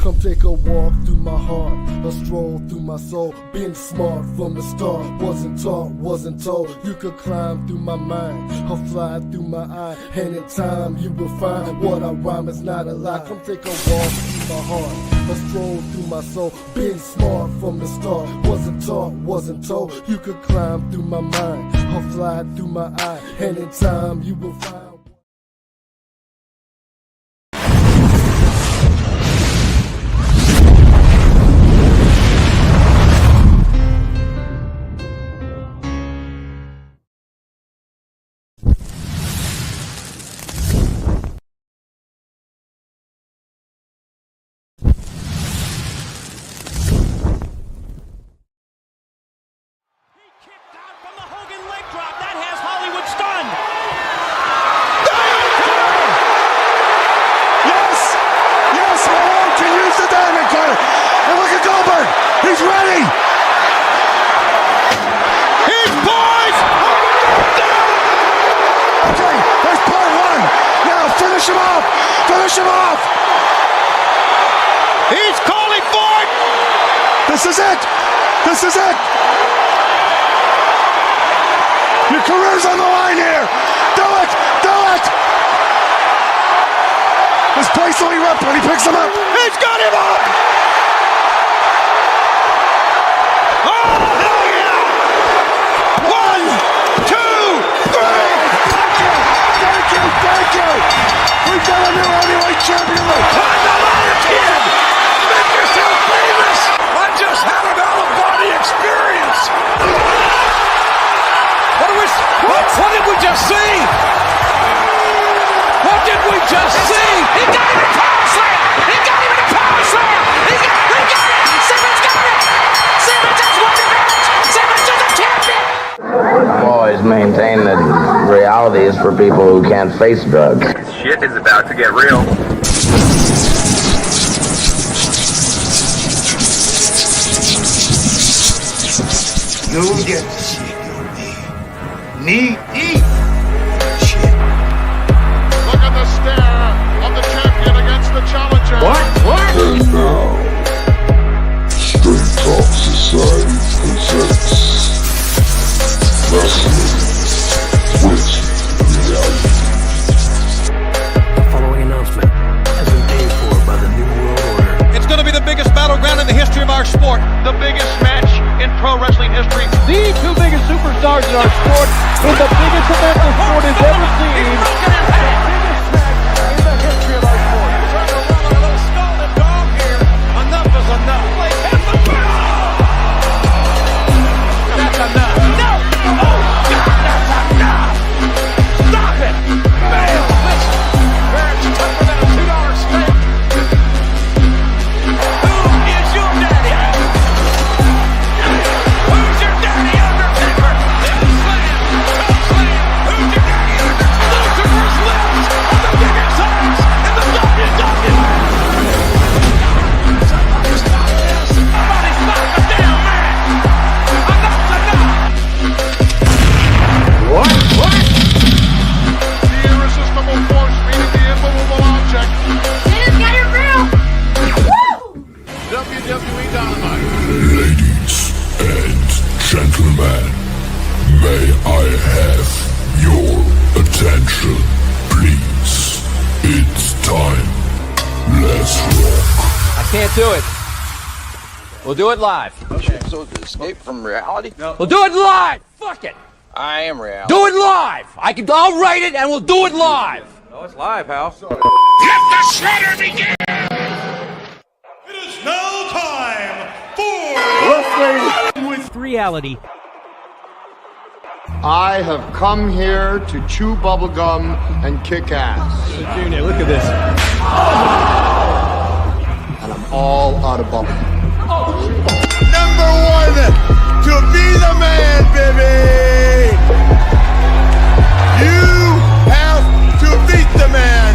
Come take a walk through my heart, a stroll through my soul. Been smart from the start, wasn't taught, wasn't told. You could climb through my mind, or fly through my eye. And in time you will find what I rhyme is not a lie. Come take a walk through my heart, a stroll through my soul. Been smart from the start, wasn't taught, wasn't told. You could climb through my mind, or fly through my eye. And in time you will find. He's ready! He's poised! Okay, there's part one. Now finish him off! Finish him off! He's calling for it! This is it! This is it! Your career's on the line here! Do it! Do it! This place will erupt when he picks him up! He's got him up! Thank you! We've got a new heavyweight champion! Climb the ladder, kid! Make yourself famous! I just had an out-of-body experience! What did we just see? What did we just see? He got him a power slam! He got him a power slam! He got it! Simmons got it! Simmons has won the match! Simmons is a champion! I've always maintained that reality is for people who can't face drugs. Shit is about to get real. You get to see your knee deep. Shit. Look at the stare of the champion against the challenger. What? And now, Straight Talk Society presents Wrestling with Reality. The following announcement has been paid for by the New World Order. It's going to be the biggest battleground in the history of our sport. The biggest match in pro wrestling history. The two biggest superstars in our sport in the biggest event the sport has ever seen. The biggest match in the history of our sport. Trying to run a little scalded dog here. Enough is enough. That's enough. No! Oh, God, that's enough! Stop it! Bam! Listen, marriage is tougher than a $2 steak. Who is your daddy? Who's your daddy, Undertaker? Slam! Toe slam! Who's your daddy, Undertaker? Lucifer's lips are the biggest size in the WWE! Somebody stop this! Somebody stop the damn man! Enough's enough! What? The irresistible force meeting the immovable object. Cena's got it real! Woo! WWE Dynamite. Ladies and gentlemen, may I have your attention, please? It's time. Let's rock. I can't do it. We'll do it live. So to escape from reality? We'll do it live. Fuck it. I am reality. Do it live. I'll write it and we'll do it live. Oh, it's live, pal. Let the shredder begin! It is now time for Wrestling with Reality. I have come here to chew bubblegum and kick ass. Junior, look at this. And I'm all out of bubblegum. number one to be the man, baby! You have to beat the man!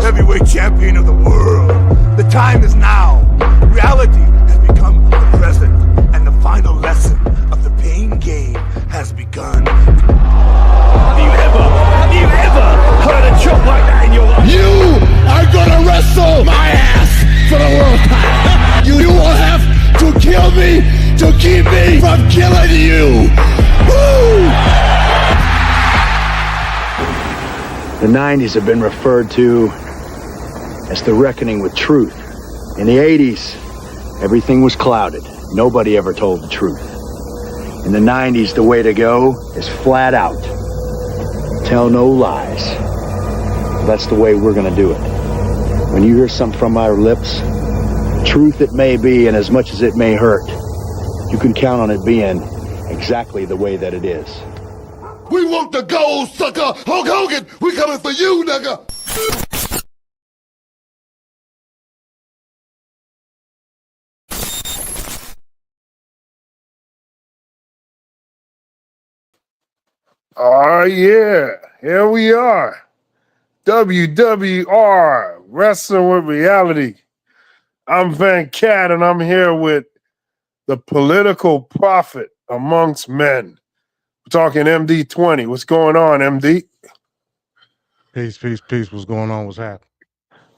Heavyweight champion of the world. The time is now. Reality has become the present, and the final lesson of the pain game has begun. Have you ever heard a joke like that in your life? You are gonna wrestle you. Woo! The 90s have been referred to as the reckoning with truth. In the 80s, everything was clouded. Nobody ever told the truth. In the 90s, the way to go is flat out. Tell no lies. That's the way we're gonna do it. When you hear something from our lips, truth it may be, and as much as it may hurt, you can count on it being exactly the way that it is. We want the gold, sucker! Hulk Hogan, we coming for you, nigga! Oh, yeah. Here we are. WWR, Wrestling with Reality. I'm Van Cat, and I'm here with the political prophet amongst men. We're talking MD20. What's going on, MD? Peace. What's going on? What's happening?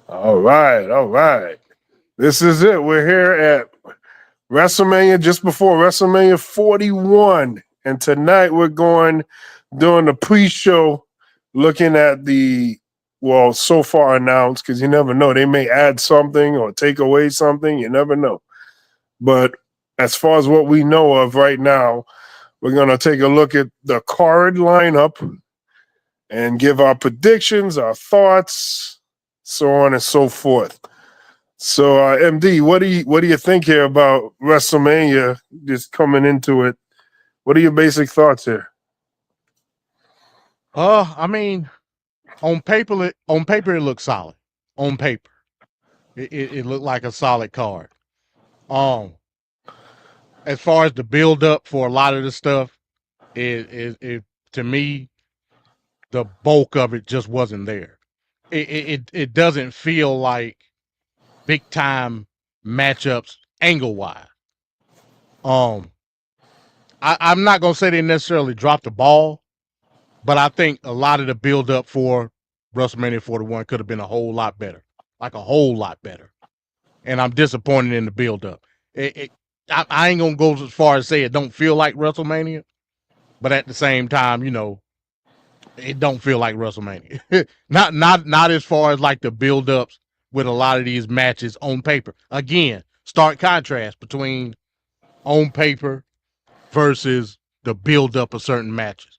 All right. This is it. We're here at WrestleMania, just before WrestleMania 41. And tonight we're doing the pre-show, looking at the, well, so far announced, because you never know. They may add something or take away something. You never know. But as far as what we know of right now, we're going to take a look at the card lineup and give our predictions, our thoughts, so on and so forth. So, MD, what do you think here about WrestleMania just coming into it? What are your basic thoughts here? I mean, on paper it looks solid. On paper, it looked like a solid card. As far as the build up for a lot of the stuff, it to me, the bulk of it just wasn't there. It doesn't feel like big time matchups angle wise. I'm not gonna say they necessarily dropped the ball, but I think a lot of the build up for WrestleMania 41 could have been a whole lot better, like a whole lot better. And I'm disappointed in the build up. I ain't gonna go as far as say it don't feel like WrestleMania, but at the same time, it don't feel like WrestleMania. not as far as like the build ups with a lot of these matches on paper. Again, stark contrast between on paper versus the build up of certain matches.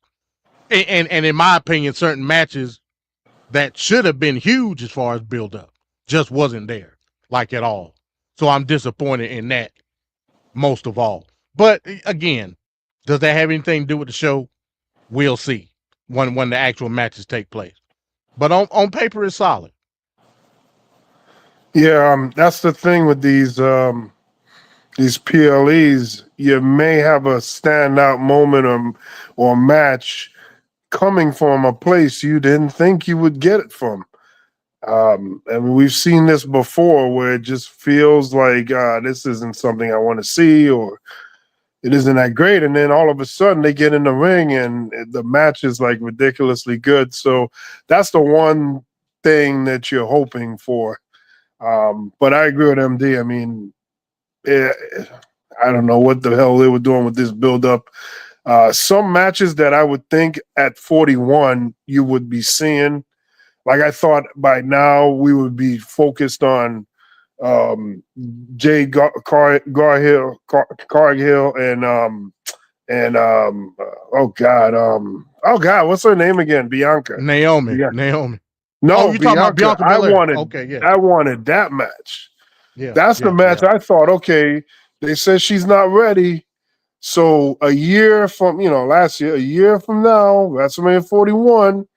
And in my opinion, certain matches that should have been huge as far as build up just wasn't there, like at all. So I'm disappointed in that most of all. But again, does that have anything to do with the show? We'll see when the actual matches take place. But on paper, it's solid. Yeah, that's the thing with these PLEs. You may have a standout moment or match coming from a place you didn't think you would get it from. And we've seen this before where it just feels like this isn't something I want to see, or it isn't that great. And then all of a sudden they get in the ring and the match is like ridiculously good. So that's the one thing that you're hoping for. But I agree with MD. I mean, I don't know what the hell they were doing with this build-up. Some matches that I would think at 41 you would be seeing. Like I thought by now we would be focused on Jade Cargill and oh God, what's her name again? Bianca. Naomi. No, you talking about Bianca Belair? I wanted that match. Yeah, that's the match. I thought, okay, they said she's not ready. So a year from, last year, a year from now, WrestleMania 41,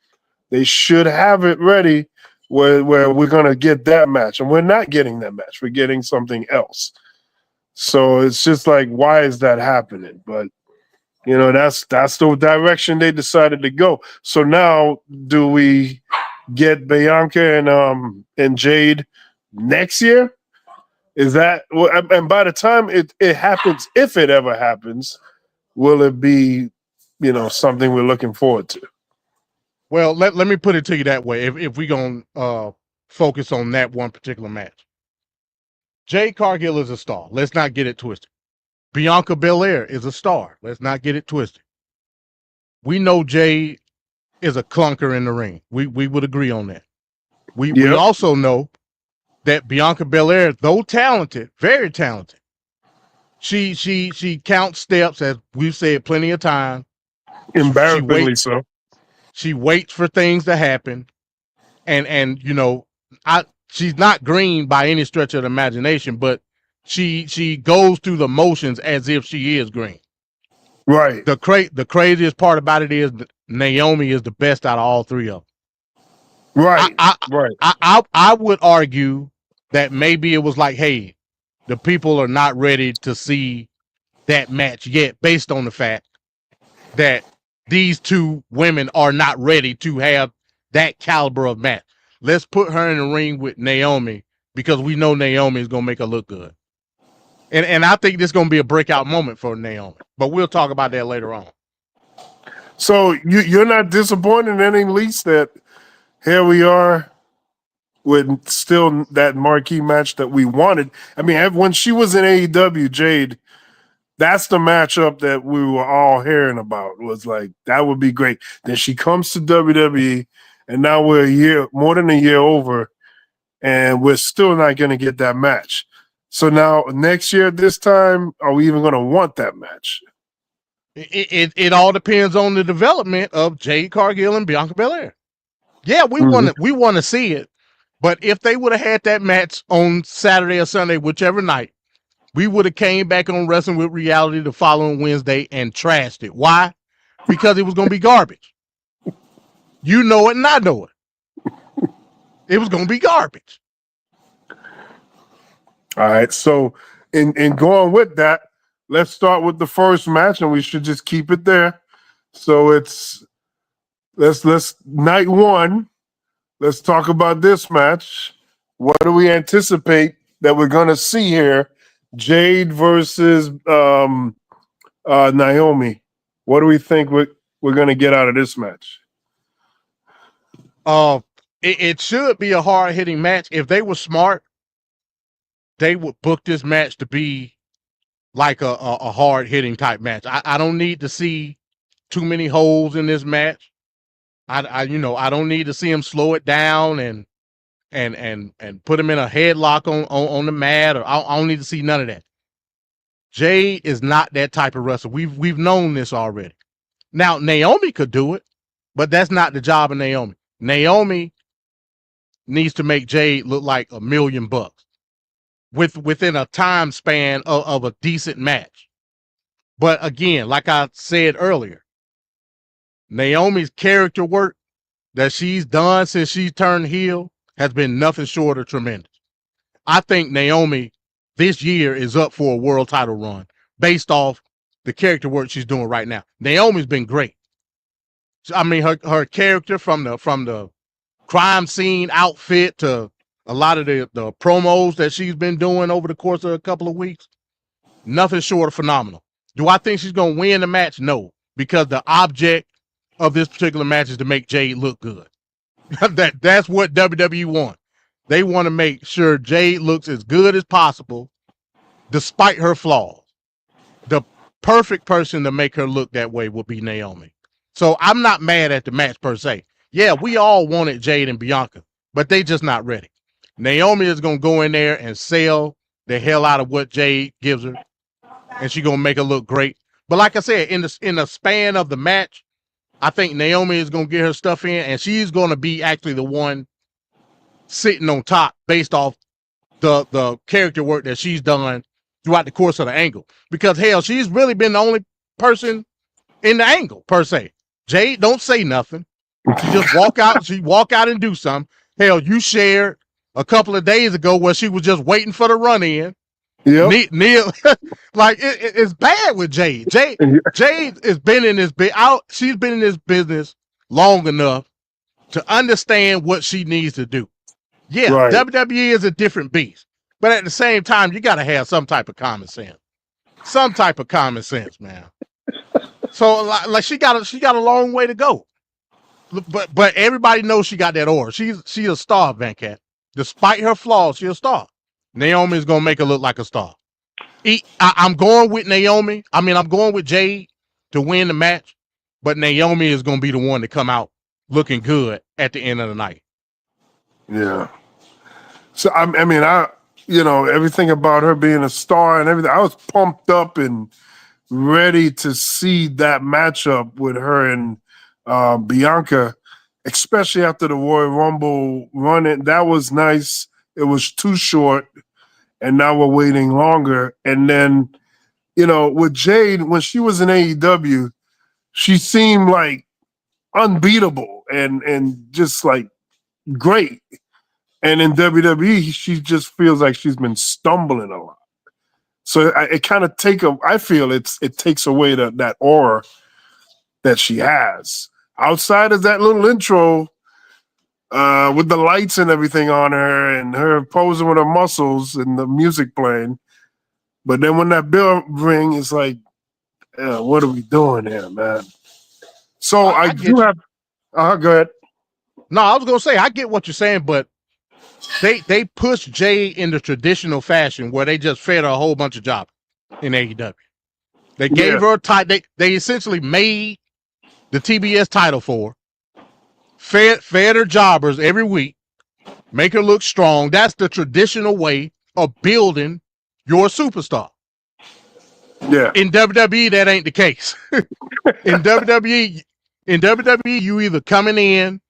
they should have it ready where we're going to get that match. And we're not getting that match. We're getting something else. So it's just like, why is that happening? But, that's the direction they decided to go. So now do we get Bianca and Jade next year? Is that, and by the time it happens, if it ever happens, will it be, something we're looking forward to? Well, let me put it to you that way. If we're going to focus on that one particular match. Jade Cargill is a star. Let's not get it twisted. Bianca Belair is a star. Let's not get it twisted. We know Jade is a clunker in the ring. We would agree on that. We also know that Bianca Belair, though talented, very talented, she counts steps, as we've said plenty of times. Embarrassingly so. She waits for things to happen, and you know, she's not green by any stretch of the imagination, but she goes through the motions as if she is green. Right. The craziest part about it is that Naomi is the best out of all three of them. Right. I would argue that maybe it was like, hey, the people are not ready to see that match yet, based on the fact that these two women are not ready to have that caliber of match. Let's put her in the ring with Naomi because we know Naomi is going to make her look good. And I think this is going to be a breakout moment for Naomi. But we'll talk about that later on. So you're not disappointed in at least that here we are with still that marquee match that we wanted. I mean, when she was in AEW, Jade, that's the matchup that we were all hearing about. Was like, that would be great. Then she comes to WWE, and now we're more than a year over, and we're still not going to get that match. So now next year at this time, are we even going to want that match? It all depends on the development of Jade Cargill and Bianca Belair. Yeah, we want to see it, but if they would have had that match on Saturday or Sunday, whichever night, we would have came back on Wrestling with Reality the following Wednesday and trashed it. Why? Because it was going to be garbage. You know it and I know it. It was going to be garbage. All right, so in going with that, let's start with the first match, and we should just keep it there. So let's night one. Let's talk about this match. What do we anticipate that we're going to see here? Jade versus Naomi. What do we think we're going to get out of this match? It should be a hard-hitting match. If they were smart, they would book this match to be like a hard-hitting type match. I don't need to see too many holes in this match. I don't need to see him slow it down and put him in a headlock on the mat, or I don't need to see none of that. Jade is not that type of wrestler. We've known this already. Now Naomi could do it, but that's not the job of Naomi. Naomi needs to make Jade look like $1 million within a time span of a decent match. But again, like I said earlier, Naomi's character work that she's done since she turned heel has been nothing short of tremendous. I think Naomi this year is up for a world title run based off the character work she's doing right now. Naomi's been great. I mean, her character from the crime scene outfit to a lot of the promos that she's been doing over the course of a couple of weeks, nothing short of phenomenal. Do I think she's going to win the match? No, because the object of this particular match is to make Jade look good. That's what WWE want. They want to make sure Jade looks as good as possible despite her flaws. The perfect person to make her look that way would be Naomi. So I'm not mad at the match per se. Yeah, we all wanted Jade and Bianca, but they just not ready. Naomi is going to go in there and sell the hell out of what Jade gives her, and she's going to make her look great. But like I said, in the span of the match, I think Naomi is going to get her stuff in, and she's going to be actually the one sitting on top based off the character work that she's done throughout the course of the angle. Because, hell, she's really been the only person in the angle, per se. Jade don't say nothing. She just walk out. She walk out and do something. Hell, you shared a couple of days ago where she was just waiting for the run in. Yep. Neil, like it's bad with Jade. Jade has been in this she's been in this business long enough to understand what she needs to do. Yeah, right. WWE is a different beast, but at the same time, you got to have some type of common sense. Some type of common sense, man. So like she got a long way to go. But everybody knows she got that aura. She's a star, Van Cat. Despite her flaws, she's a star. Naomi is gonna make her look like a star. I'm going with Naomi. I mean, I'm going with Jade to win the match, but Naomi is going to be the one to come out looking good at the end of the night. Yeah. So everything about her being a star and everything, I was pumped up and ready to see that matchup with her and Bianca, especially after the Royal Rumble run. That was nice. It was too short, and now we're waiting longer. And then, with Jade, when she was in AEW, she seemed like unbeatable and just like great. And in WWE, she just feels like she's been stumbling a lot. So it kind of I feel it takes away that aura that she has. Outside of that little intro with the lights and everything on her and her posing with her muscles and the music playing. But then when that bell ring, it's like, what are we doing here, man? So I do have... go ahead. No, I was going to say, I get what you're saying, but they pushed Jay in the traditional fashion where they just fed her a whole bunch of jobs in AEW. They gave her a title. They essentially made the TBS title for her, fed her jobbers every week, make her look strong. That's the traditional way of building your superstar. Yeah. In WWE, that ain't the case. In WWE, you either coming in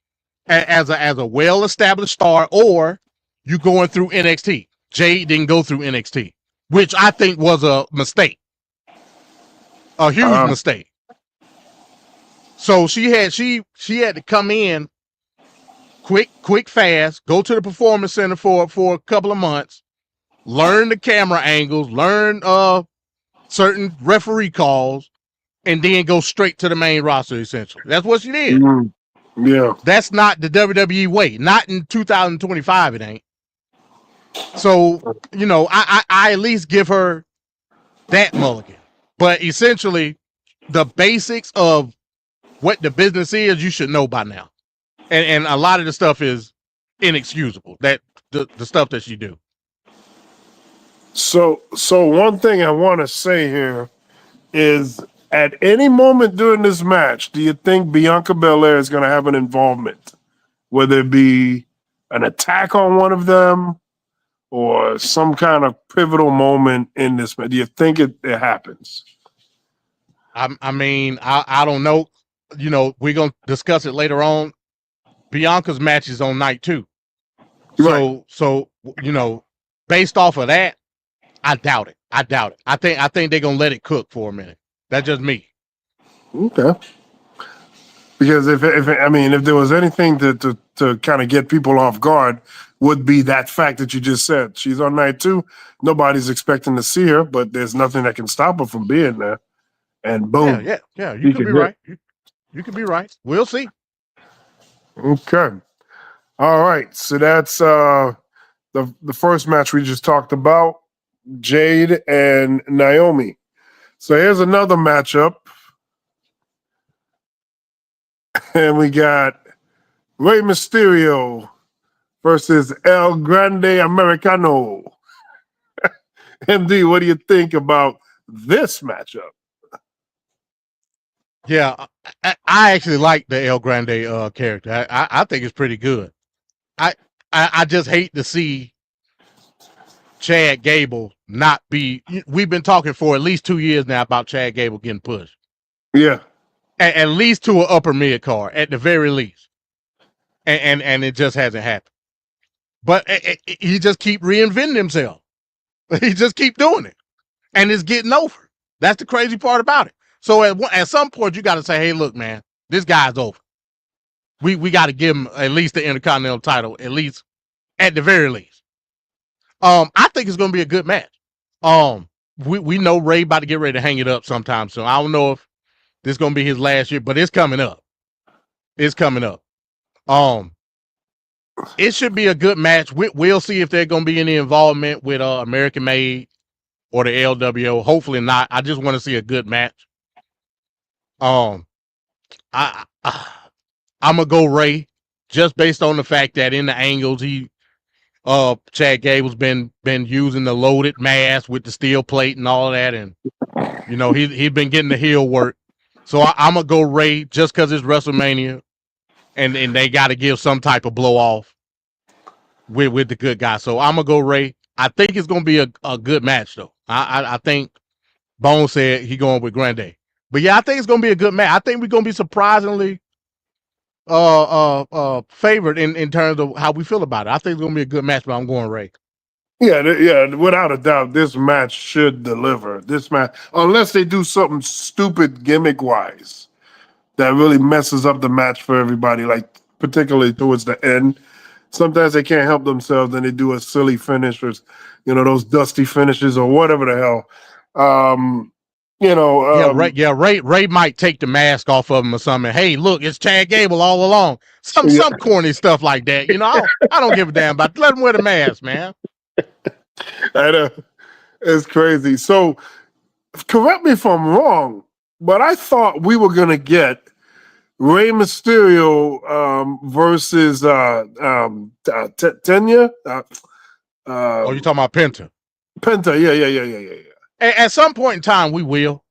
as a well-established star or you going through NXT. Jade didn't go through NXT, which I think was a mistake. A huge mistake. So she had to come in quick, fast, go to the performance center for a couple of months, learn the camera angles, learn certain referee calls, and then go straight to the main roster, essentially. That's what she did. Mm-hmm. Yeah. That's not the WWE way. Not in 2025, it ain't. So, I at least give her that mulligan. But essentially, the basics of what the business is, you should know by now. And a lot of the stuff is inexcusable. That the stuff that you do. So one thing I want to say here is, at any moment during this match, do you think Bianca Belair is going to have an involvement? Whether it be an attack on one of them or some kind of pivotal moment in this match? Do you think it happens? I mean, I don't know. We're going to discuss it later on. Bianca's match is on night 2. Right. So based off of that, I doubt it. I think they're going to let it cook for a minute. That's just me. Okay. Because if there was anything to kind of get people off guard, would be that fact that you just said. She's on night 2. Nobody's expecting to see her, but there's nothing that can stop her from being there. And boom. Yeah. You could be right. You could be right. We'll see. Okay. All right. So that's the first match we just talked about, Jade and Naomi. So here's another matchup. And we got Rey Mysterio versus El Grande Americano. MD, what do you think about this matchup? Yeah, I actually like the El Grande character. I think it's pretty good. I just hate to see Chad Gable not be. We've been talking for at least 2 years now about Chad Gable getting pushed. Yeah. At least to an upper mid card, at the very least. And it just hasn't happened. But he just keep reinventing himself. He just keep doing it. And it's getting over. That's the crazy part about it. So at some point, you got to say, hey, look, man, this guy's over. We got to give him at least the Intercontinental title, at the very least. I think it's going to be a good match. We know Ray about to get ready to hang it up sometime soon. I don't know if this is going to be his last year, but it's coming up. It's coming up. It should be a good match. We'll see if there's going to be any involvement with American Made or the LWO. Hopefully not. I just want to see a good match. I'm gonna go Ray just based on the fact that in the angles Chad Gable's been using the loaded mask with the steel plate and all of that, and you know he's been getting the heel work. So I'm gonna go Rey just because it's WrestleMania, and they got to give some type of blow off with the good guy. So I'm gonna go Rey. I think it's gonna be a good match though. I think Bone said he going with Grande, but yeah, I think it's gonna be a good match. I think we're gonna be surprisingly favored in terms of how we feel about it. I think it's gonna be a good match, but I'm going Rey. Yeah, without a doubt, this match should deliver. This match, unless they do something stupid gimmick wise that really messes up the match for everybody, like particularly towards the end. Sometimes they can't help themselves and they do a silly finish or, you know, those dusty finishes or whatever the hell. Ray might take the mask off of him or something. Hey, look, it's Chad Gable all along. Some corny stuff like that. You know, I don't give a damn about it. Let him wear the mask, man. I know. It's crazy. So, correct me if I'm wrong, but I thought we were going to get Rey Mysterio versus Tenya. You talking about Penta? Penta, yeah. At some point in time, we will.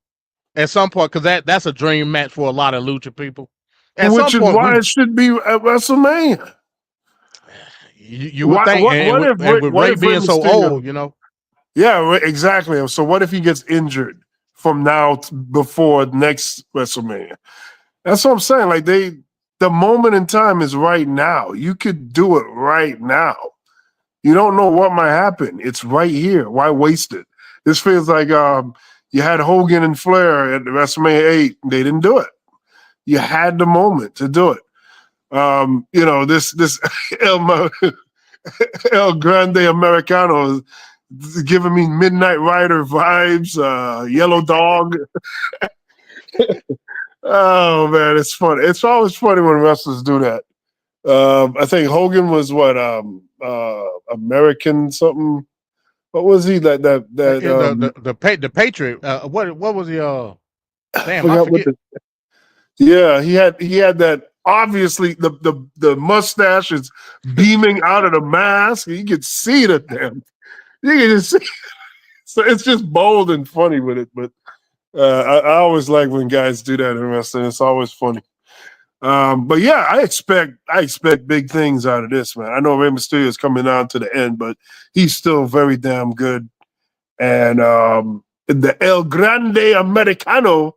At some point, because that's a dream match for a lot of lucha people. Which is why it should be at WrestleMania. You would think, with Rey being so old, you know. Yeah, exactly. So what if he gets injured from now before next WrestleMania? That's what I'm saying. Like the moment in time is right now. You could do it right now. You don't know what might happen. It's right here. Why waste it? This feels like you had Hogan and Flair at WrestleMania 8. They didn't do it. You had the moment to do it. You know, this El Grande Americano is giving me Midnight Rider vibes, Yellow Dog. Oh man, it's funny. It's always funny when wrestlers do that. I think Hogan was what American something. What was he the Patriot? What was he? Damn, I forget. He had that. Obviously, the mustache is beaming out of the mask. You can see the damn. You can just see. So it's just bold and funny with it. But I always like when guys do that in wrestling. It's always funny. But yeah, I expect big things out of this, man. I know Rey Mysterio is coming down to the end, but he's still very damn good. And the El Grande Americano,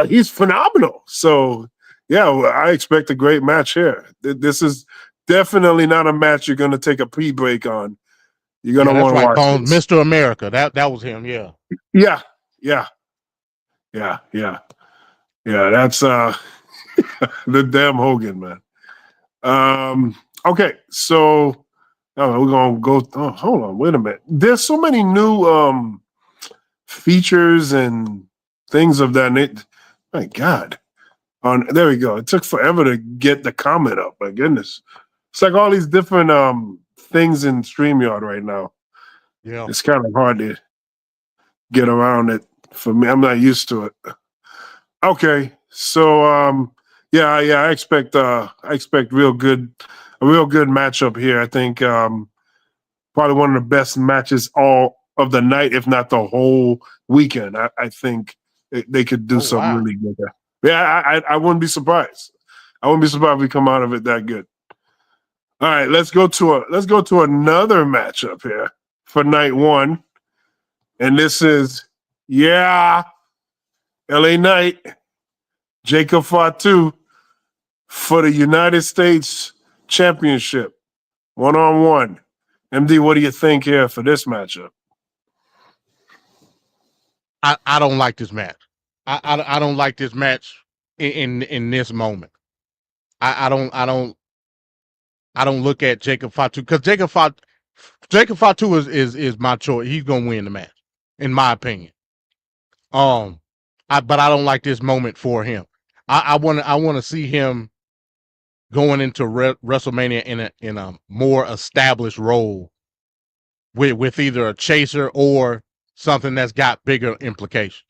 he's phenomenal. So yeah, I expect a great match here. This is definitely not a match you're going to take a pre-break on. You're going to want to watch this. Mr. America. That was him. Yeah. Yeah. That's the damn Hogan, man. Okay, so we're gonna go. Oh, hold on, wait a minute. There's so many new features and things of that nature. My God. There we go. It took forever to get the comment up. My goodness. It's like all these different things in StreamYard right now. Yeah. It's kind of hard to get around it for me. I'm not used to it. Okay. So I expect a real good matchup here. I think probably one of the best matches all of the night, if not the whole weekend. I think they could do something really good there. Yeah, I wouldn't be surprised. I wouldn't be surprised if we come out of it that good. All right, let's go to another matchup here for night one. And this is LA Knight, Jacob Fatu for the United States Championship. 1-on-1. MD, what do you think here for this matchup? I don't like this match. I don't like this match in this moment. I don't look at Jacob Fatu because Jacob Fatu is my choice. He's gonna win the match, in my opinion. But I don't like this moment for him. I want to see him going into WrestleMania in a more established role with either a chaser or something that's got bigger implications.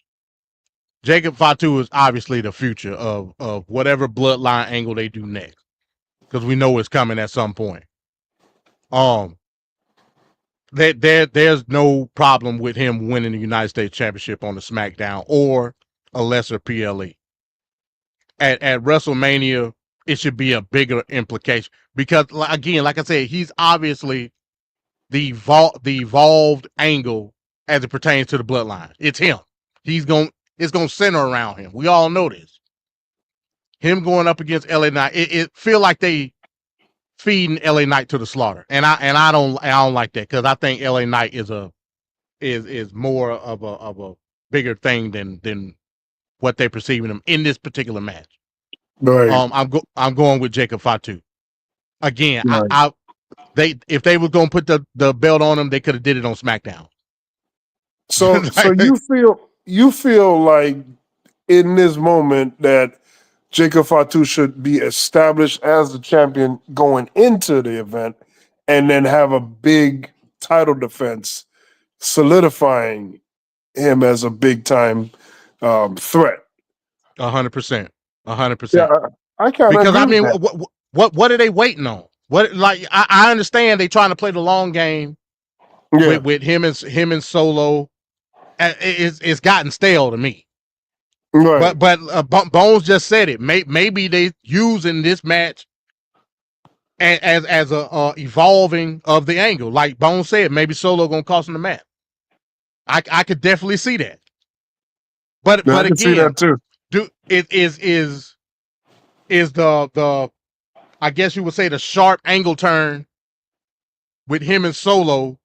Jacob Fatu is obviously the future of whatever bloodline angle they do next, because we know it's coming at some point. there's no problem with him winning the United States Championship on the SmackDown or a lesser PLE. At WrestleMania, it should be a bigger implication because, again, like I said, he's obviously the evolved angle as it pertains to the bloodline. It's him. It's gonna center around him. We all know this. Him going up against LA Knight, it feel like they feeding LA Knight to the slaughter, and I don't like that because I think LA Knight is more of a bigger thing than what they're perceiving him in this particular match. Right. I'm going with Jacob Fatu. Again, Right. if they were gonna put the belt on him, they could have did it on SmackDown. So you feel like in this moment that Jacob Fatu should be established as the champion going into the event and then have a big title defense solidifying him as a big time threat. 100%. 100%. Yeah, I kind of because I mean, that. what are they waiting on? What, like, I understand they trying to play the long game with him and Solo. It's gotten stale to me. Right. But Bones just said it. Maybe they using this match as a evolving of the angle. Like Bones said, maybe Solo gonna cost him the match. I could definitely see that. But I can again, see that too. It is the I guess you would say the sharp angle turn with him and Solo.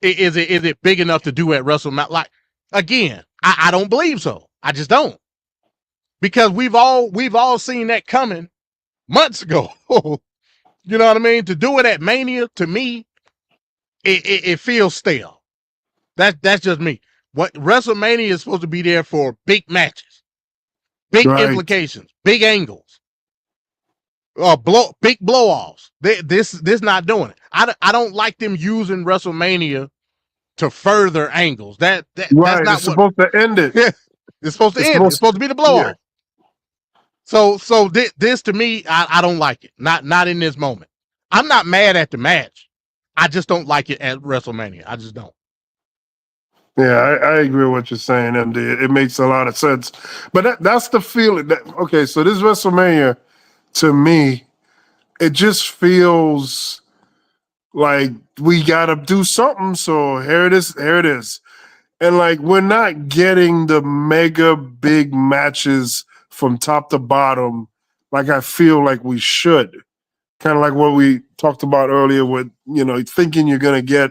Is it big enough to do at WrestleMania? Like, again, I don't believe so. I just don't, because we've all seen that coming months ago. You know what I mean? To do it at Mania, to me, it feels stale. That's just me. What WrestleMania is supposed to be there for: big matches, big implications, big angles, big blow-offs. This not doing it. I don't like them using WrestleMania to further angles. That's not it's supposed to end it. Yeah, it's supposed to end. It's supposed to be the blow-off. Yeah. So this to me, I don't like it. Not in this moment. I'm not mad at the match. I just don't like it at WrestleMania. I just don't. Yeah, I agree with what you're saying, MD. It makes a lot of sense. But that's the feeling. Okay, so this WrestleMania, to me, it just feels like we got to do something. So here it is. And like, we're not getting the mega big matches from top to bottom like I feel like we should. Kind of like what we talked about earlier with, thinking you're going to get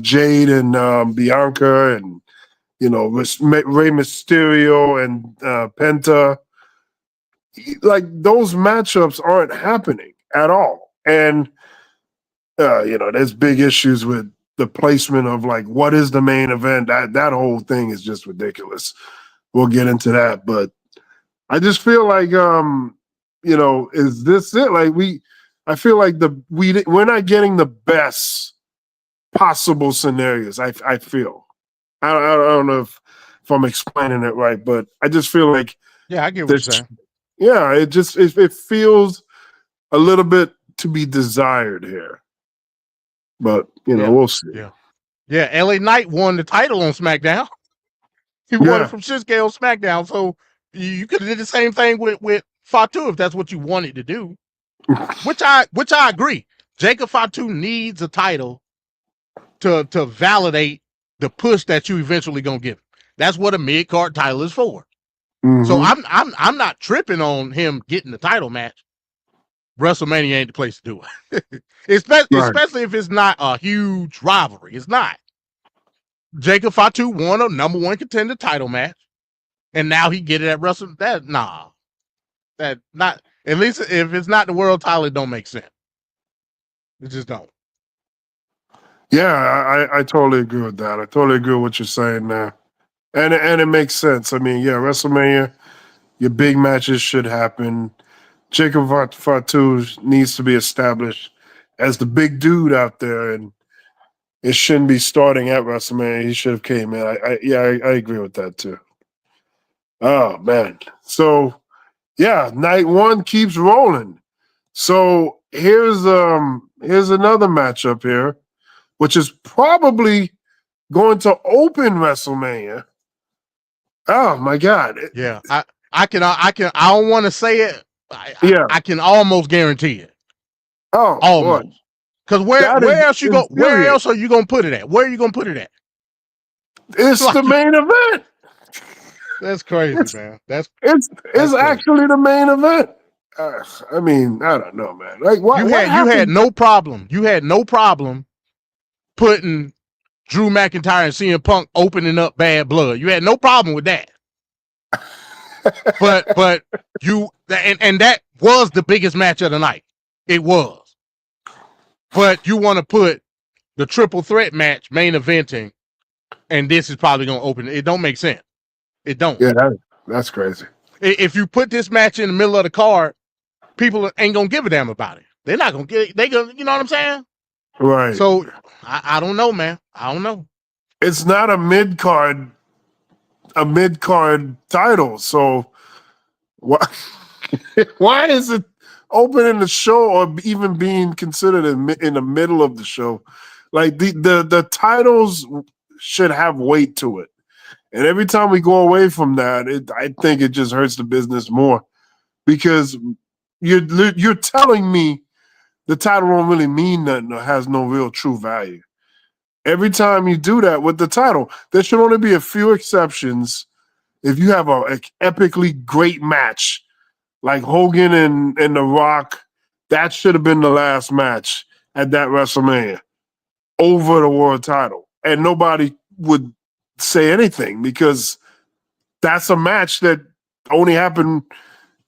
Jade and Bianca and, Rey Mysterio and Penta. Like, those matchups aren't happening at all. And, there's big issues with the placement of, like, what is the main event. That whole thing is just ridiculous. We'll get into that. But I just feel like, is this it? Like, I feel like we're not getting the best possible scenarios. I feel. I don't know if I'm explaining it right, but I just feel like, yeah, I get what you're saying. Yeah, it feels a little bit to be desired here. But we'll see. Yeah. LA Knight won the title on SmackDown. He won it from Shinsuke on SmackDown. So you could have did the same thing with Fatu if that's what you wanted to do. Which I agree. Jacob Fatu needs a title to validate the push that you eventually gonna give him. That's what a mid-card title is for. Mm-hmm. So I'm not tripping on him getting the title match. WrestleMania ain't the place to do it. Especially if it's not a huge rivalry. It's not. Jacob Fatu won a number one contender title match, and now he get it at WrestleMania. That not, at least if it's not the world title, it don't make sense. It just don't. Yeah, I totally agree with that. I totally agree with what you're saying now. And it makes sense. I mean, yeah, WrestleMania, your big matches should happen. Jacob Fatu needs to be established as the big dude out there, and it shouldn't be starting at WrestleMania. He should have came in. I agree with that too. Oh man. So yeah, night one keeps rolling. So here's another matchup here which is probably going to open WrestleMania. Oh my God! Yeah, I don't want to say it. I can almost guarantee it. Oh, almost. Because where else you go? Where infuriating. else are you gonna put it at? Where are you gonna put it at? It's the main event. That's crazy, man. It's actually the main event. I mean, I don't know, man. Like what? You happened? had no problem. You had no problem putting Drew McIntyre and CM Punk opening up Bad Blood. You had no problem with that. but you and that was the biggest match of the night. It was. But you want to put the triple threat match main eventing, and this is probably going to open it. It don't make sense. It don't. Yeah, that's crazy. If you put this match in the middle of the card, people ain't gonna give a damn about it. They're not gonna get it. They gonna, you know what I'm saying? Right. So I don't know, man. I don't know. It's not a mid card title. So why is it opening the show or even being considered in the middle of the show? Like the titles should have weight to it. And every time we go away from that, I think it just hurts the business more because you're telling me the title don't really mean nothing or has no real true value. Every time you do that with the title, there should only be a few exceptions. If you have an epically great match like Hogan and The Rock, that should have been the last match at that WrestleMania over the world title. And nobody would say anything because that's a match that only happened,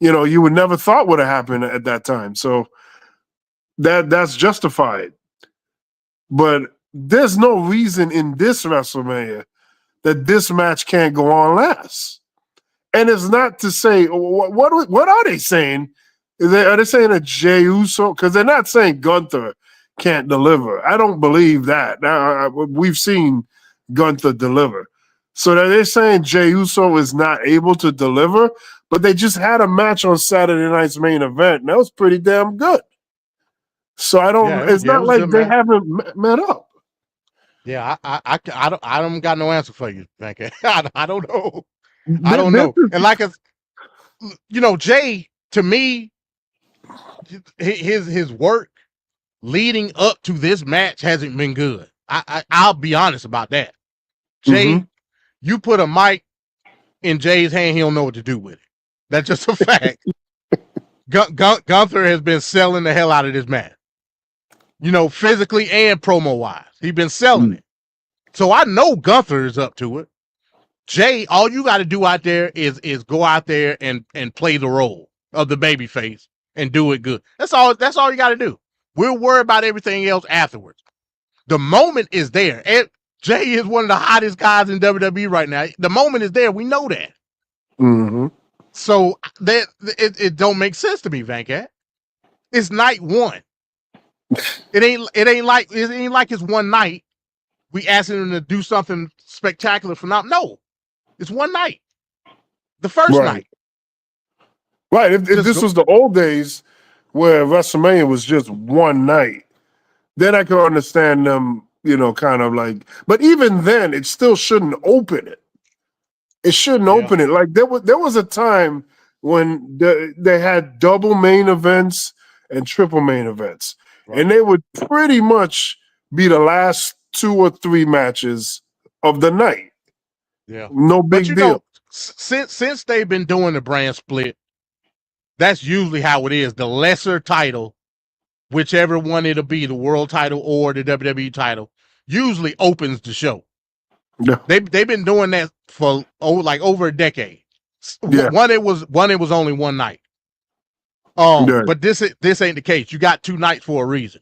you would never thought would have happened at that time. So that's justified. But there's no reason in this WrestleMania that this match can't go on last. And it's not to say what are they saying? Are they saying that Jey Uso? Because they're not saying Gunther can't deliver. I don't believe that. Now we've seen Gunther deliver. So they're saying Jey Uso is not able to deliver, but they just had a match on Saturday night's main event, and that was pretty damn good. So I don't. It's not like they haven't met up. Yeah, I don't got no answer for you, Frank. I don't know. I don't know. And like Jay, to me, his work leading up to this match hasn't been good. I'll be honest about that. Jay, you put a mic in Jay's hand, he don't know what to do with it. That's just a fact. Gunther has been selling the hell out of this match. Physically and promo-wise. He's been selling it. So I know Gunther is up to it. Jay, all you got to do out there is go out there and play the role of the babyface and do it good. That's all you got to do. We'll worry about everything else afterwards. The moment is there. Jay is one of the hottest guys in WWE right now. The moment is there. We know that. Mm-hmm. So that it don't make sense to me, Vancat. It's night one. It ain't like it's one night. We asking them to do something spectacular for now. No, it's one night. The first night. Right. If this was the old days where WrestleMania was just one night, then I could understand them, kind of like. But even then, it still shouldn't open it. It shouldn't open it. Like there was a time when they had double main events and triple main events. Right. And they would pretty much be the last 2 or 3 matches of the night. Yeah. No big deal. Since they've been doing the brand split, that's usually how it is. The lesser title, whichever one it'll be, the world title or the WWE title, usually opens the show. Yeah. They've been doing that for over a decade. Yeah. One it was only one night. But this ain't the case. You got 2 nights for a reason.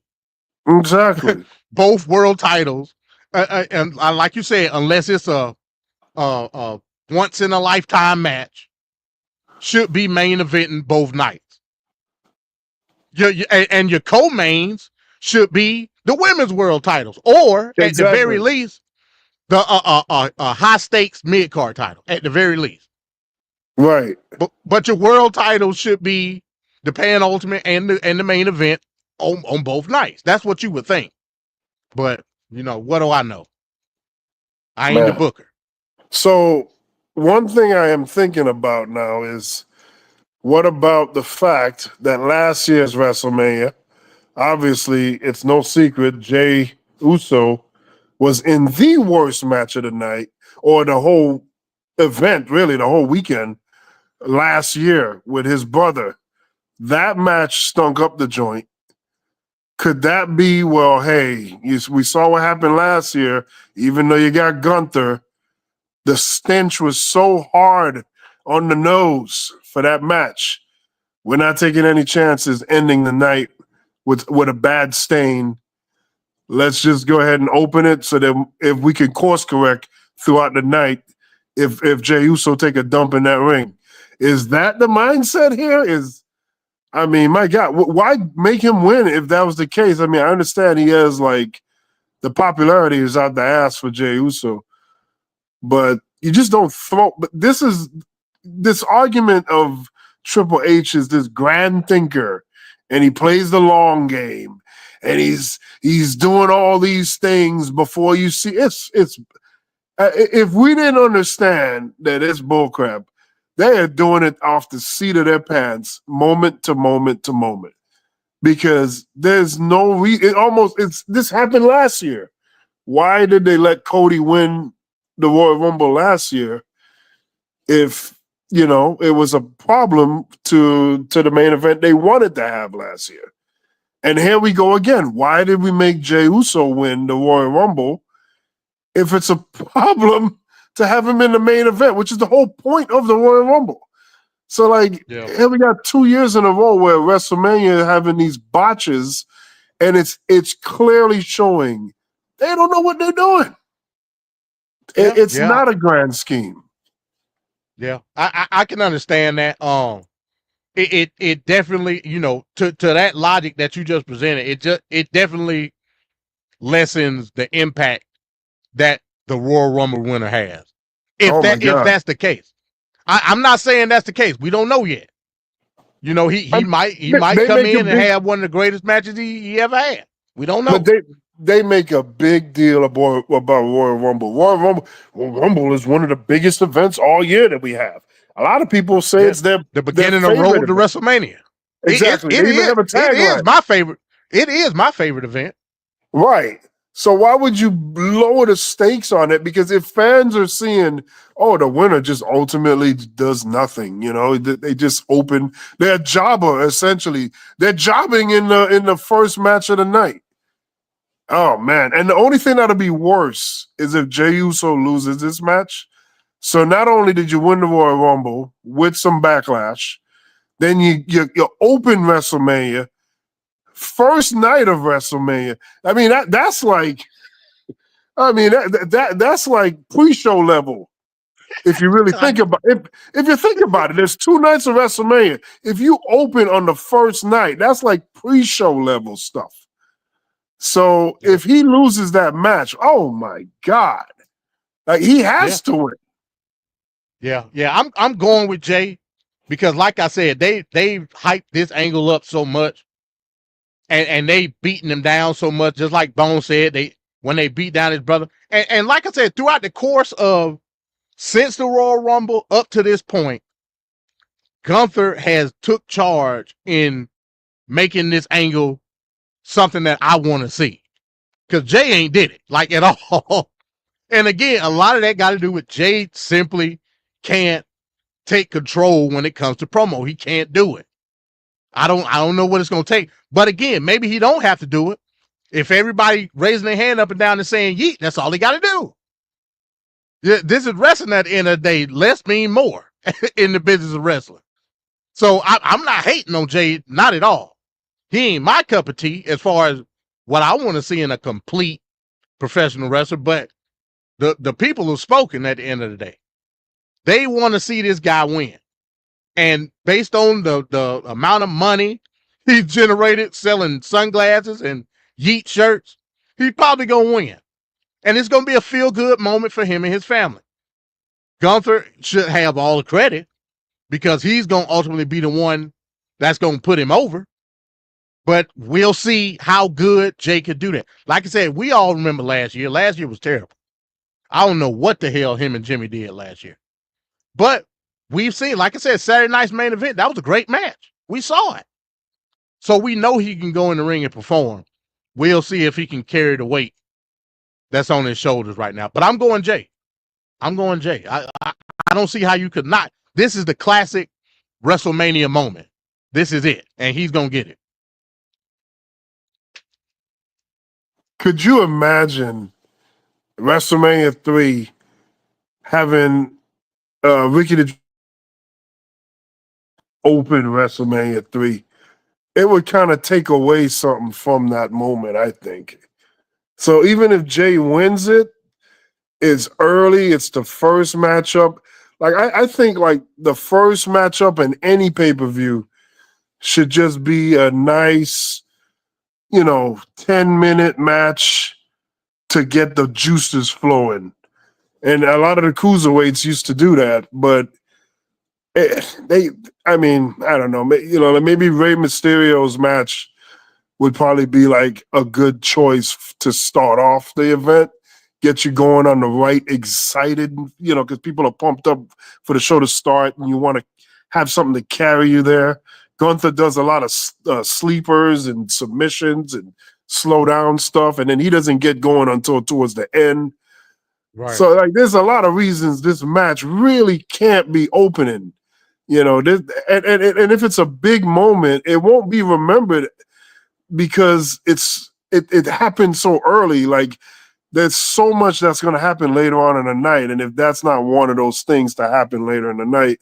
Exactly. Both world titles, and like you said, unless it's a once in a lifetime match, should be main eventing both nights. And your co-mains should be the women's world titles, or at the very least, the high stakes mid card title. At the very least, right. But your world titles should be the Pan Ultimate and the main event on both nights. That's what you would think. But what do I know? I ain't the booker. So one thing I am thinking about now is, what about the fact that last year's WrestleMania, obviously it's no secret, Jey Uso was in the worst match of the night, or the whole event, really, the whole weekend last year with his brother. That match stunk up the joint. Could that be, well, hey, we saw what happened last year, even though you got Gunther, the stench was so hard on the nose for that match. We're not taking any chances ending the night with a bad stain. Let's just go ahead and open it so that if we can course correct throughout the night, if Jey Uso take a dump in that ring. Is that the mindset here? I mean, my God, why make him win if that was the case? I mean, I understand he has, like, the popularity is out the ass for Jey Uso, but you just don't throw. But this argument of Triple H is this grand thinker, and he plays the long game, and he's doing all these things before you see. It's if we didn't understand that it's bullcrap, they are doing it off the seat of their pants, moment to moment to moment, because there's no this happened last year. Why did they let Cody win the Royal Rumble last year if it was a problem to the main event they wanted to have last year? And here we go again. Why did we make Jey Uso win the Royal Rumble if it's a problem to have him in the main event, which is the whole point of the Royal Rumble? So, like, here we got 2 years in a row where WrestleMania having these botches, and it's clearly showing they don't know what they're doing. It's not a grand scheme. Yeah, I can understand that. It definitely, to that logic that you just presented, it definitely lessens the impact that the Royal Rumble winner has. If that's the case. I'm not saying that's the case. We don't know yet. He might come in and have one of the greatest matches he ever had. We don't know. But they make a big deal about Royal Rumble. Royal Rumble is one of the biggest events all year that we have. A lot of people say it's the beginning of road to WrestleMania. Exactly. It is my favorite. It is my favorite event. Right. So why would you lower the stakes on it? Because if fans are seeing, the winner just ultimately does nothing, they just open. They're a jobber, essentially. They're jobbing in the first match of the night. Oh, man. And the only thing that'll be worse is if Jey Uso loses this match. So not only did you win the Royal Rumble with some backlash, then you open WrestleMania, first night of WrestleMania. I mean, that's like pre-show level. If you really think about it, if you think about it, there's 2 nights of WrestleMania. If you open on the first night, that's like pre-show level stuff. So if he loses that match, oh my God, like he has to win. Yeah. I'm going with Jey because, like I said, they hyped this angle up so much, and they beating him down so much. Just like Bone said, when they beat down his brother, and like I said, throughout the course of since the Royal Rumble up to this point, Gunther has took charge in making this angle something that I want to see, because Jey ain't did it like at all. And again, a lot of that got to do with Jey simply can't take control when it comes to promo. He can't do it. I don't know what it's going to take. But again, maybe he don't have to do it. If everybody raising their hand up and down and saying yeet, that's all he got to do. This is wrestling at the end of the day. Less mean more in the business of wrestling. So I'm not hating on Jey, not at all. He ain't my cup of tea as far as what I want to see in a complete professional wrestler, but the people who've spoken at the end of the day, they want to see this guy win. And based on the amount of money he's generated selling sunglasses and yeet shirts, he's probably going to win. And it's going to be a feel-good moment for him and his family. Gunther should have all the credit because he's going to ultimately be the one that's going to put him over. But we'll see how good Jey could do that. Like I said, we all remember last year. Last year was terrible. I don't know what the hell him and Jimmy did last year. But we've seen, like I said, Saturday night's main event, that was a great match. We saw it. So we know he can go in the ring and perform. We'll see if he can carry the weight that's on his shoulders right now. But I'm going Jey. I'm going Jey. I don't see how you could not. This is the classic WrestleMania moment. This is it. And he's going to get it. Could you imagine WrestleMania 3 having Ricky the open WrestleMania 3? It would kind of take away something from that moment, I think. So even if Jey wins it, it's early, it's the first matchup. Like I think like the first matchup in any pay-per-view should just be a nice, 10-minute match to get the juices flowing. And a lot of the cruiserweights used to do that, but I don't know. Maybe Rey Mysterio's match would probably be like a good choice to start off the event, get you going on the right, excited, because people are pumped up for the show to start and you want to have something to carry you there. Gunther does a lot of sleepers and submissions and slow down stuff, and then he doesn't get going until towards the end. Right. So there's a lot of reasons this match really can't be opening. And if it's a big moment, it won't be remembered because it happened so early. Like there's so much that's going to happen later on in the night, and if that's not one of those things to happen later in the night,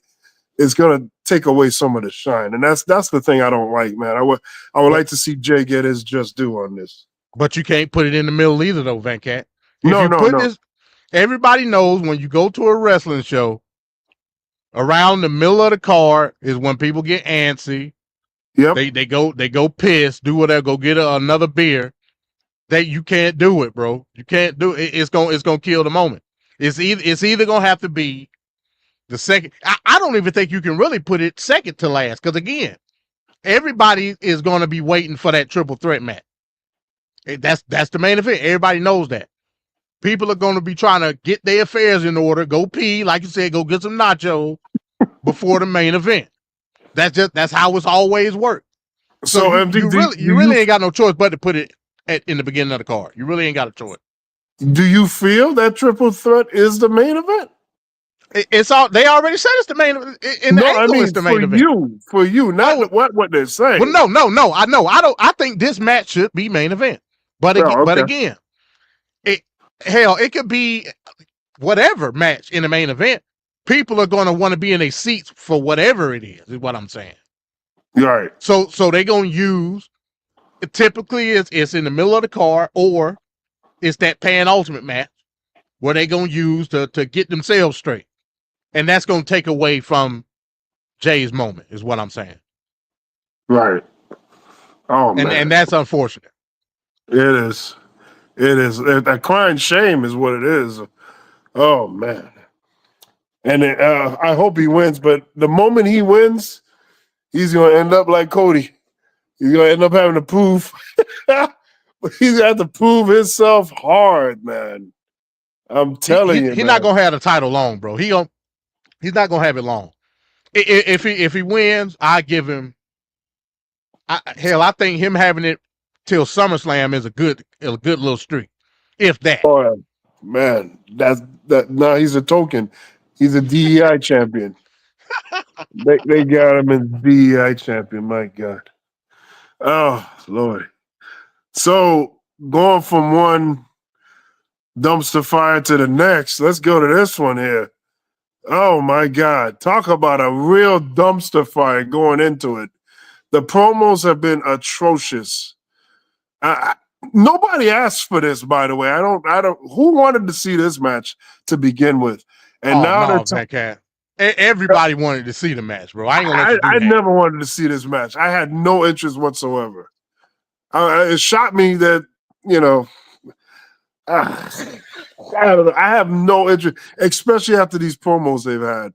it's going to take away some of the shine. And that's the thing I don't like, man. I would like to see Jey get his just due on this. But you can't put it in the middle either, though, Van Cat. No. Everybody knows when you go to a wrestling show, around the middle of the card is when people get antsy. Yep. They go piss, do whatever, go get another beer. You can't do it, bro. You can't do it. It's gonna kill the moment. It's either gonna have to be the second. I don't even think you can really put it second to last, because again, everybody is gonna be waiting for that triple threat match. That's the main event. Everybody knows that. People are going to be trying to get their affairs in order, go pee, like you said, go get some nachos before the main event. That's how it's always worked. So you really ain't got no choice but to put it in the beginning of the card. You really ain't got a choice. Do you feel that triple threat is the main event? It's all. They already said it's the main event. It's the main event. For you, not what they're saying. Well, no. I know. I think this match should be main event. But again, it could be whatever match in the main event. People are going to want to be in their seats for whatever it is what I'm saying. Right. So they're going to use, typically it's in the middle of the card, or it's that Pan-Ultimate match where they're going to use to get themselves straight. And that's going to take away from Jey's moment, is what I'm saying. Right. Oh, man. And that's unfortunate. It is. That crying shame is what it is. Oh, man. And I hope he wins, but the moment he wins, he's going to end up like Cody. He's going to end up having to prove. He's going to have to prove himself hard, man. I'm telling you. He's not going to have the title long, bro. He's not going to have it long. If he wins, I give him. I think him having it till SummerSlam is a good little streak, if that. Boy, man, now he's a token. He's a DEI champion. They got him as DEI champion. My God. Oh Lord. So going from one dumpster fire to the next, let's go to this one here. Oh my God. Talk about a real dumpster fire going into it. The promos have been atrocious. Nobody asked for this, by the way. I don't. Who wanted to see this match to begin with? And everybody wanted to see the match, bro. I ain't gonna let you do that. I never wanted to see this match. I had no interest whatsoever. It shocked me that I don't know. I have no interest, especially after these promos they've had.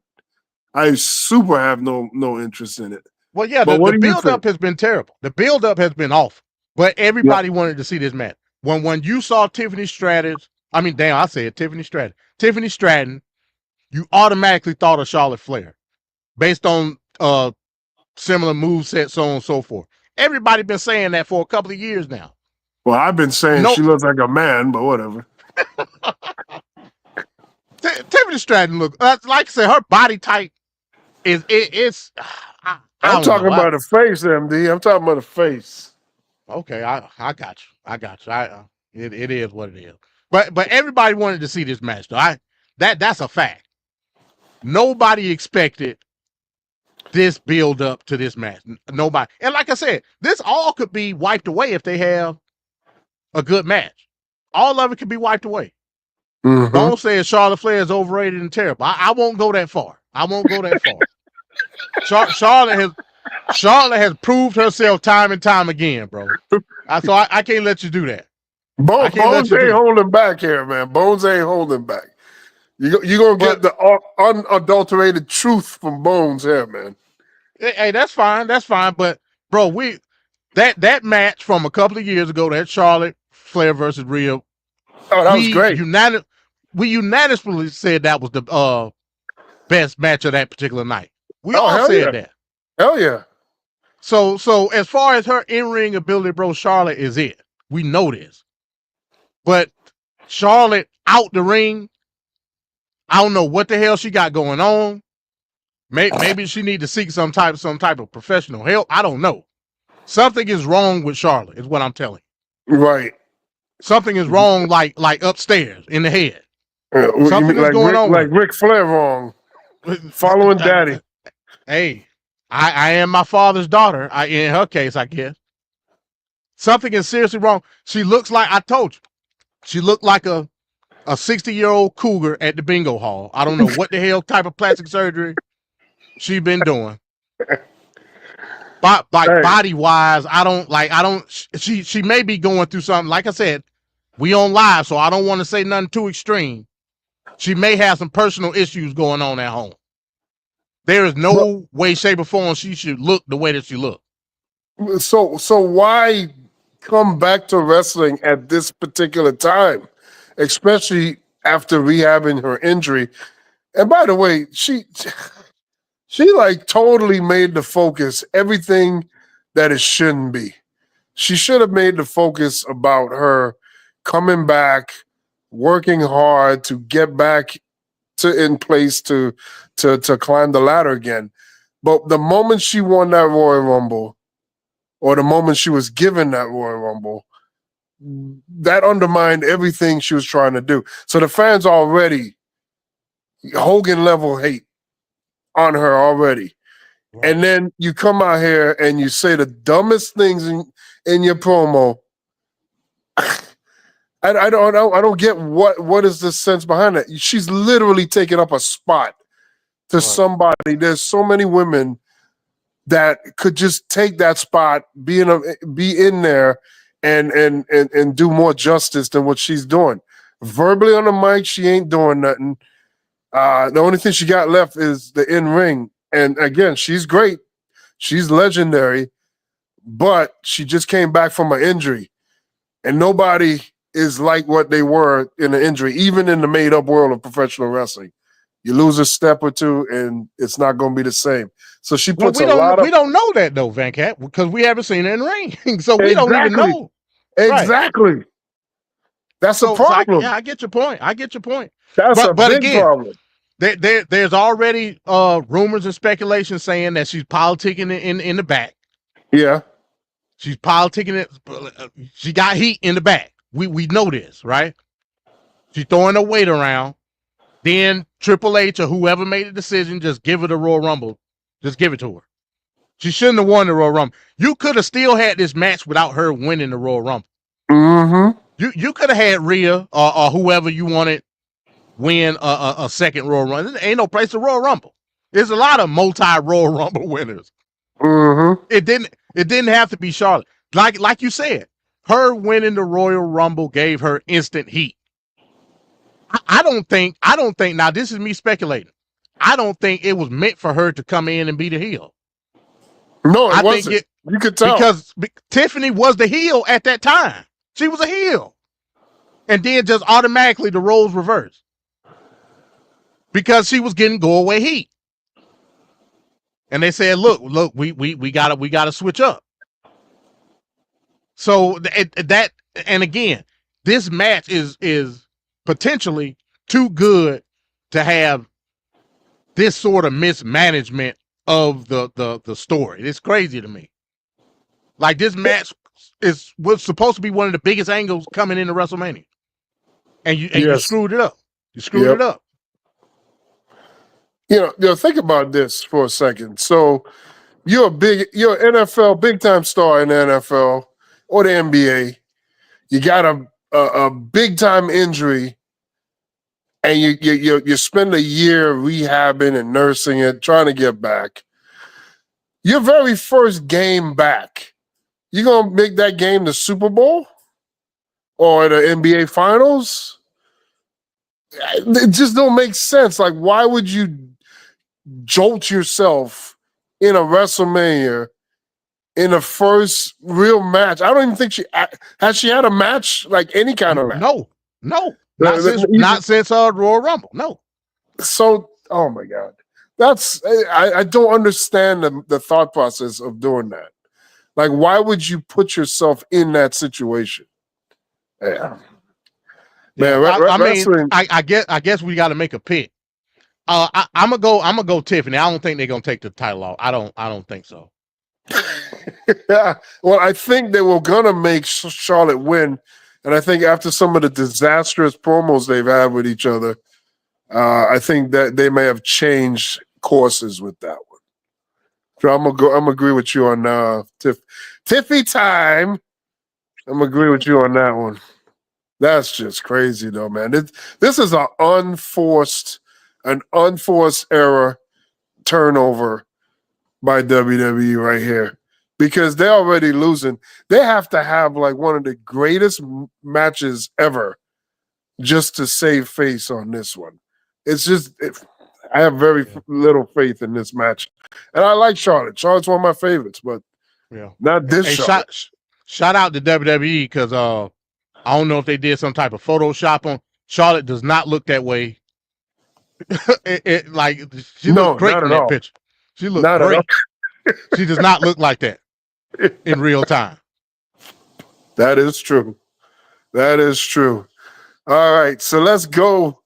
I super have no interest in it. Well, yeah, But the what do you build-up think? has been terrible. The build-up has been awful. But Yeah. everybody wanted to see this match. When you saw Tiffany Stratton, Tiffany Stratton. Tiffany Stratton, you automatically thought of Charlotte Flair based on similar moveset, so on and so forth. Everybody been saying that for a couple of years now. Well, I've been saying she looks like a man, but whatever. Tiffany Stratton look like I said, her body type it's I'm talking about the face, MD. I'm talking about the face. Okay, I got you. I got you. It is what it is. But everybody wanted to see this match though. That's a fact. Nobody expected this build up to this match. Nobody. And like I said, this all could be wiped away if they have a good match. All of it could be wiped away. Mm-hmm. Don't say Charlotte Flair is overrated and terrible. I won't go that far. I won't go that far. Charlotte has proved herself time and time again, bro. So I can't let you do that. Bones ain't holding back here, man. Bones ain't holding back. You're going to get the unadulterated truth from Bones here, man. Hey, that's fine. That's fine. But, bro, that match from a couple of years ago, that Charlotte Flair versus Rhea, that was great. We unanimously said that was the best match of that particular night. We all said that. Hell yeah. So as far as her in-ring ability, bro, Charlotte is it. We know this. But Charlotte out the ring, I don't know what the hell she got going on. Maybe she need to seek some type of professional help. I don't know. Something is wrong with Charlotte, is what I'm telling you. Right. Something is wrong, like upstairs in the head. Something is going on. Like Ric Flair wrong. Following daddy. Hey, I am my father's daughter. In her case, I guess. Something is seriously wrong. She looks like, I told you, she looked like a 60-year-old cougar at the bingo hall. I don't know what the hell type of plastic surgery she been doing. But body wise, she may be going through something. Like I said, we on live, so I don't want to say nothing too extreme. She may have some personal issues going on at home. There is no way, shape, or form she should look the way that she look. So why come back to wrestling at this particular time, especially after rehabbing her injury? And by the way, she like totally made the focus everything that it shouldn't be. She should have made the focus about her coming back, working hard to get back in place to climb the ladder again. But the moment she won that Royal Rumble, or the moment she was given that Royal Rumble, that undermined everything she was trying to do. So the fans already Hogan level hate on her already. Right. And then you come out here and you say the dumbest things in your promo. I don't get what is the sense behind that. She's literally taking up a spot to somebody. There's so many women that could just take that spot, be in there, and do more justice than what she's doing. Verbally on the mic, she ain't doing nothing. The only thing she got left is the in-ring. And again, she's great. She's legendary. But she just came back from an injury. And nobody is like what they were in an injury, even in the made-up world of professional wrestling. You lose a step or two, and it's not going to be the same. So she puts we don't know that, though, Van Cat, because we haven't seen her in the ring. So we don't even know. Exactly. Right. That's a problem. I get your point. That's a big problem. There's already rumors and speculation saying that she's politicking in the back. Yeah. She's politicking it. She got heat in the back. We know this, right? She's throwing her weight around. Then Triple H or whoever made the decision, just give her the Royal Rumble. Just give it to her. She shouldn't have won the Royal Rumble. You could have still had this match without her winning the Royal Rumble. Mm-hmm. You could have had Rhea or whoever you wanted win a second Royal Rumble. There ain't no place to Royal Rumble. There's a lot of multi-Royal Rumble winners. Mm-hmm. It didn't have to be Charlotte. Like you said, her winning the Royal Rumble gave her instant heat. I don't think, now this is me speculating. I don't think it was meant for her to come in and be the heel. No, it wasn't. You could tell. Because Tiffany was the heel at that time. She was a heel. And then just automatically the roles reversed. Because she was getting go away heat. And they said, look, we gotta switch up. So that, and again, this match is potentially too good to have this sort of mismanagement of the story. It's crazy to me. Like, this match was supposed to be one of the biggest angles coming into WrestleMania, and you screwed it up. You screwed it up. You know, think about this for a second. So you're an NFL big time star in the NFL or the NBA. You got a big time injury, and you spend a year rehabbing and nursing it, trying to get back. Your very first game back, you gonna make that game the Super Bowl or the NBA Finals? It just don't make sense. Like, why would you jolt yourself in a WrestleMania in the first real match? I don't even think she had a match, like any kind of match. No. Not since Royal Rumble. No. So, oh my God. I don't understand the thought process of doing that. Like, why would you put yourself in that situation? Yeah. Man, I guess we got to make a pick. I'm gonna go Tiffany. I don't think they're gonna take the title off. I don't think so. Yeah. Well, I think they were gonna make Charlotte win, and I think after some of the disastrous promos they've had with each other, I think that they may have changed courses with that one. So I'm gonna agree with you on Tiffy time. I'm gonna agree with you on that one. That's just crazy though, man. This is an unforced error turnover by WWE right here, because they're already losing. They have to have like one of the greatest matches ever just to save face on this one. It's just, I have very little faith in this match. And I like Charlotte. Charlotte's one of my favorites, but not this Charlotte. Shout out to WWE, because I don't know if they did some type of Photoshop on Charlotte. Does not look that way. Like, she looked great in that picture. She looked great. She does not look like that in real time. That is true. That is true. All right, so let's go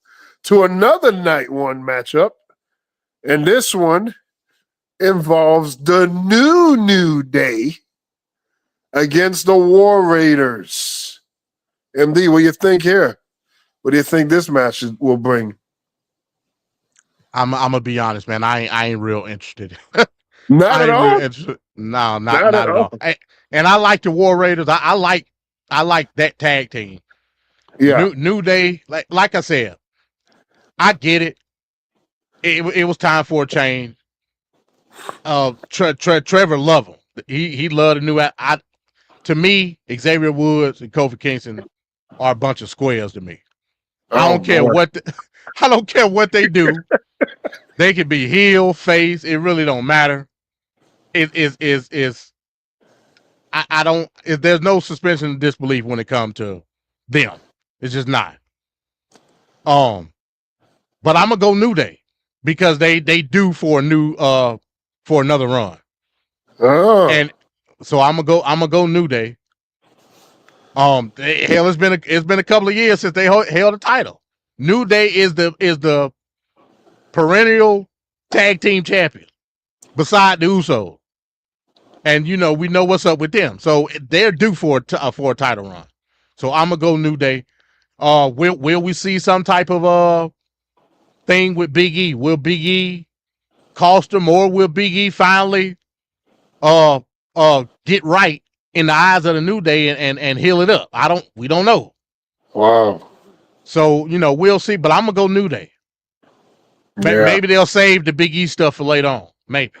to another night one matchup. And this one involves the New Day against the War Raiders. MD, what do you think here? What do you think this match will bring? I'm gonna be honest, man. I ain't real interested. Not at all. No, not at all. And I like the War Raiders. I like that tag team. Yeah. New Day. Like I said, I get it. It was time for a change. Trevor loved him. He loved the new. To me, Xavier Woods and Kofi Kingston are a bunch of squares to me. I don't care I don't care what they do. They can be heel, face. It really don't matter. I don't. There's no suspension of disbelief when it comes to them. It's just not. But I'm gonna go New Day because they do for another run. Oh. And so I'm gonna go New Day. Hell, it's been a couple of years since they held a title. New Day is the perennial tag team champion beside the Usos. And we know what's up with them. So they're due for a title run. So I'm gonna go New Day. Will we see some type of thing with Big E? Will Big E cost them, or will Big E finally get right in the eyes of the New Day and heal it up? We don't know. Wow. So we'll see. But I'm gonna go New Day. Maybe they'll save the Big E stuff for later on. Maybe.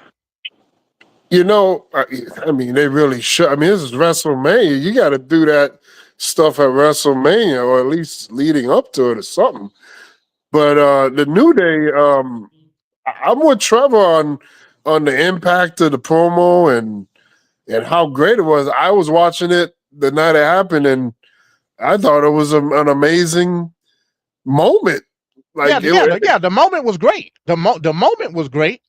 I mean, they really should. I mean, this is WrestleMania. You got to do that stuff at WrestleMania, or at least leading up to it or something. But the New Day, I'm with Trevor on on the impact of the promo and how great it was. I was watching it the night it happened, and I thought it was an amazing moment. Like the moment was great. The moment was great.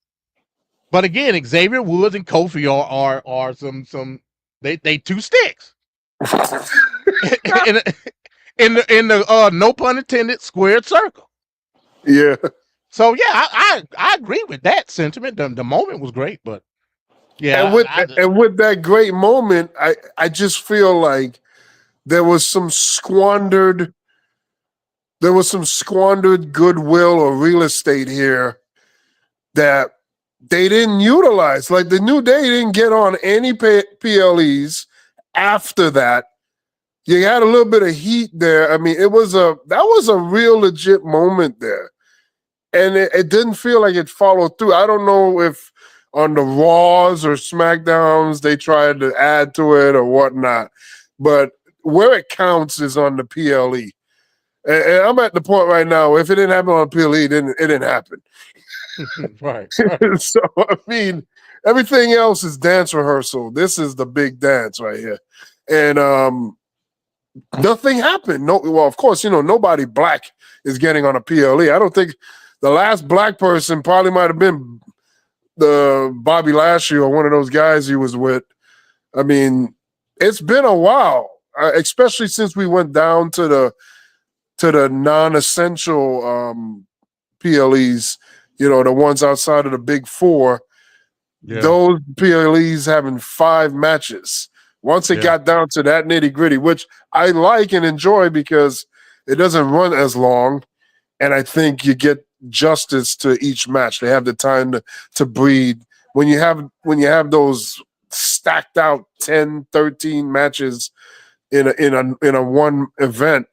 But again, Xavier Woods and Kofi are some they two sticks. in the no pun intended squared circle. Yeah. So yeah, I agree with that sentiment. The moment was great, but yeah. And with that great moment, I just feel like there was some squandered goodwill or real estate here that they didn't utilize. Like the New Day didn't get on any PLEs after that. You had a little bit of heat there. I mean, that was a real legit moment there. And it didn't feel like it followed through. I don't know if on the Raws or SmackDowns they tried to add to it or whatnot. But where it counts is on the PLE. And I'm at the point right now, if it didn't happen on PLE, it didn't happen. Right. So, I mean, everything else is dance rehearsal. This is the big dance right here. And nothing happened. Well, of course, nobody black is getting on a PLE. I don't think the last black person probably might have been the Bobby Lashley or one of those guys he was with. I mean, it's been a while, especially since we went down to the non-essential PLEs, the ones outside of the big four. Yeah. Those PLEs having 5 matches. Once it got down to that nitty-gritty, which I like and enjoy because it doesn't run as long, and I think you get justice to each match. They have the time to breathe. When you have those stacked out 10, 13 matches in a one event,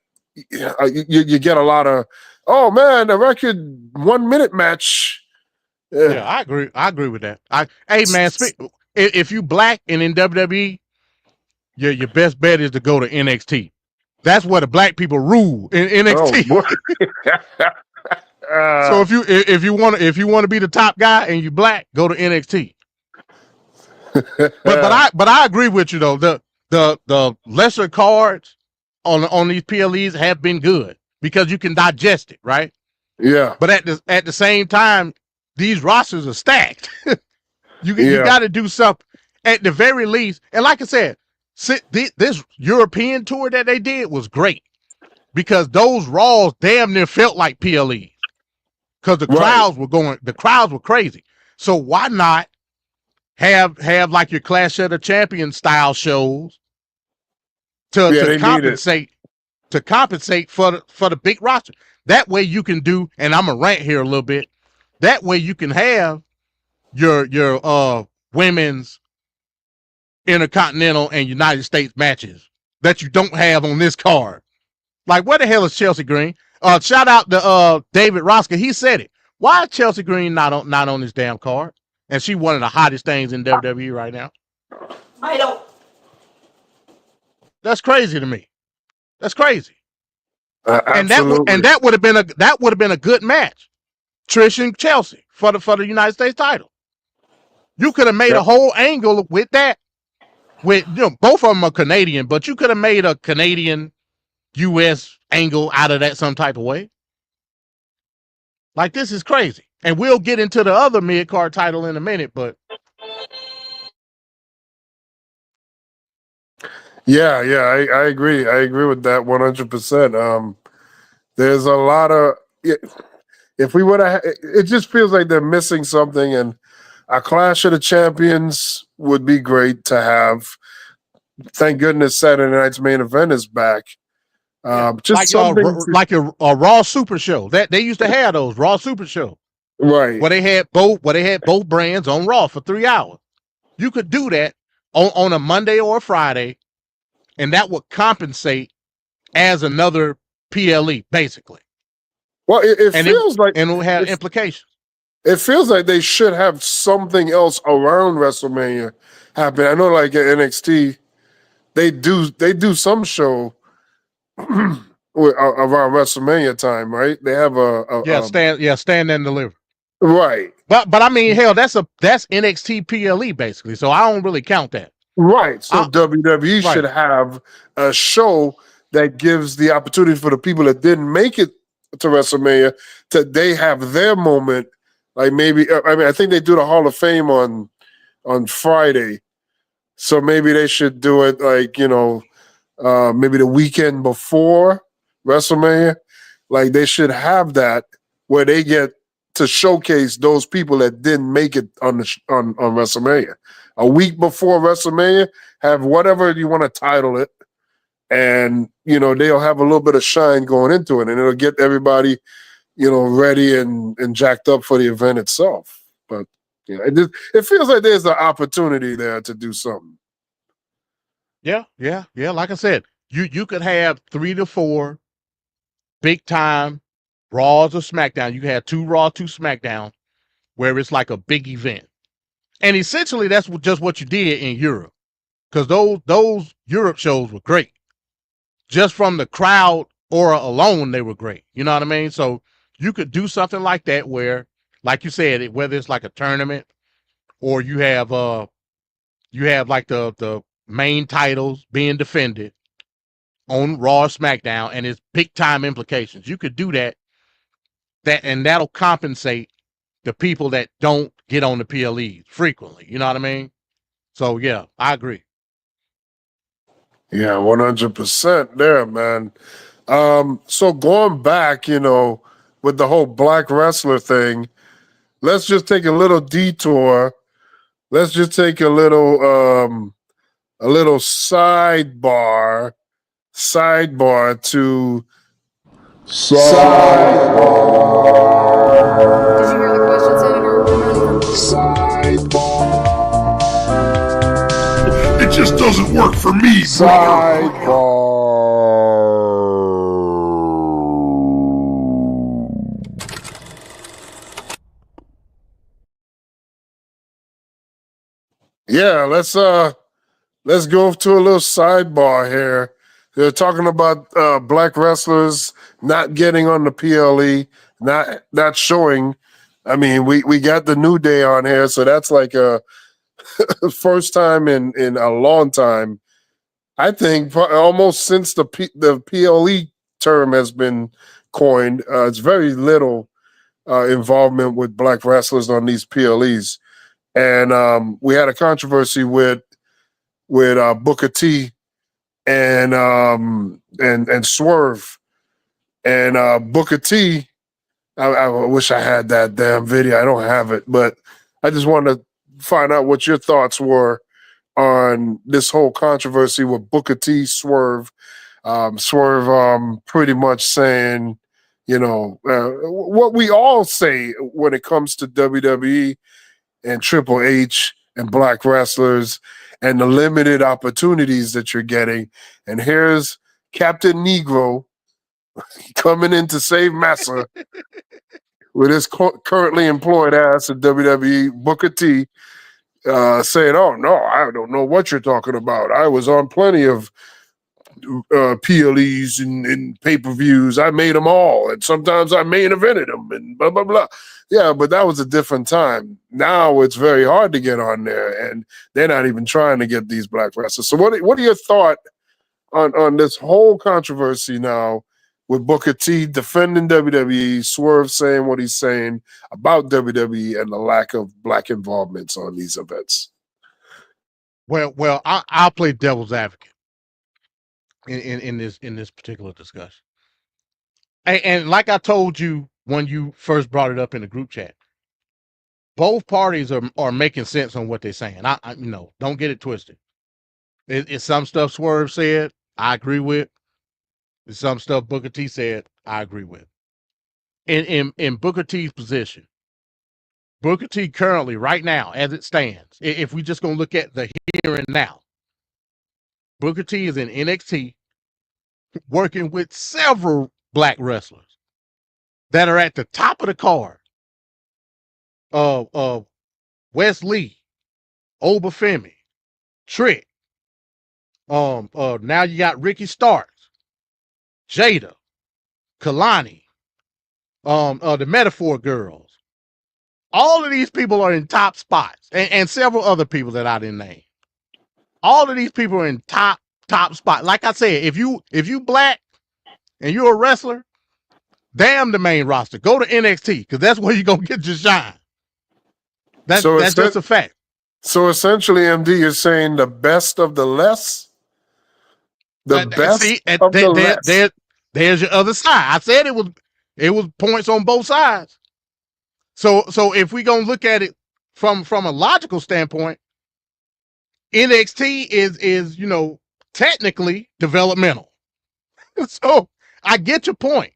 you get a lot of, oh man, the record 1 minute match. Yeah, I agree. I agree with that. Hey man, if you black and in WWE, your best bet is to go to NXT. That's where the black people rule in NXT. So if you want to be the top guy and you black, go to NXT. but I agree with you though. The lesser cards on these PLEs have been good because you can digest it, right? Yeah. But at the same time, these rosters are stacked. You got to do something at the very least. And like I said, this European tour that they did was great because those Raws damn near felt like PLEs because the crowds were crazy. So why not have like your Clash of the Champions style shows to compensate for the big roster. That way you can do, and I'm gonna rant here a little bit. That way you can have your women's Intercontinental and United States matches that you don't have on this card. Like, where the hell is Chelsea Green? Shout out to David Roska. He said it. Why is Chelsea Green not on this damn card? And she one of the hottest things in WWE right now. I don't. That's crazy to me. That's crazy. And Absolutely. that would have been a good match. Trish and Chelsea for the United States title. You could have made a whole angle with that. With both of them are Canadian, but you could have made a Canadian US angle out of that some type of way. Like, this is crazy. And we'll get into the other mid-card title in a minute, but Yeah, I agree. I agree with that 100%. There's a lot of, if we would have, it just feels like they're missing something, and a Clash of the Champions would be great to have. Thank goodness Saturday night's main event is back. Just like a Raw Super Show. That they used to have those Raw Super Show, right? Where they had both brands on Raw for 3 hours. You could do that on a Monday or a Friday, and that would compensate as another PLE, basically. Well, it feels like, and it will have implications. It feels like they should have something else around WrestleMania happen. I know, like at NXT, they do some show around WrestleMania time, right? They have Stand and Deliver. Right. But I mean, hell, that's NXT PLE basically. So I don't really count that. Right. So WWE should have a show that gives the opportunity for the people that didn't make it to WrestleMania they have their moment. Like maybe I think they do the Hall of Fame on Friday. So maybe they should do it like, maybe the weekend before WrestleMania. Like they should have that where they get to showcase those people that didn't make it on WrestleMania. A week before WrestleMania, have whatever you want to title it, and they'll have a little bit of shine going into it, and it'll get everybody, ready and jacked up for the event itself. But it feels like there's an opportunity there to do something. Yeah. Like I said, you could have 3 to 4 big time Raws or SmackDown. You can have 2 Raw, 2 SmackDown, where it's like a big event. And essentially, that's just what you did in Europe, because those Europe shows were great. Just from the crowd aura alone, they were great. You know what I mean? So you could do something like that where, like you said, whether it's like a tournament or you have like the main titles being defended on Raw or SmackDown, and it's big time implications. You could do that, and that'll compensate the people that don't get on the PLEs frequently. You know what I mean? So yeah, I agree. Yeah, 100% there, man. So going back, with the whole black wrestler thing, let's just take a little detour. Let's just take a little sidebar to Did you hear the question, Senator? It just doesn't work for me, Yeah, let's go to a little sidebar here. They're talking about black wrestlers not getting on the PLE, not showing. I mean, we got the New Day on here, so that's like a first time in a long time. I think almost since the PLE term has been coined, it's very little involvement with black wrestlers on these PLEs. And we had a controversy with Booker T and Swerve. And Booker T, I wish I had that damn video. I don't have it, but I just wanted to find out what your thoughts were on this whole controversy with Booker T, Swerve. Swerve pretty much saying, what we all say when it comes to WWE and Triple H and black wrestlers and the limited opportunities that you're getting. And here's Captain Negro coming in to save Massa with his currently employed ass at WWE, Booker T, saying, "Oh no, I don't know what you're talking about. I was on plenty of PLEs and pay-per-views. I made them all, and sometimes I main evented them, and blah blah blah." Yeah, but that was a different time. Now it's very hard to get on there, and they're not even trying to get these black wrestlers. So, what are your thoughts on this whole controversy now with Booker T defending WWE, Swerve saying what he's saying about WWE and the lack of black involvements on these events? Well, I'll play devil's advocate in this particular discussion. And like I told you when you first brought it up in the group chat, both parties are making sense on what they're saying. I don't get it twisted. It's some stuff Swerve said, I agree with. It's some stuff Booker T said, I agree with. In Booker T's position, Booker T currently, right now, as it stands, if we just gonna look at the here and now, Booker T is in NXT working with several black wrestlers that are at the top of the card. Wes Lee, Obafemi, Trick. Now you got Ricky Starks, Jada, Kalani, the Metaphor Girls, All of these people are in top spots, and several other people that I didn't name. All of these people are in top spot. Like I said, if you black and you're a wrestler, damn the main roster. Go to NXT because that's where you're gonna get your shine. That's just a fact. So essentially, MD, you're saying the best of the less? The best of the less. There's your other side. I said it was points on both sides. So if we're gonna look at it from a logical standpoint, NXT is technically developmental. So I get your point.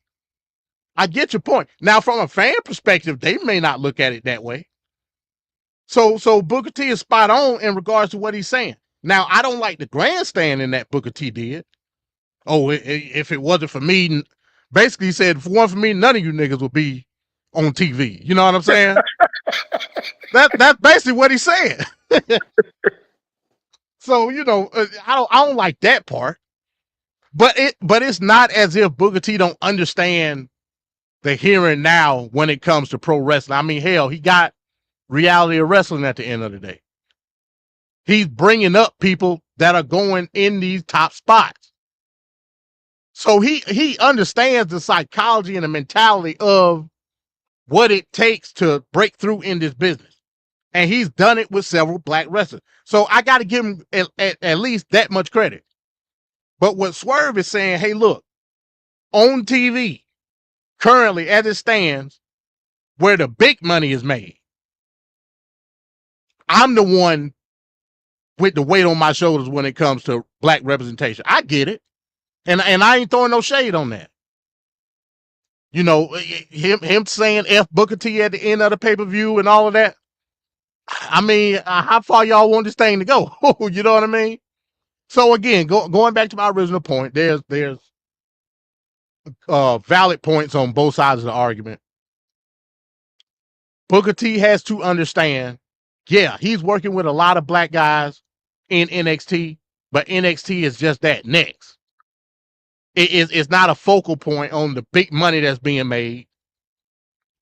Now, from a fan perspective, they may not look at it that way. So Booker T is spot on in regards to what he's saying. Now, I don't like the grandstanding that Booker T did. Oh, if it wasn't for me, basically he said, if it wasn't for me, none of you niggas would be on TV. You know what I'm saying? That's basically what he's saying. So, I don't like that part. But it's not as if Booker T don't understand the here and now when it comes to pro wrestling. I mean, hell, he got Reality of Wrestling at the end of the day. He's bringing up people that are going in these top spots. So he understands the psychology and the mentality of what it takes to break through in this business. And he's done it with several black wrestlers. So I got to give him at least that much credit. But what Swerve is saying, hey, look, on TV, currently as it stands, where the big money is made, I'm the one with the weight on my shoulders when it comes to black representation. I get it. And I ain't throwing no shade on that. Him saying F Booker T at the end of the pay-per-view and all of that. I mean, how far y'all want this thing to go? You know what I mean? So again, going back to my original point, there's valid points on both sides of the argument. Booker T has to understand, yeah, he's working with a lot of black guys in NXT, but NXT is just that next. It's not a focal point on the big money that's being made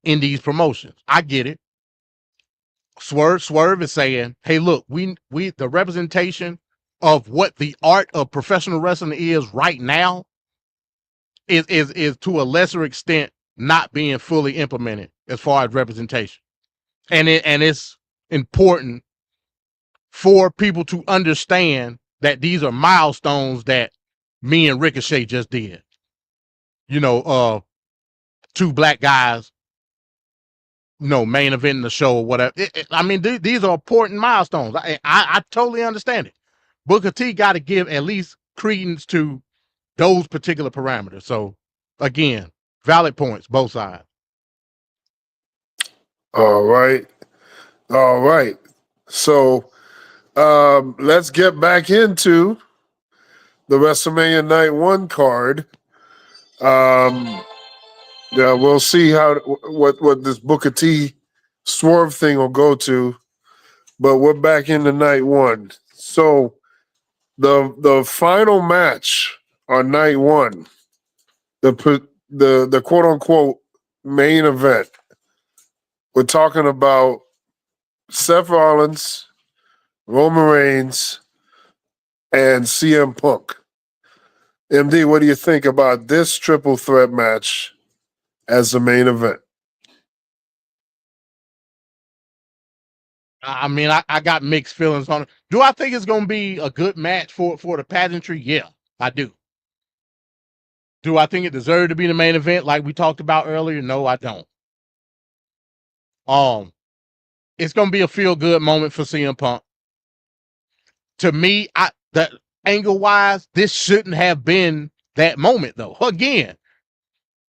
in these promotions. I get it. Swerve is saying, hey, look, we the representation of what the art of professional wrestling is right now is to a lesser extent not being fully implemented as far as representation. And it's important for people to understand that these are milestones that me and Ricochet just did. Two black guys, main event in the show or whatever. I mean, these are important milestones. I totally understand it. Booker T got to give at least credence to those particular parameters. So, again, valid points, both sides. All right. So, let's get back into the WrestleMania Night 1 card. Yeah, we'll see what this Booker T Swerve thing will go to, but we're back into Night 1. So the final match on Night 1, the quote unquote main event, we're talking about Seth Rollins, Roman Reigns, and CM Punk. MD, what do you think about this triple threat match as the main event? I mean, I got mixed feelings on it. Do I think it's going to be a good match for the pageantry? Yeah, I do. Do I think it deserved to be the main event like we talked about earlier? No, I don't. It's going to be a feel-good moment for CM Punk. To me, that angle-wise, this shouldn't have been that moment, though. Again,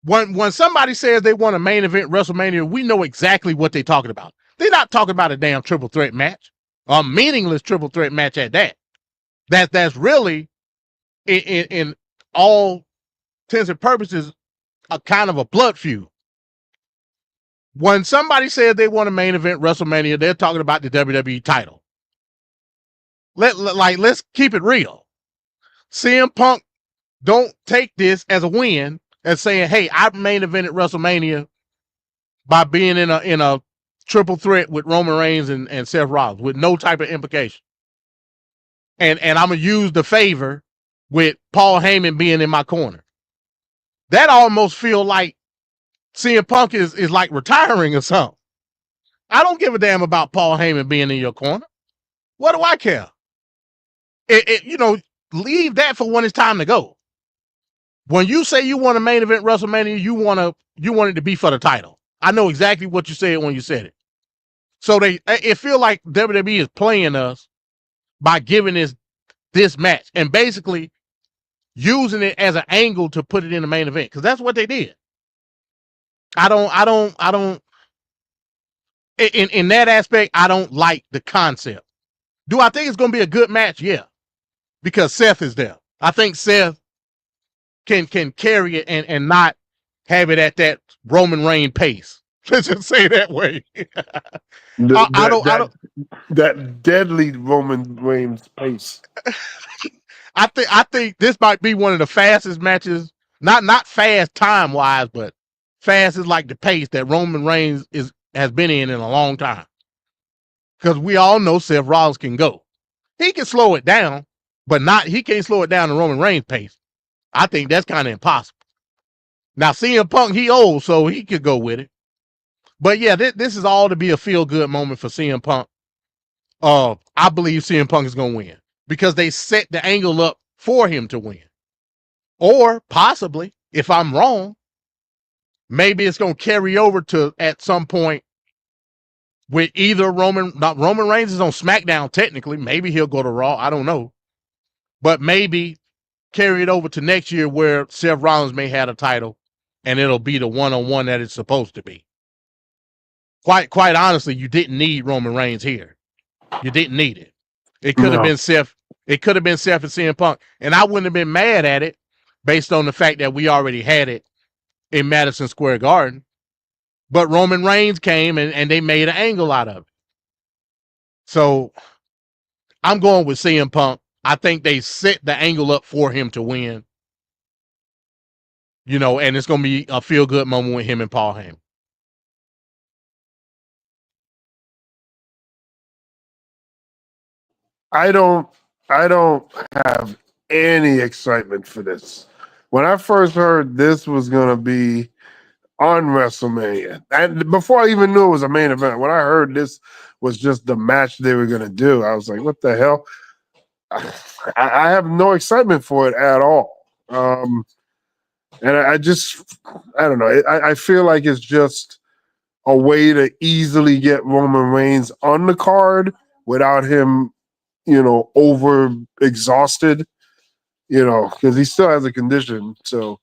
when somebody says they want a main event WrestleMania, we know exactly what they're talking about. They're not talking about a damn triple threat match, a meaningless triple threat match at that. That's really, in all intents and purposes, a kind of a blood feud. When somebody says they want a main event WrestleMania, they're talking about the WWE title. Let's keep it real. CM Punk don't take this as a win and saying, "Hey, I main evented WrestleMania by being in a triple threat with Roman Reigns and Seth Rollins with no type of implication. And I'm going to use the favor with Paul Heyman being in my corner. That almost feel like CM Punk is like retiring or something. I don't give a damn about Paul Heyman being in your corner. What do I care? Leave that for when it's time to go. When you say you want a main event WrestleMania, you want it to be for the title. I know exactly what you said when you said it. So it feel like WWE is playing us by giving this match and basically using it as an angle to put it in the main event, because that's what they did. I don't in that aspect, I don't like the concept. Do I think it's going to be a good match? Yeah, because Seth is there. I think Seth can carry it and not have it at that Roman Reigns pace. Let's just say it that way. That deadly Roman Reigns pace. I think this might be one of the fastest matches, not fast time wise, but fast is like the pace that Roman Reigns has been in a long time. Because we all know Seth Rollins can go. He can slow it down, but he can't slow it down to Roman Reigns pace. I think that's kind of impossible. Now CM Punk, he old, so he could go with it. But yeah, this is all to be a feel-good moment for CM Punk. I believe CM Punk is going to win because they set the angle up for him to win. Or possibly, if I'm wrong, maybe it's going to carry over to at some point with either Roman Reigns is on SmackDown technically. Maybe he'll go to Raw. I don't know. But maybe carry it over to next year where Seth Rollins may have a title and it'll be the one-on-one that it's supposed to be. Quite honestly, you didn't need Roman Reigns here. You didn't need it. It could have been Seth. It could have been Seth and CM Punk. And I wouldn't have been mad at it based on the fact that we already had it in Madison Square Garden. But Roman Reigns came and they made an angle out of it. So I'm going with CM Punk. I think they set the angle up for him to win. And it's going to be a feel-good moment with him and Paul Heyman. I don't have any excitement for this. When I first heard this was going to be on WrestleMania, and before I even knew it was a main event, when I heard this was just the match they were going to do, I was like, what the hell? I have no excitement for it at all. And I don't know. I feel like it's just a way to easily get Roman Reigns on the card without him, over exhausted, because he still has a condition. So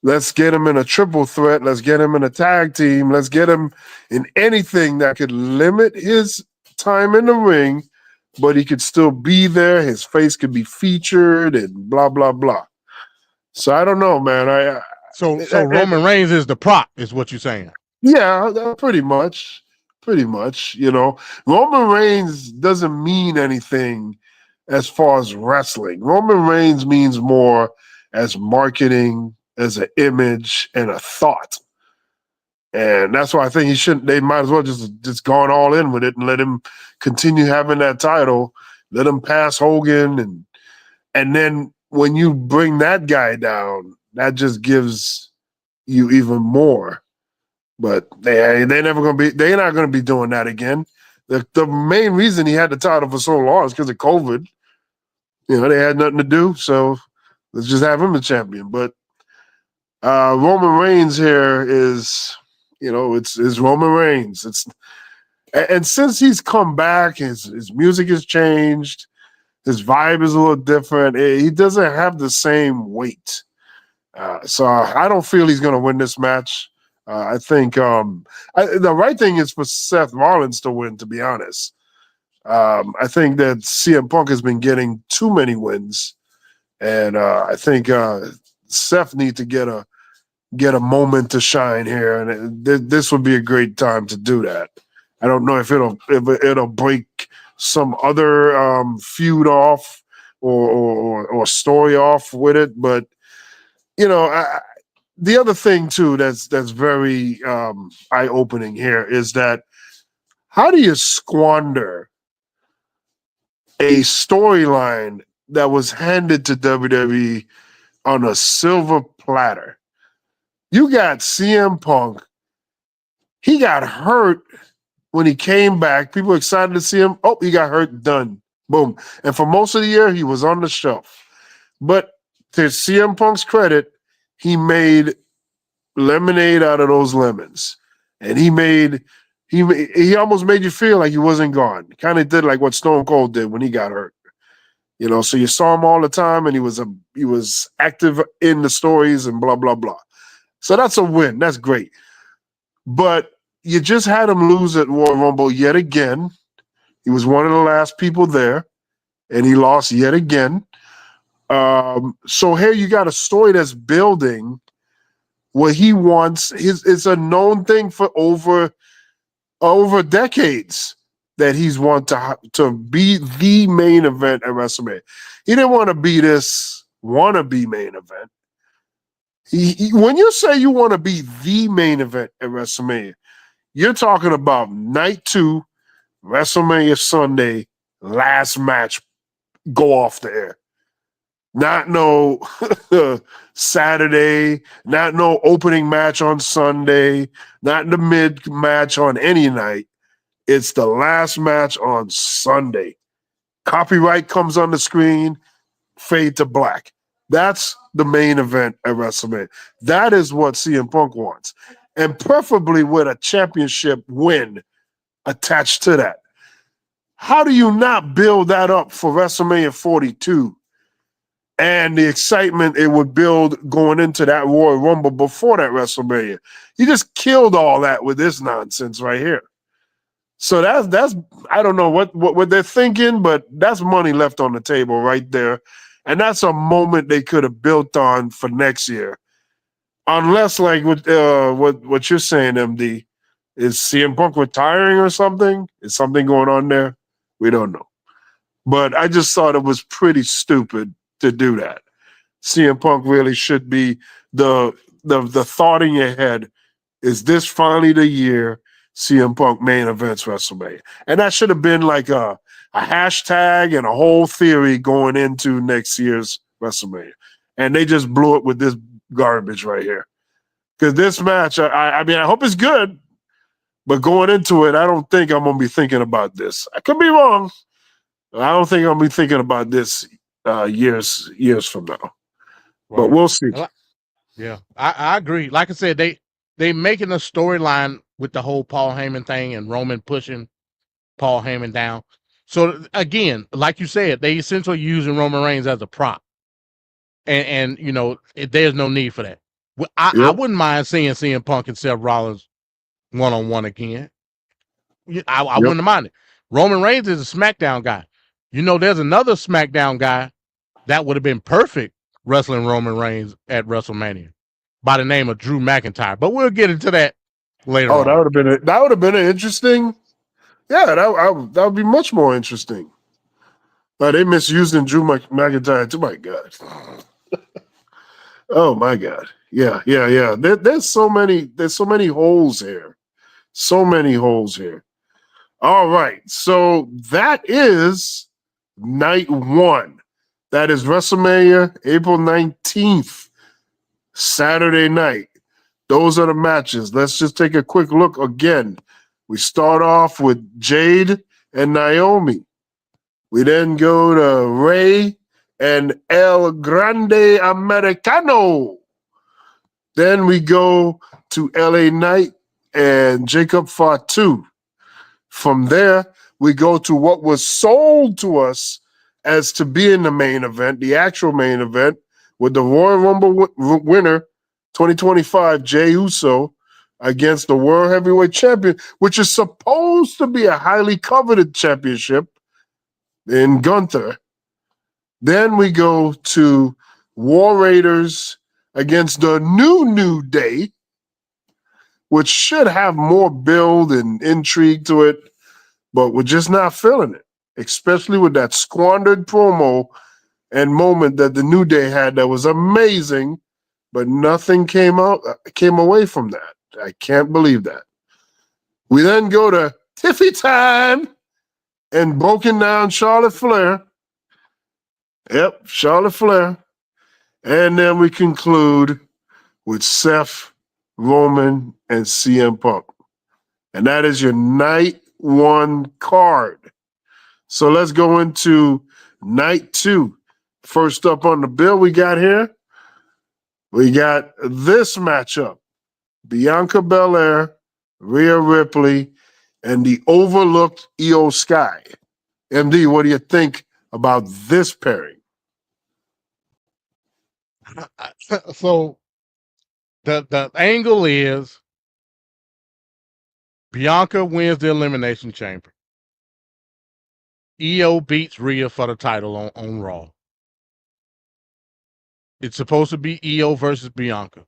let's get him in a triple threat. Let's get him in a tag team. Let's get him in anything that could limit his time in the ring, but he could still be there. His face could be featured and blah, blah, blah. So I don't know, man. So Roman Reigns is the prop, is what you're saying? Yeah, pretty much. Roman Reigns doesn't mean anything as far as wrestling. Roman Reigns means more as marketing, as an image, and a thought. And that's why I think they might as well just gone all in with it and let him continue having that title, let him pass Hogan, and then when you bring that guy down, that just gives you even more. But they're not gonna be doing that again. The main reason he had the title for so long is because of COVID. They had nothing to do, so let's just have him the champion. But Roman Reigns here is, it's Roman Reigns. And since he's come back, his music has changed. His vibe is a little different. He doesn't have the same weight. So I don't feel he's going to win this match. I think the right thing is for Seth Rollins to win, to be honest. I think that CM Punk has been getting too many wins. And I think Seth needs to get a moment to shine here. And this would be a great time to do that. I don't know if it'll break some other feud off or story off with it, but the other thing too that's very eye-opening here is that how do you squander a storyline that was handed to WWE on a silver platter? You got CM Punk. He got hurt when he came back. People excited to see him. Oh, he got hurt. Done. Boom. And for most of the year, he was on the shelf. But to CM Punk's credit, he made lemonade out of those lemons. And he almost made you feel like he wasn't gone. Kind of did like what Stone Cold did when he got hurt. You know, so you saw him all the time, and he was active in the stories and blah, blah, blah. So that's a win. That's great. But you just had him lose at Royal Rumble yet again. He was one of the last people there, and he lost yet again. So here you got a story that's building where he wants it's a known thing for over decades that he's wanted to be the main event at WrestleMania. He didn't want to be this wannabe main event. When you say you want to be the main event at WrestleMania, you're talking about night 2, WrestleMania Sunday, last match, go off the air. Not no Saturday, not no opening match on Sunday, not the mid match on any night. It's the last match on Sunday. Copyright comes on the screen, fade to black. That's the main event at WrestleMania. That is what CM Punk wants. And preferably with a championship win attached to that. How do you not build that up for WrestleMania 42 and the excitement it would build going into that Royal Rumble before that WrestleMania? You just killed all that with this nonsense right here. So that's I don't know what they're thinking, but that's money left on the table right there. And that's a moment they could have built on for next year. Unless, like what you're saying, MD, is CM Punk retiring or something? Is something going on there? We don't know. But I just thought it was pretty stupid to do that. CM Punk really should be the thought in your head, is this finally the year CM Punk main events WrestleMania? And that should have been like a hashtag and a whole theory going into next year's WrestleMania. And they just blew it with this garbage right here. Because this match, I mean, I hope it's good, but going into it, I don't think I'm going to be thinking about this. I could be wrong. I don't think I'm going to be thinking about this years from now. Right. But we'll see. Yeah, I agree. Like I said, they making a storyline with the whole Paul Heyman thing and Roman pushing Paul Heyman down. So again, like you said, they essentially using Roman Reigns as a prop. And you know, there's no need for that. I wouldn't mind seeing CM Punk and Seth Rollins one-on-one again. I wouldn't mind it. Roman Reigns is a SmackDown guy. You know, there's another SmackDown guy that would have been perfect wrestling Roman Reigns at WrestleMania by the name of Drew McIntyre. But we'll get into that later on. That would have been an interesting. Yeah, that would be much more interesting. They misusing Drew McIntyre. Oh my God. Oh my God. Yeah. There's so many holes here. So many holes here. All right. So that is night 1. That is WrestleMania, April 19th, Saturday night. Those are the matches. Let's just take a quick look again. We start off with Jade and Naomi. We then go to Rey and El Grande Americano. Then we go to LA Knight and Jacob Fatu. From there, we go to what was sold to us as to being the main event, the actual main event, with the Royal Rumble winner, 2025, Jey Uso, against the World Heavyweight Champion, which is supposed to be a highly coveted championship in Gunther. Then we go to War Raiders against the New Day, which should have more build and intrigue to it, but we're just not feeling it, especially with that squandered promo and moment that the New Day had that was amazing but nothing came away from that. I can't believe that. We then go to Tiffy time and broken down Charlotte Flair. Yep, Charlotte Flair. And then we conclude with Seth, Roman, and CM Punk. And that is your night one card. So let's go into night two. First up on the bill we got here, we got this matchup. Bianca Belair, Rhea Ripley, and the overlooked Io Sky. MD, what do you think about this pairing? So the angle is Bianca wins the Elimination Chamber. Io beats Rhea for the title on Raw. It's supposed to be Io versus Bianca.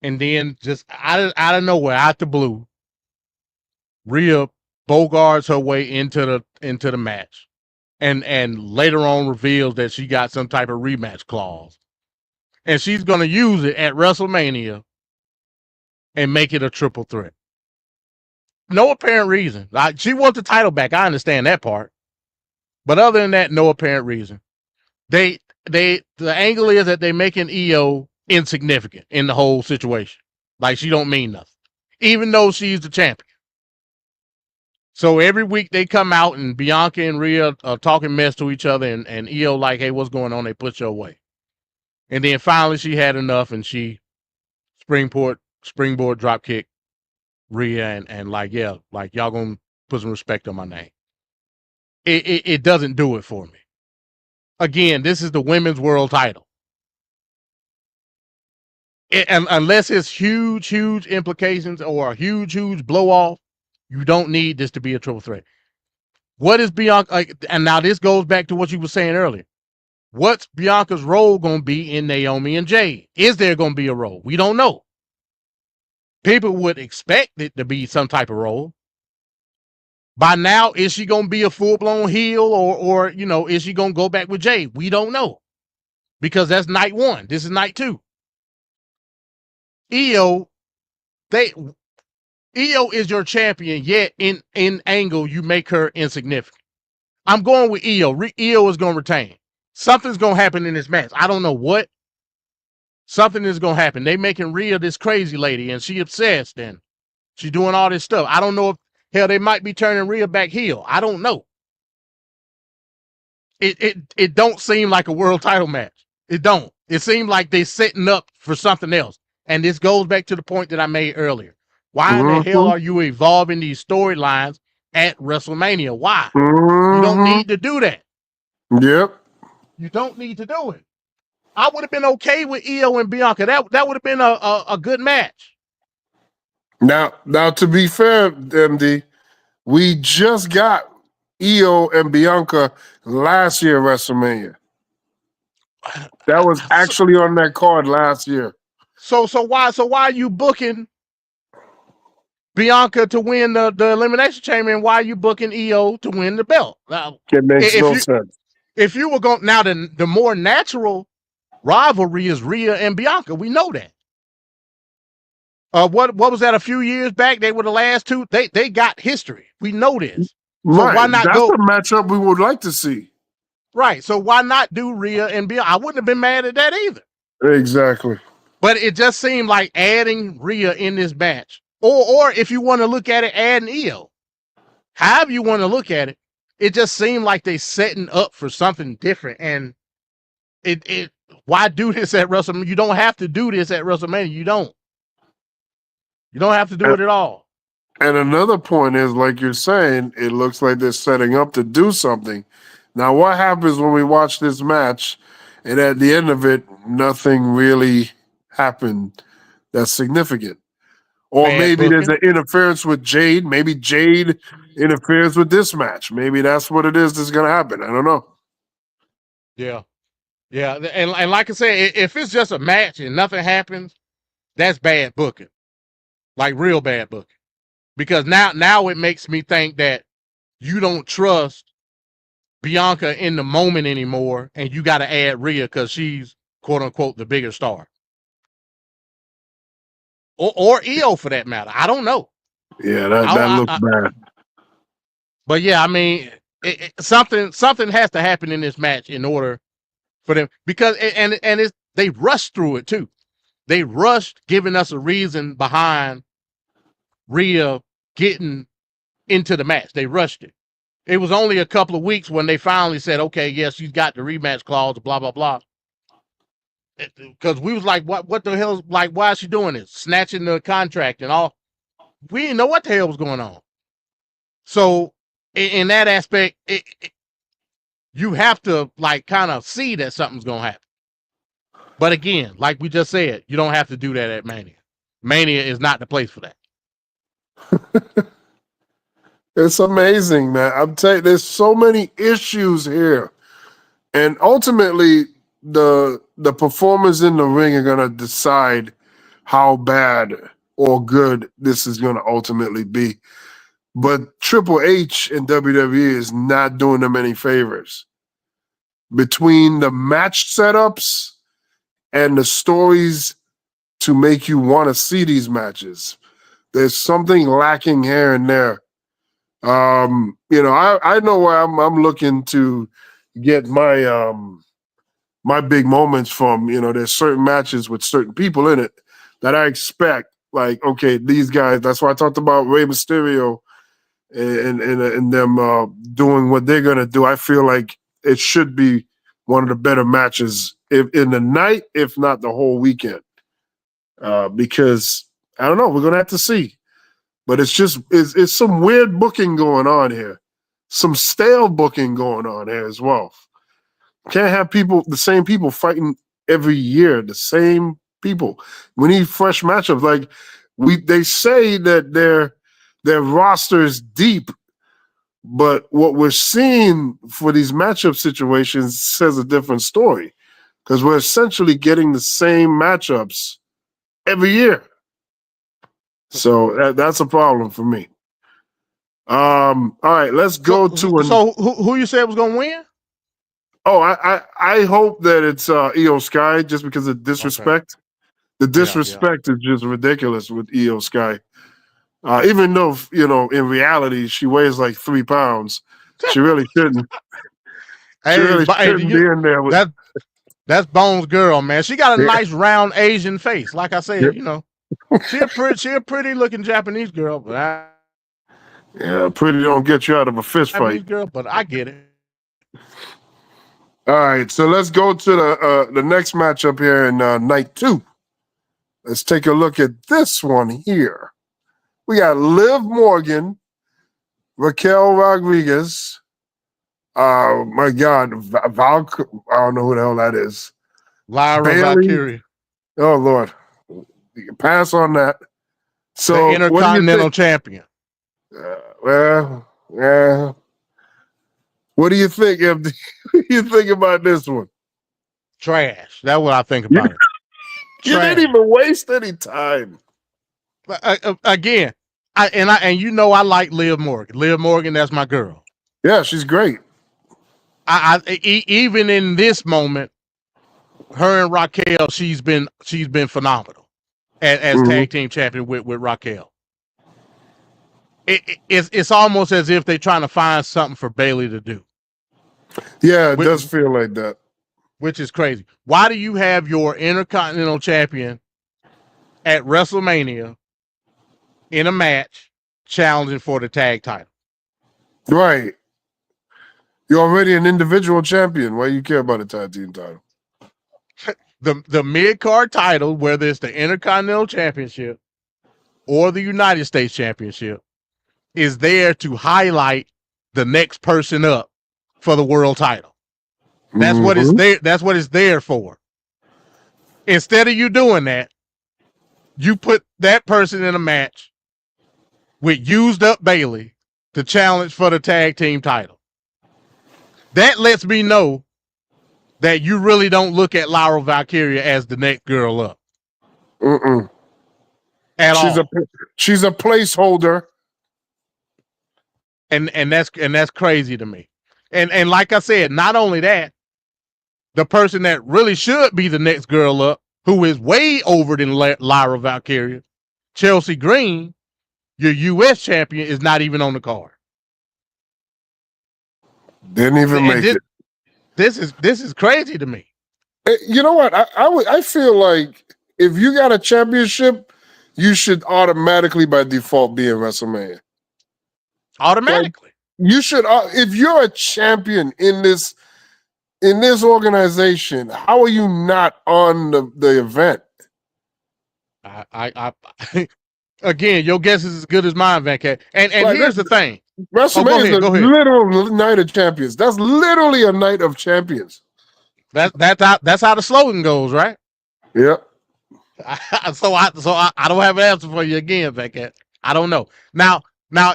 And then just out of nowhere, out the blue, Rhea bogarts her way into the match. And later on reveals that she got some type of rematch clause. And she's going to use it at WrestleMania and make it a triple threat. No apparent reason. Like, she wants the title back. I understand that part. But other than that, no apparent reason. The angle is that they're making Io insignificant in the whole situation. Like, she don't mean nothing. Even though she's the champion. So every week they come out and Bianca and Rhea are talking mess to each other and Io like, hey, what's going on? They push her away. And then finally she had enough and she springboard drop kick Rhea and like, yeah, like y'all gonna put some respect on my name. It doesn't do it for me. Again, this is the women's world title. And unless it's huge implications or a huge blow off, you don't need this to be a triple threat. What is Bianca? And now this goes back to what you were saying earlier. What's Bianca's role going to be in Naomi and Jade? Is there going to be a role? We don't know. People would expect it to be some type of role. By now, is she going to be a full-blown heel or is she going to go back with Jade? We don't know. Because that's night one. This is night two. Io is your champion, yet in angle, you make her insignificant. I'm going with Io. Io is going to retain. Something's going to happen in this match. I don't know what. Something is going to happen. They making Rhea this crazy lady, and she obsessed, and she's doing all this stuff. I don't know if, hell, they might be turning Rhea back heel. I don't know. It don't seem like a world title match. It don't. It seems like they're setting up for something else. And this goes back to the point that I made earlier. Why in the hell are you evolving these storylines at WrestleMania? Why? You don't need to do that. Yep. You don't need to do it. I would have been okay with Io and Bianca. That would have been a good match. Now, to be fair, MD, we just got Io and Bianca last year at WrestleMania. That was actually on that card last year. So why are you booking Bianca to win the Elimination Chamber, and why are you booking Io to win the belt? It makes no sense. If you were going now, the more natural rivalry is Rhea and Bianca. We know that. What was that a few years back? They were the last two. They got history. We know this. So right. Why not That's go? the matchup we would like to see. Right. So why not do Rhea and Bianca? I wouldn't have been mad at that either. Exactly. But it just seemed like adding Rhea in this match. Or if you want to look at it, adding Io. However you want to look at it, it just seemed like they setting up for something different. And why do this at WrestleMania? You don't have to do this at WrestleMania. You don't. You don't have to do it at all. And another point is, like you're saying, it looks like they're setting up to do something. Now, what happens when we watch this match and at the end of it, nothing really happened that's significant? Or maybe there's an interference with Jade. Maybe Jade interferes with this match. Maybe that's what it is that's going to happen. I don't know. Yeah. Yeah. And like I said, if it's just a match and nothing happens, that's bad booking. Like real bad booking. Because now it makes me think that you don't trust Bianca in the moment anymore, and you got to add Rhea because she's quote unquote, the bigger star. Or EO for that matter. I don't know. Yeah, that looks bad. But yeah, I mean, something has to happen in this match in order for them, because they rushed through it too. They rushed giving us a reason behind Rhea getting into the match. They rushed it. It was only a couple of weeks when they finally said, okay, yes, she's got the rematch clause, blah, blah, blah. Because we was like, what the hell? Like, why is she doing this? Snatching the contract and all. We didn't know what the hell was going on. So in that aspect, you have to like kind of see that something's going to happen. But again, like we just said, you don't have to do that at Mania. Mania is not the place for that. It's amazing, man. I'm telling you, there's so many issues here. And ultimately, the performers in the ring are going to decide how bad or good this is going to ultimately be. But Triple H and WWE is not doing them any favors. Between the match setups and the stories to make you want to see these matches, there's something lacking here and there. I know where I'm looking to get my my big moments from. There's certain matches with certain people in it that I expect, like, okay, these guys, that's why I talked about Rey Mysterio and them doing what they're gonna do. I feel like it should be one of the better matches in the night, if not the whole weekend. Because I don't know, we're gonna have to see. But it's some weird booking going on here. Some stale booking going on here as well. Can't have the same people fighting every year, the same people. We need fresh matchups. Like they say that their roster is deep, but what we're seeing for these matchup situations says a different story. Because we're essentially getting the same matchups every year. So that's a problem for me. All right, let's go to. So who you said was going to win? Oh, I hope that it's Io Sky, just because of disrespect. Okay. The disrespect is just ridiculous with Io Sky. Even though in reality she weighs like 3 pounds, she really shouldn't. Shouldn't be in there with that's Bones' girl, man. She got a nice round Asian face. Like I said, she a pretty looking Japanese girl, but pretty don't get you out of a fist fight. Girl, but I get it. All right, so let's go to the next matchup here in night 2. Let's take a look at this one here. We got Liv Morgan, Raquel Rodriguez. Oh my God, I don't know who the hell that is. Lyra Valkyria. Oh Lord, you can pass on that. So the Intercontinental Champion. What do you think? What do you think about this one? Trash. That's what I think about it. You didn't even waste any time. Again, I like Liv Morgan. Liv Morgan, that's my girl. Yeah, she's great. Even in this moment, her and Raquel, she's been phenomenal as tag team champion with Raquel. It's almost as if they're trying to find something for Bayley to do. Yeah, it does feel like that. Which is crazy. Why do you have your Intercontinental Champion at WrestleMania in a match challenging for the tag title? Right. You're already an individual champion. Why do you care about a tag team title? The mid-card title, whether it's the Intercontinental Championship or the United States Championship, is there to highlight the next person up for the world title. That's what it's there. That's what it's there for. Instead of you doing that, you put that person in a match with used up Bayley to challenge for the tag team title. That lets me know that you really don't look at Lyra Valkyria as the next girl up. At all. She's a placeholder. And that's crazy to me. And like I said, not only that, the person that really should be the next girl up, who is way over than Lyra Valkyria, Chelsea Green, your U.S. champion, is not even on the card. Didn't even make it. This is crazy to me. You know what? I feel like if you got a championship, you should automatically by default be in WrestleMania. Automatically. Like, you should. If you're a champion in this organization, how are you not on the event? I again, your guess is as good as mine, Van Cat. And Like, here's the thing. WrestleMania is a literal night of champions. That's literally a night of champions. That's how the slogan goes, right? Yep. So I don't have an answer for you again, Van Cat. I don't know. Now,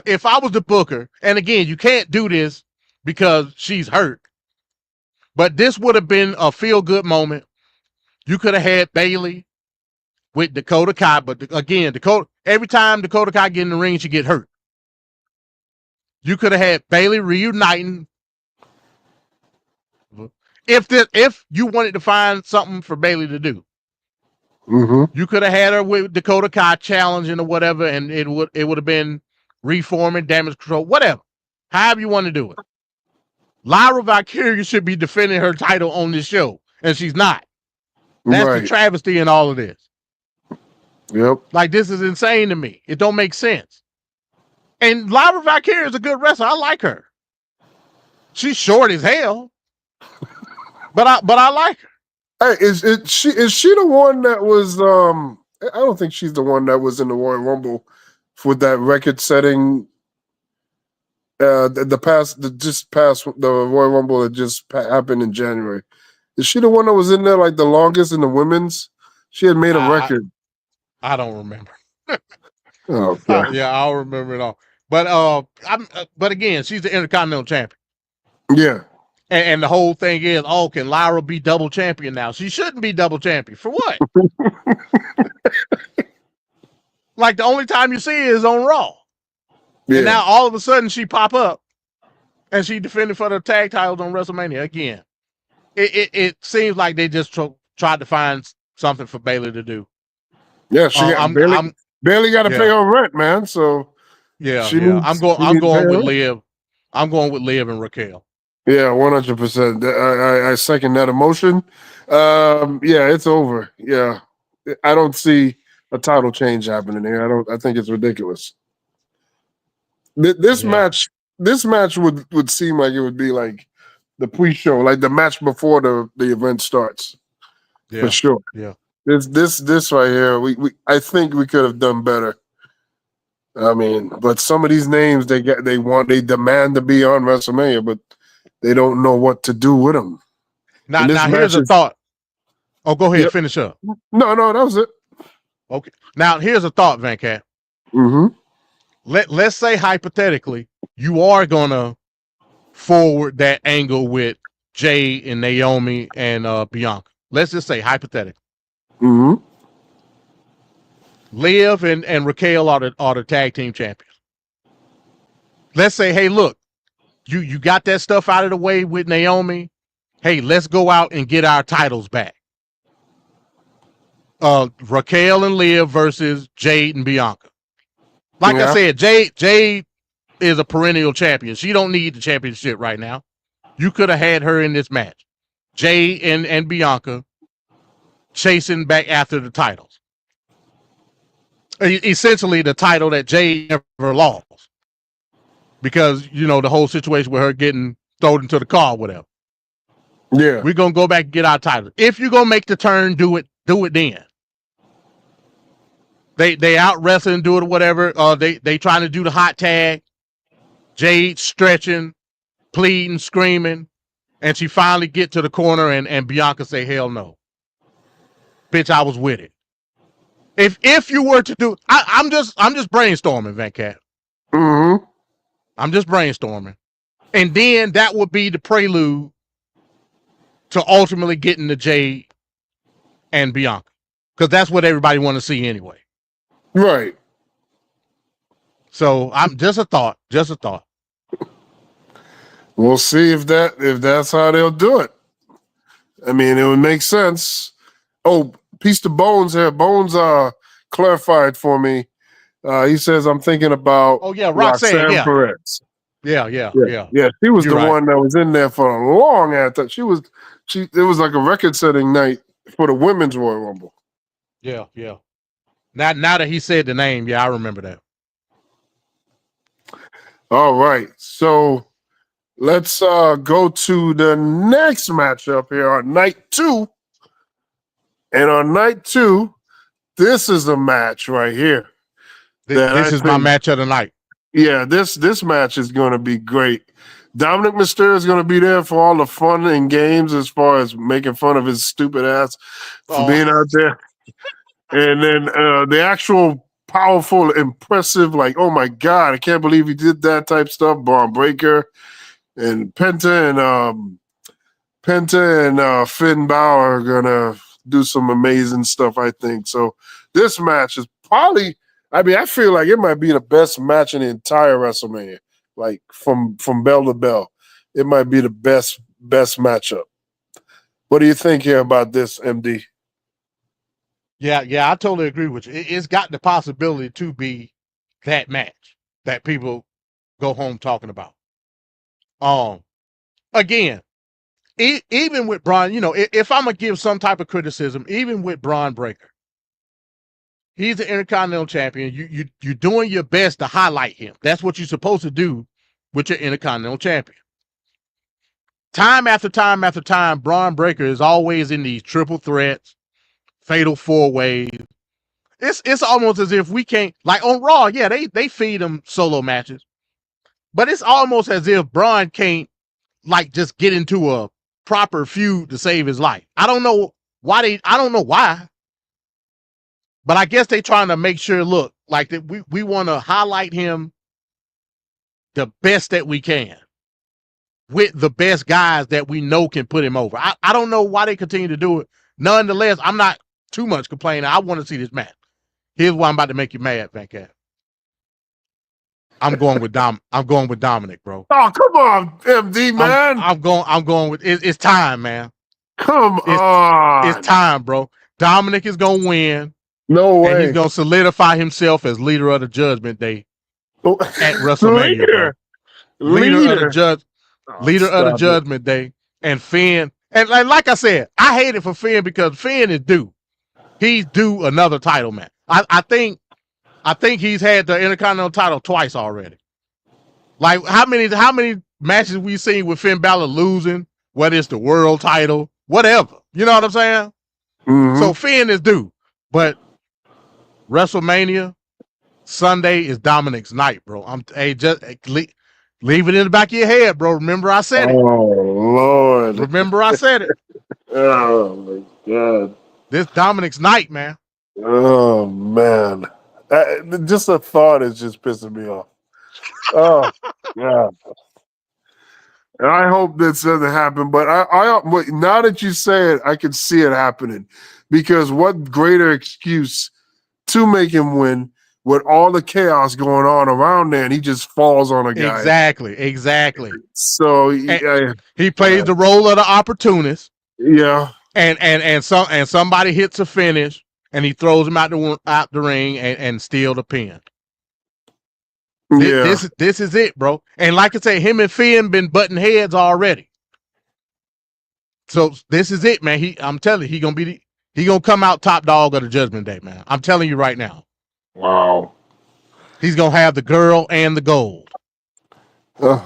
if I was the booker, and again, you can't do this because she's hurt, but this would have been a feel-good moment. You could have had Bayley with Dakota Kai, but again, every time Dakota Kai get in the ring, she get hurt. You could have had Bayley reuniting. If you wanted to find something for Bayley to do, you could have had her with Dakota Kai challenging or whatever, and it would have been reforming, damage control, whatever. However you want to do it. Lyra Valkyria should be defending her title on this show, and she's not. That's the travesty in all of this. Yep. Like, this is insane to me. It don't make sense. And Lyra Valkyria is a good wrestler. I like her. She's short as hell, but I like her. Hey, is she the one that was? I don't think she's the one that was in the Royal Rumble with that record-setting. The Royal Rumble that just happened in January. Is she the one that was in there like the longest in the women's? She had made a record. I don't remember. Oh God. Yeah, I'll remember it all. But but again, she's the Intercontinental Champion. Yeah. And the whole thing is, can Lyra be double champion now? She shouldn't be double champion. For what? Like, the only time you see her is on Raw. Yeah. And now all of a sudden she pop up and she defended for the tag titles on WrestleMania again. It seems like they just tried to find something for Bayley to do. Yeah, Bayley got to pay her rent, man. So I'm going with Liv. I'm going with Liv and Raquel. Yeah, 100%. I second that emotion. Yeah, it's over. Yeah, I don't see a title change happening here. I think it's ridiculous. This match would seem like it would be like the pre-show, like the match before the event starts. Yeah, for sure. Yeah. This right here, I think we could have done better. I mean, but some of these names they demand to be on WrestleMania, but they don't know what to do with them. Now here's a thought. Oh, go ahead, finish up. No, that was it. Okay. Now here's a thought, Van Cat. Let's say hypothetically you are gonna forward that angle with Jade and Naomi and Bianca. Let's just say hypothetically. Liv and Raquel are the tag team champions. Let's say, hey, look, you got that stuff out of the way with Naomi. Hey, let's go out and get our titles back. Raquel and Liv versus Jade and Bianca. Like I said, Jade is a perennial champion. She don't need the championship right now. You could have had her in this match. Jade and Bianca chasing back after the titles. Essentially the title that Jade never lost. Because, the whole situation with her getting thrown into the car or whatever. Yeah. We're going to go back and get our title. If you're going to make the turn, do it then. They out wrestling, do it or whatever. They trying to do the hot tag. Jade stretching, pleading, screaming. And she finally get to the corner and Bianca say, hell no. Bitch, I was with it. If you were to do, I'm just brainstorming, Van Cat. I'm just brainstorming. And then that would be the prelude to ultimately getting to Jade and Bianca. Because that's what everybody want to see anyway. Right. So I'm just a thought. We'll see if that's how they'll do it. I mean, it would make sense. Oh, Piece of Bones here. Bones clarified for me. He says I'm thinking about Roxanne, Perez. Yeah. She was the one that was in there for a long time. It was like a record-setting night for the women's Royal Rumble. Yeah. Now that he said the name, I remember that. All right, so let's go to the next matchup here on night 2. And on night 2, this is a match right here. This is my match of the night. Yeah, this match is going to be great. Dominic Mysterio is going to be there for all the fun and games as far as making fun of his stupid ass for being out there. And then the actual powerful, impressive, like, oh my God, I can't believe he did that type stuff. Bron Breaker and Penta and Finn Balor are going to do some amazing stuff, I think. So this match is probably, I feel like it might be the best match in the entire WrestleMania. Like from bell to bell, it might be the best matchup. What do you think here about this, MD? Yeah, I totally agree with you. It's got the possibility to be that match that people go home talking about. Again, even with Bron, if I'm gonna give some type of criticism, even with Bron Breaker, he's the Intercontinental Champion. You're doing your best to highlight him. That's what you're supposed to do with your Intercontinental Champion. Time after time after time, Bron Breaker is always in these triple threats, fatal 4-ways. It's almost as if we can't, like on Raw, they feed him solo matches. But it's almost as if Bron can't just get into a proper feud to save his life. I don't know why. But I guess they're trying to make sure, look, like that we want to highlight him the best that we can with the best guys that we know can put him over. I don't know why they continue to do it. Nonetheless, I'm not too much complaining. I want to see this match. Here's why I'm about to make you mad, Van Cat. I'm going with Dominic, bro. Oh, come on, MD, man. I'm going with it's time, man. Come on. It's time, bro. Dominic is gonna win. No way. And he's gonna solidify himself as leader of the Judgment Day at WrestleMania. Leader of the Judgment Day. And Finn. And like I said, I hate it for Finn because Finn is due. He's due another title match. I think he's had the Intercontinental title twice already. Like how many matches we seen with Finn Balor losing, whether it's the world title, whatever. You know what I'm saying? Mm-hmm. So Finn is due. But WrestleMania Sunday is Dominic's night, bro. Leave it in the back of your head, bro. Remember I said it. Oh Lord. Remember I said it. Oh my God. This Dominic's night, man. Oh man. Just the thought is just pissing me off. Oh yeah. And I hope this doesn't happen, but but now that you say it, I can see it happening. Because what greater excuse to make him win with all the chaos going on around there, and he just falls on a guy. Exactly. So he plays the role of the opportunist. Yeah. And somebody hits a finish, and he throws him out the ring and steal the pin. Yeah. This is it, bro. And like I say, him and Finn been butting heads already. So this is it, man. I'm telling you, he gonna come out top dog of the Judgment Day, man. I'm telling you right now. Wow. He's gonna have the girl and the gold. By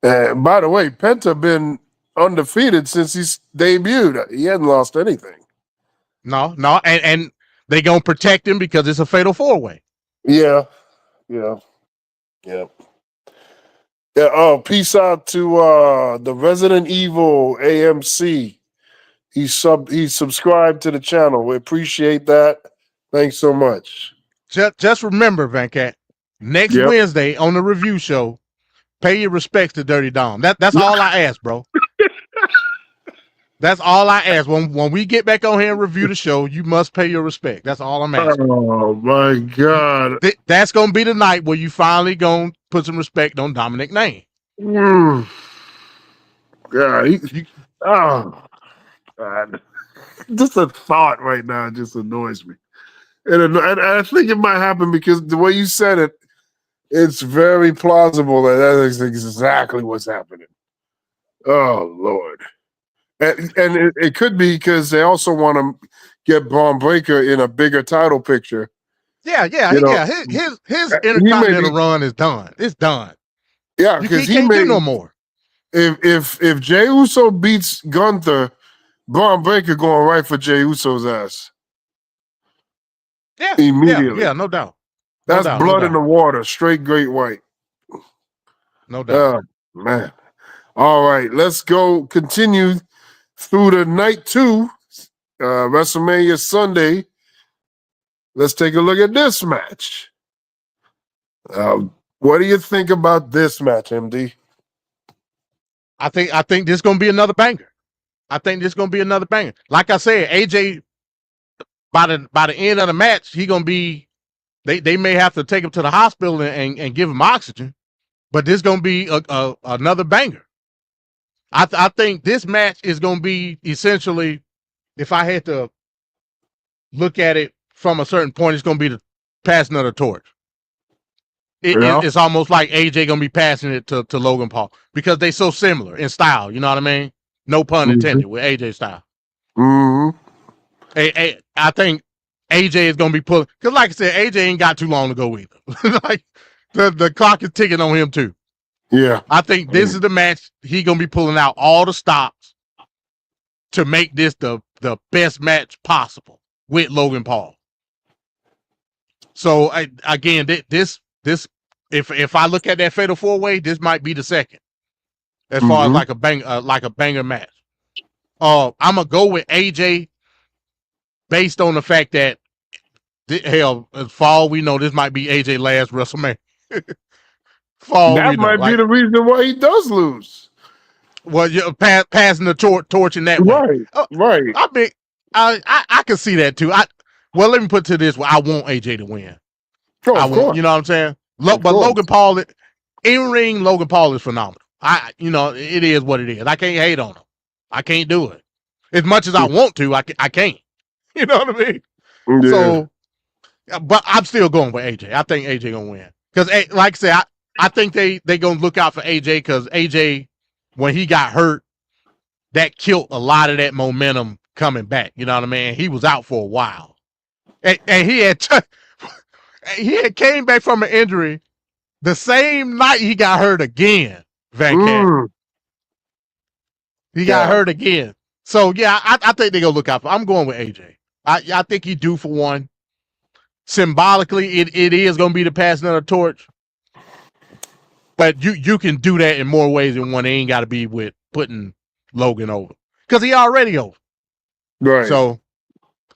the way, Penta been undefeated since he's debuted. He hasn't lost anything. No, and they gonna protect him because it's a fatal 4-way. Yeah. Oh, peace out to the Resident Evil AMC. He subscribed to the channel. We appreciate that. Thanks so much. Just remember, Van Cat, next Wednesday on the review show, pay your respects to Dirty Dom. That's all I ask, bro. That's all I ask. When we get back on here and review the show, you must pay your respect. That's all I'm asking. Oh my God. That's gonna be the night where you finally gonna put some respect on Dominic's name. Yeah. Just a thought right now just annoys me. And I think it might happen because the way you said it, it's very plausible that is exactly what's happening. Oh, Lord. And it could be because they also want to get Bron Breaker in a bigger title picture. Yeah. His Intercontinental run is done. It's done. Yeah, because he can't do no more. If Jey Uso beats Gunther, Bron Breaker going right for Jey Uso's ass. Yeah, immediately. Yeah, no doubt. That's blood in the water, straight Great White. No doubt. Oh, man. All right, let's go continue through the night 2, WrestleMania Sunday. Let's take a look at this match. What do you think about this match, MD? I think this is gonna be another banger. Like I said, AJ by the end of the match, he gonna be. They may have to take him to the hospital and give him oxygen, but this is gonna be another banger. I think this match is gonna be essentially, if I had to look at it from a certain point, it's gonna be the passing of the torch. It's almost like AJ gonna be passing it to Logan Paul because they so similar in style. You know what I mean? No pun intended with AJ style. Mm-hmm. I think AJ is gonna be pulling because, like I said, AJ ain't got too long to go either. Like the clock is ticking on him too. Yeah, I think this is the match he gonna be pulling out all the stops to make this the best match possible with Logan Paul. So again, this if I look at that Fatal 4-Way, this might be the second as far as like a banger match. I'm gonna go with AJ based on the fact that hell, for all we know, this might be AJ last WrestleMania. That might be the reason why he does lose. Well, you're passing the torch in that way. Right. I mean, I can see that too. Well, let me put it to this way: I want AJ to win. I want, you know what I'm saying? But Logan Paul, in ring, Logan Paul is phenomenal. It is what it is. I can't hate on him. I can't do it as much as I want to. I can't. You know what I mean? Yeah. So, but I'm still going with AJ. I think AJ gonna win because, like I said, I think they gonna look out for AJ because AJ, when he got hurt, that killed a lot of that momentum coming back. You know what I mean? He was out for a while, and he had came back from an injury the same night he got hurt again. Van Cat. He got hurt again. So yeah, I think they gonna look out for. I'm going with AJ. I think he due for one. Symbolically, it is gonna be the passing of the torch. But you can do that in more ways than one. It ain't got to be with putting Logan over because he already over. Right. So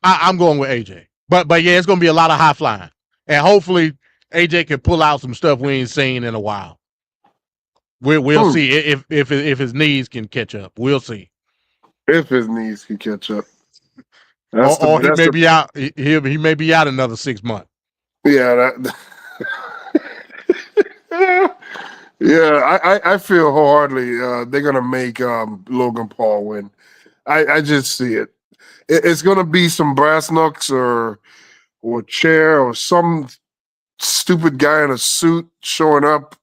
I'm going with AJ. But yeah, it's gonna be a lot of high flying, and hopefully AJ can pull out some stuff we ain't seen in a while. We'll see if his knees can catch up. We'll see if his knees can catch up. Or he may be out. He may be out another 6 months. Yeah. Yeah, I feel wholeheartedly they're gonna make Logan Paul win. I just see it. It's gonna be some brass knucks or chair or some stupid guy in a suit showing up.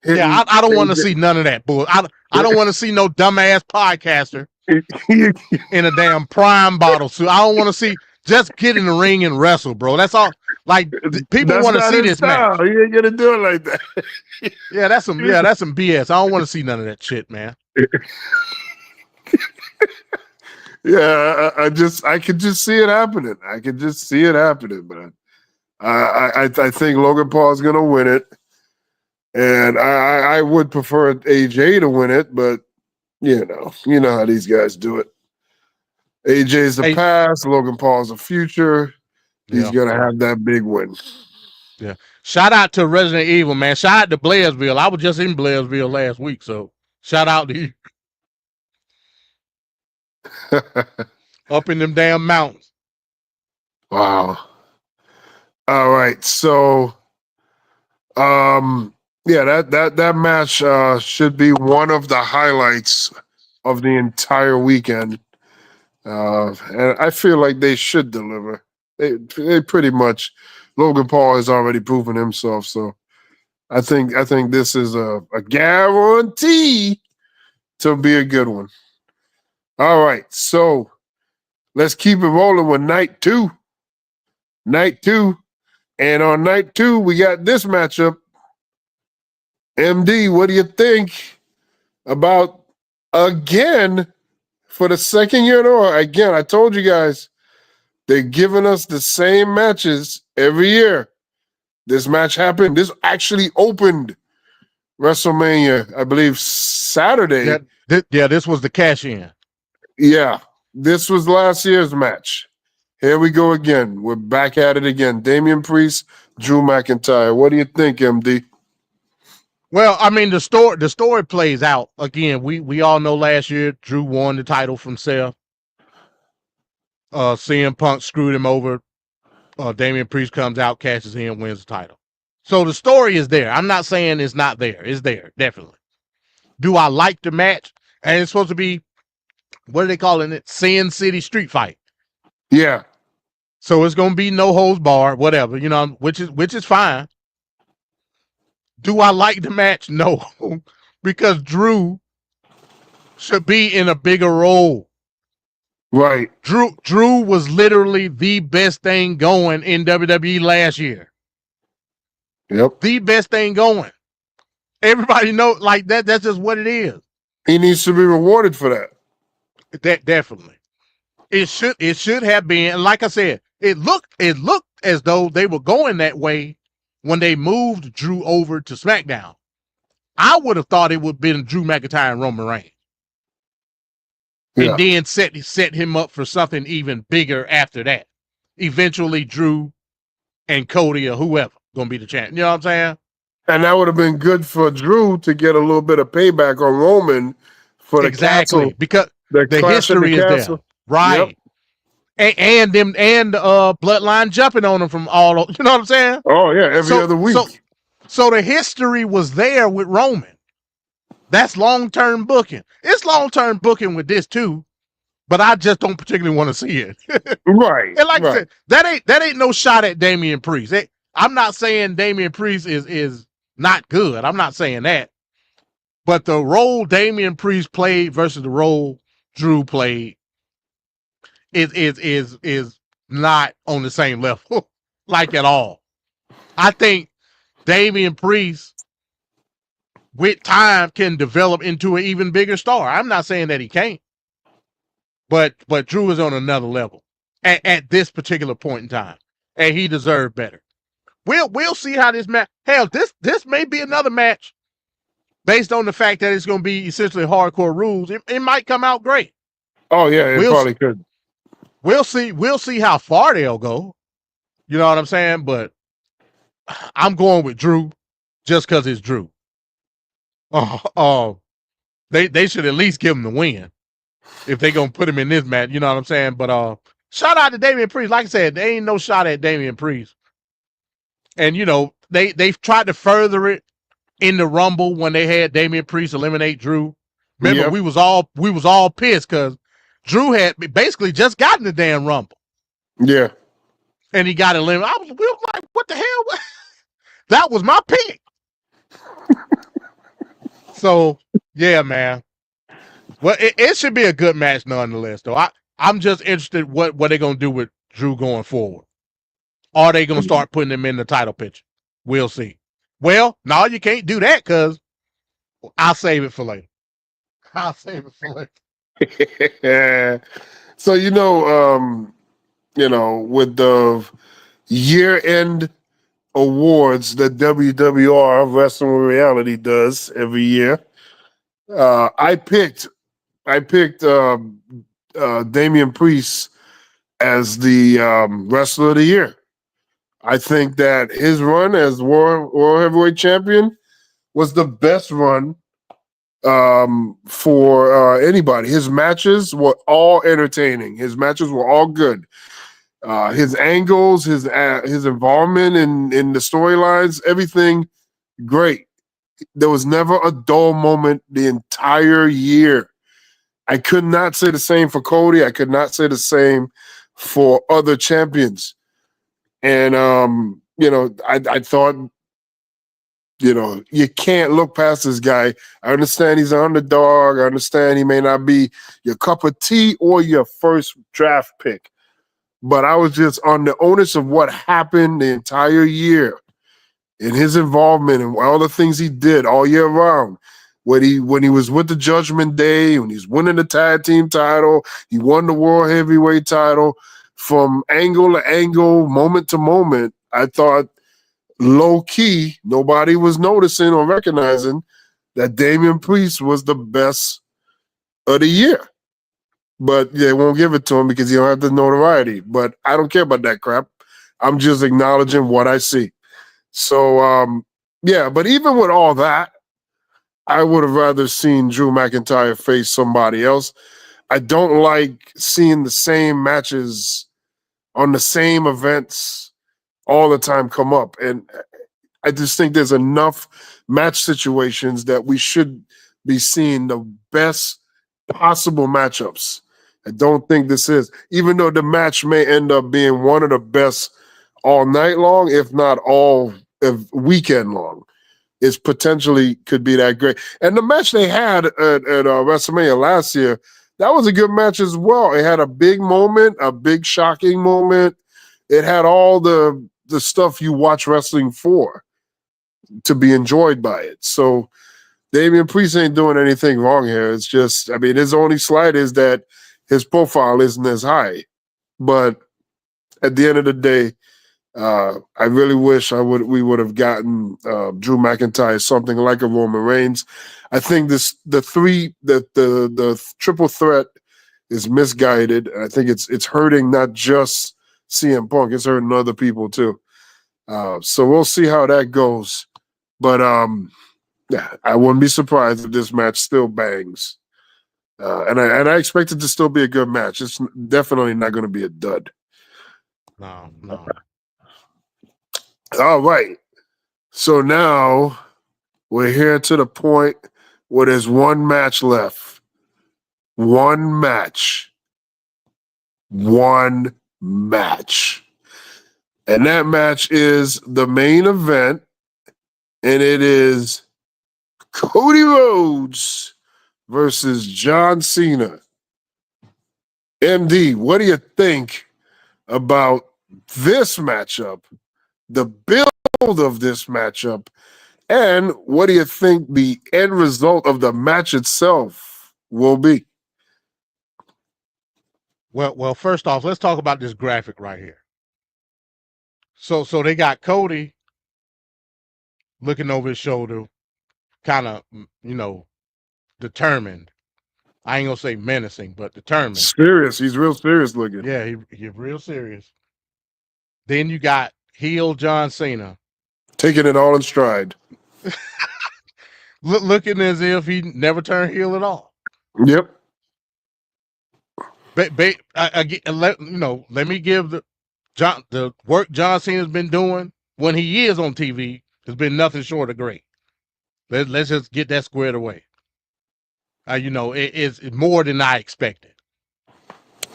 Yeah, I don't want to see none of that bull. I don't want to see no dumbass podcaster in a damn prime bottle suit. I don't want to see. Just get in the ring and wrestle, bro. That's all. Like people want to see this match. You ain't gonna do it like that. Yeah, that's some BS. I don't want to see none of that shit, man. Yeah, I could just see it happening. I could just see it happening, man. I think Logan Paul's gonna win it, and I would prefer AJ to win it, but you know how these guys do it. AJ's the past, Logan Paul's the future. He's gonna have that big win. Yeah. Shout out to Resident Evil, man. Shout out to Blairsville. I was just in Blairsville last week, so shout out to you. Up in them damn mountains. Wow. All right. So that match should be one of the highlights of the entire weekend. And I feel like they should deliver. They pretty much. Logan Paul has already proven himself, so I think this is a guarantee to be a good one. All right, so let's keep it rolling with night two. Night two. And on night two, we got this matchup. MD, what do you think about, again, for the second year in a row? Again, I told you guys, they're giving us the same matches every year. This match happened. This actually opened WrestleMania, I believe, Saturday. This was the cash in. Yeah, this was last year's match. Here we go again. We're back at it again. Damian Priest, Drew McIntyre. What do you think, MD? Well, I mean, the story plays out. Again, we all know last year Drew won the title from Seth. CM Punk screwed him over. Damian Priest comes out, cashes in, wins the title. So the story is there. I'm not saying it's not there. It's there, definitely. Do I like the match? And it's supposed to be, what are they calling it? Sin City Street Fight. Yeah. So it's gonna be no holds barred, whatever, which is fine. Do I like the match? No, because Drew should be in a bigger role. Right. Drew was literally the best thing going in WWE last year. Yep. The best thing going. Everybody knows, like that. That's just what it is. He needs to be rewarded for that. That definitely. It should have been. And like I said, it looked as though they were going that way when they moved Drew over to SmackDown. I would have thought it would have been Drew McIntyre and Roman Reigns. And then set him up for something even bigger after that. Eventually, Drew and Cody or whoever gonna be the champion. You know what I'm saying? And that would have been good for Drew to get a little bit of payback on Roman for the castle. Because the history is there, right? Yep. And Bloodline jumping on him from all. You know what I'm saying? Oh yeah, every other week. So the history was there with Roman. That's long-term booking. It's long-term booking with this too, but I just don't particularly want to see it. Right. And like I said, that ain't no shot at Damian Priest. I'm not saying Damian Priest is not good. I'm not saying that. But the role Damian Priest played versus the role Drew played is not on the same level, like at all. I think Damian Priest with time can develop into an even bigger star. I'm not saying that he can't, but Drew is on another level at this particular point in time, and he deserved better. We'll see how this match. Hell, this may be another match based on the fact that it's going to be essentially hardcore rules. It might come out great. Oh yeah, it probably could. We'll see how far they'll go. You know what I'm saying? But I'm going with Drew just because it's Drew. They should at least give him the win if they gonna put him in this match. You know what I'm saying? But shout out to Damian Priest. Like I said, there ain't no shot at Damian Priest. And they've tried to further it in the Rumble when they had Damian Priest eliminate Drew. Remember, we was all pissed because Drew had basically just gotten the damn Rumble. Yeah. And he got eliminated. We were like, what the hell? That was my pick. So, yeah, man. Well, it should be a good match nonetheless, though. I'm just interested what they're going to do with Drew going forward. Are they going to start putting him in the title picture? We'll see. Well, no, you can't do that because I'll save it for later. So, with the year-end awards that WWR Wrestling Reality does every year, I picked Damian Priest as the Wrestler of the Year. I think that his run as World Heavyweight Champion was the best run for anybody. His matches were all entertaining. His matches were all good. His angles, his involvement in the storylines, everything great. There was never a dull moment the entire year. I could not say the same for Cody. I could not say the same for other champions. And I thought, you can't look past this guy. I understand he's an underdog. I understand he may not be your cup of tea or your first draft pick. But I was just on the onus of what happened the entire year and his involvement and all the things he did all year round. When he was with the Judgment Day, when he's winning the tag team title, he won the World Heavyweight title. From angle to angle, moment to moment, I thought low key, nobody was noticing or recognizing that Damian Priest was the best of the year. But they won't give it to him because he don't have the notoriety. But I don't care about that crap. I'm just acknowledging what I see. So, but even with all that, I would have rather seen Drew McIntyre face somebody else. I don't like seeing the same matches on the same events all the time come up. And I just think there's enough match situations that we should be seeing the best possible matchups. I don't think this is, even though the match may end up being one of the best all night long, if not all weekend long. It's potentially could be that great. And the match they had at WrestleMania last year, that was a good match as well. It had a big moment, a big shocking moment. It had all the stuff you watch wrestling for to be enjoyed by it. So Damian Priest ain't doing anything wrong here. It's just, his only slight is that his profile isn't as high. But at the end of the day, I really wish we would have gotten Drew McIntyre something like a Roman Reigns. I think the triple threat is misguided. I think it's hurting not just CM Punk, it's hurting other people too. So we'll see how that goes. But I wouldn't be surprised if this match still bangs. And I expect it to still be a good match. It's definitely not going to be a dud. No. All right. So now we're here to the point where there's one match left. One match. And that match is the main event, and it is Cody Rhodes versus John Cena. MD, what do you think about this matchup? The build of this matchup, and what do you think the end result of the match itself will be? Well, first off, let's talk about this graphic right here. So they got Cody looking over his shoulder, kind of, determined. I ain't gonna say menacing, but determined. Serious. He's real serious looking. Yeah, he's real serious. Then you got heel John Cena. Taking it all in stride. Looking as if he never turned heel at all. Yep. Let me give the work John Cena's been doing when he is on TV has been nothing short of great. Let's just get that squared away. It's more than I expected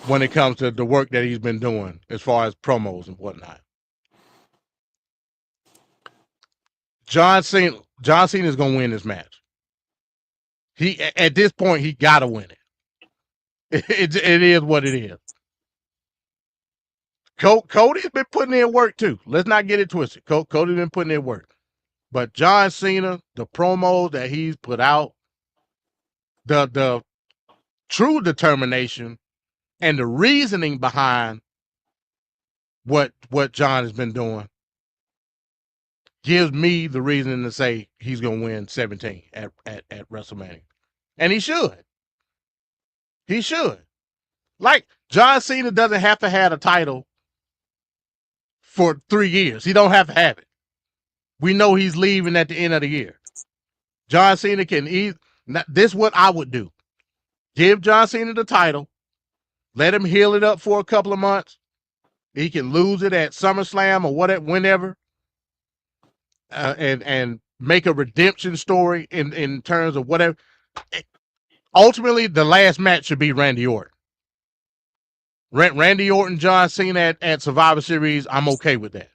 when it comes to the work that he's been doing as far as promos and whatnot. John Cena is gonna win this match. At this point he gotta win it. It is what it is. Cody's been putting in work too. Let's not get it twisted. Cody's been putting in work. But John Cena, the promos that he's put out, the true determination and the reasoning behind what John has been doing gives me the reason to say he's going to win 17 at WrestleMania. And he should. He should. Like, John Cena doesn't have to have a title for 3 years. He don't have to have it. We know he's leaving at the end of the year. John Cena can this is what I would do. Give John Cena the title. Let him heal it up for a couple of months. He can lose it at SummerSlam or whatever, whenever. And make a redemption story in terms of whatever. ultimately, the last match should be Randy Orton. Randy Orton, John Cena at Survivor Series, I'm okay with that.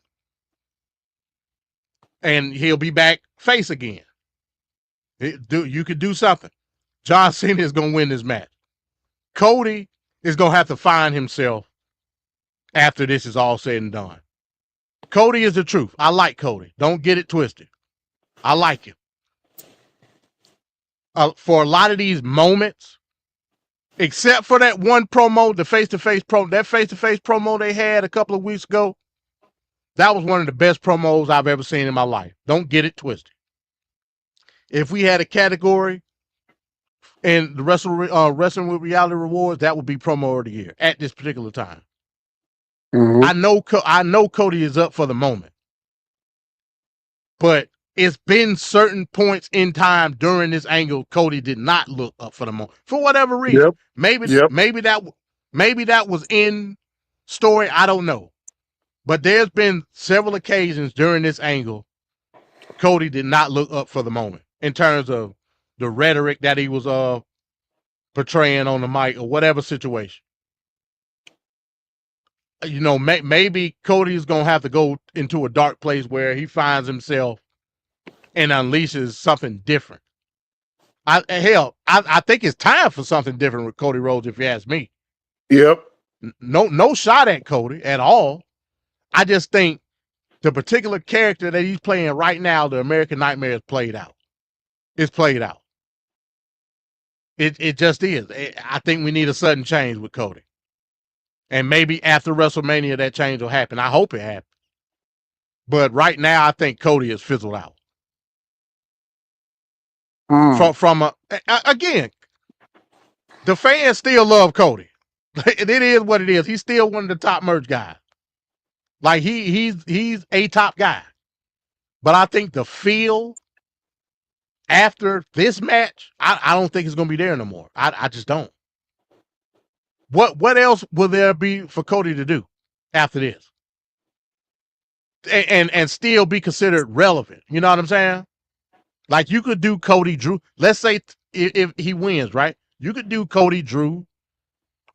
And he'll be back face again. You could do something. John Cena is going to win this match. Cody is going to have to find himself after this is all said and done. Cody is the truth. I like Cody. Don't get it twisted. I like him. For a lot of these moments, except for that one promo, the face-to-face promo they had a couple of weeks ago, that was one of the best promos I've ever seen in my life. Don't get it twisted. If we had a category in the Wrestling with Reality Rewards, that would be Promo of the Year at this particular time. Mm-hmm. I know Cody is up for the moment, but it's been certain points in time during this angle Cody did not look up for the moment for whatever reason. Yep. Maybe that was in story. I don't know, but there's been several occasions during this angle Cody did not look up for the moment in terms of the rhetoric that he was portraying on the mic or whatever situation. You know, maybe Cody is going to have to go into a dark place where he finds himself and unleashes something different. I think it's time for something different with Cody Rhodes, if you ask me. Yep. No shot at Cody at all. I just think the particular character that he's playing right now, the American Nightmare, is played out. It's played out. It just is. I think we need a sudden change with Cody. And maybe after WrestleMania, that change will happen. I hope it happens. But right now, I think Cody is fizzled out. Again, the fans still love Cody. It is what it is. He's still one of the top merch guys. Like he's a top guy. But I think the feel after this match, I don't think it's gonna be there no more. I just don't. What else will there be for Cody to do after this? And still be considered relevant. You know what I'm saying? Like you could do Cody Drew. Let's say if he wins, right? You could do Cody Drew,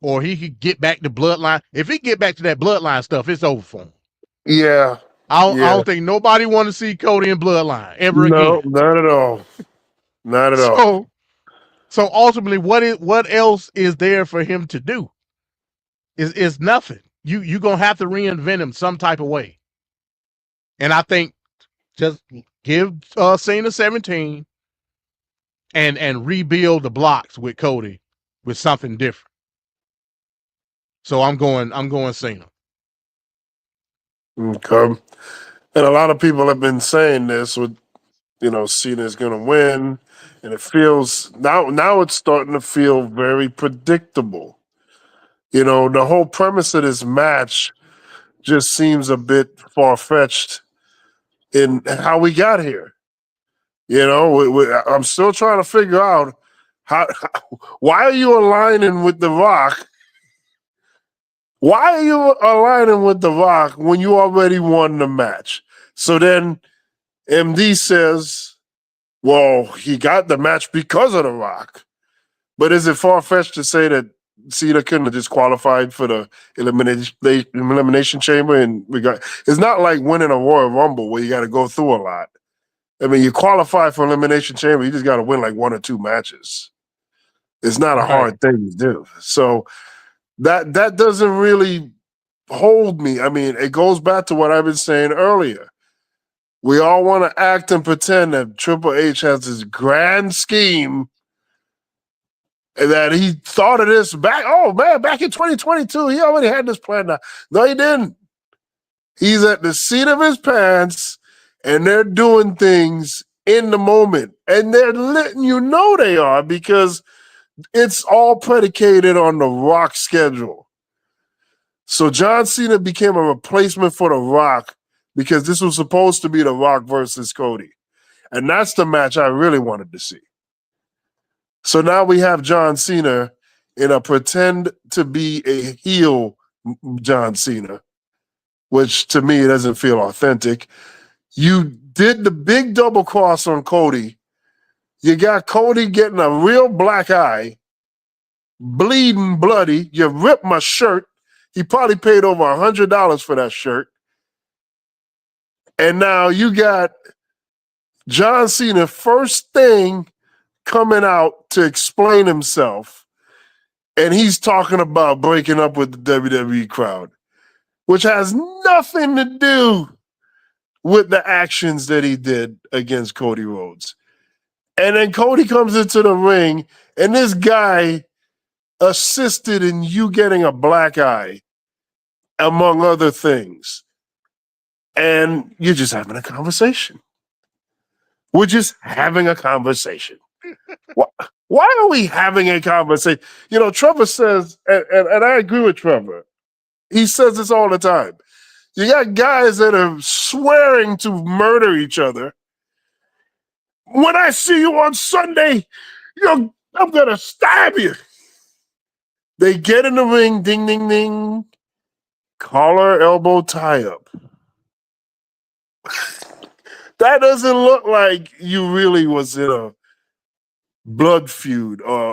or he could get back to Bloodline. If he get back to that Bloodline stuff, it's over for him. Yeah. I don't think nobody want to see Cody in Bloodline ever again. No, not at all. Not at all. So ultimately, what else is there for him to do? Is nothing. You gonna have to reinvent him some type of way. And I think just give Cena 17 and rebuild the blocks with Cody with something different. So I'm going Cena. Okay. And a lot of people have been saying this with, Cena is going to win, and it feels now it's starting to feel very predictable. The whole premise of this match just seems a bit far-fetched in how we got here. I'm still trying to figure out why are you aligning with The Rock? Why are you aligning with The Rock when you already won the match? So then MD says, well, he got the match because of The Rock. But is it far-fetched to say that Cena couldn't have just qualified for the elimination chamber? And it's not like winning a Royal Rumble where you got to go through a lot. I mean, you qualify for elimination chamber, you just got to win like one or two matches. It's not a hard thing to do. So that doesn't really hold me. I mean, it goes back to what I've been saying earlier. We all want to act and pretend that Triple H has this grand scheme and that he thought of this back in 2022. He already had this plan. No, he didn't. He's at the seat of his pants, and they're doing things in the moment. And they're letting you know they are, because it's all predicated on The Rock's schedule. So John Cena became a replacement for The Rock because this was supposed to be The Rock versus Cody. And that's the match I really wanted to see. So now we have John Cena in a pretend to be a heel John Cena, which to me doesn't feel authentic. You did the big double cross on Cody You got Cody getting a real black eye, bleeding bloody. You ripped my shirt. He probably paid over $100 for that shirt. And now you got John Cena first thing coming out to explain himself. And he's talking about breaking up with the WWE crowd, which has nothing to do with the actions that he did against Cody Rhodes. And then Cody comes into the ring, and this guy assisted in you getting a black eye, among other things. And you're just having a conversation. We're just having a conversation. Why are we having a conversation? You know, Trevor says, and I agree with Trevor, he says this all the time. You got guys that are swearing to murder each other. When I see you on Sunday, I'm going to stab you. They get in the ring, ding, ding, ding. Collar, elbow, tie up. That doesn't look like you really was in a blood feud or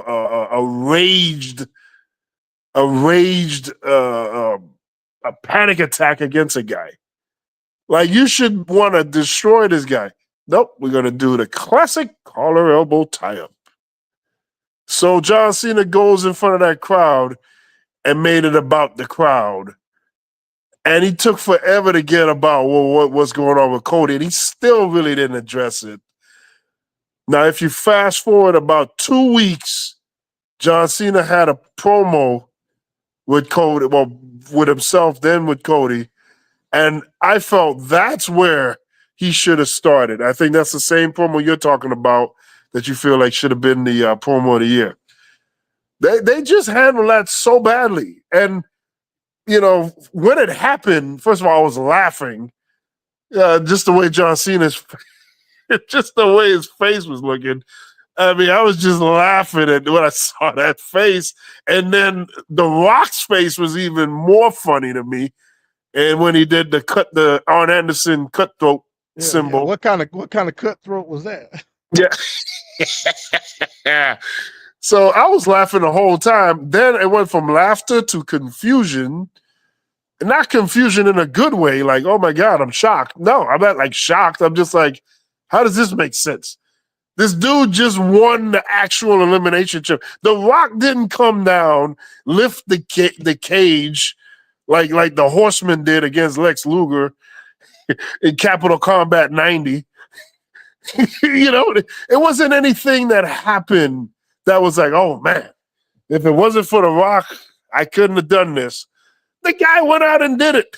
a panic attack against a guy. Like, you should want to destroy this guy. Nope, we're going to do the classic collar, elbow, tie up. So John Cena goes in front of that crowd and made it about the crowd. And he took forever to get about what's going on with Cody, and he still really didn't address it. Now, if you fast forward about 2 weeks, John Cena had a promo with Cody, well, with himself, then with Cody, and I felt that's where he should have started. I think that's the same promo you're talking about that you feel like should have been the promo of the year. They just handled that so badly. And, you know, when it happened, first of all, I was laughing. Just the way John Cena's, just the way his face was looking. I mean, I was just laughing at when I saw that face. And then The Rock's face was even more funny to me. And when he did the Arn Anderson cutthroat symbol. Yeah. What kind of cutthroat was that? Yeah. So I was laughing the whole time. Then it went from laughter to confusion. Not confusion in a good way, like, oh my God, I'm shocked. No, I'm not like shocked. I'm just like, how does this make sense? This dude just won the actual elimination chip. The Rock didn't come down, lift the cage like the Horseman did against Lex Luger in Capital Combat 90. You know, it wasn't anything that happened that was like, oh man, if it wasn't for The Rock, I couldn't have done this. The guy went out and did it.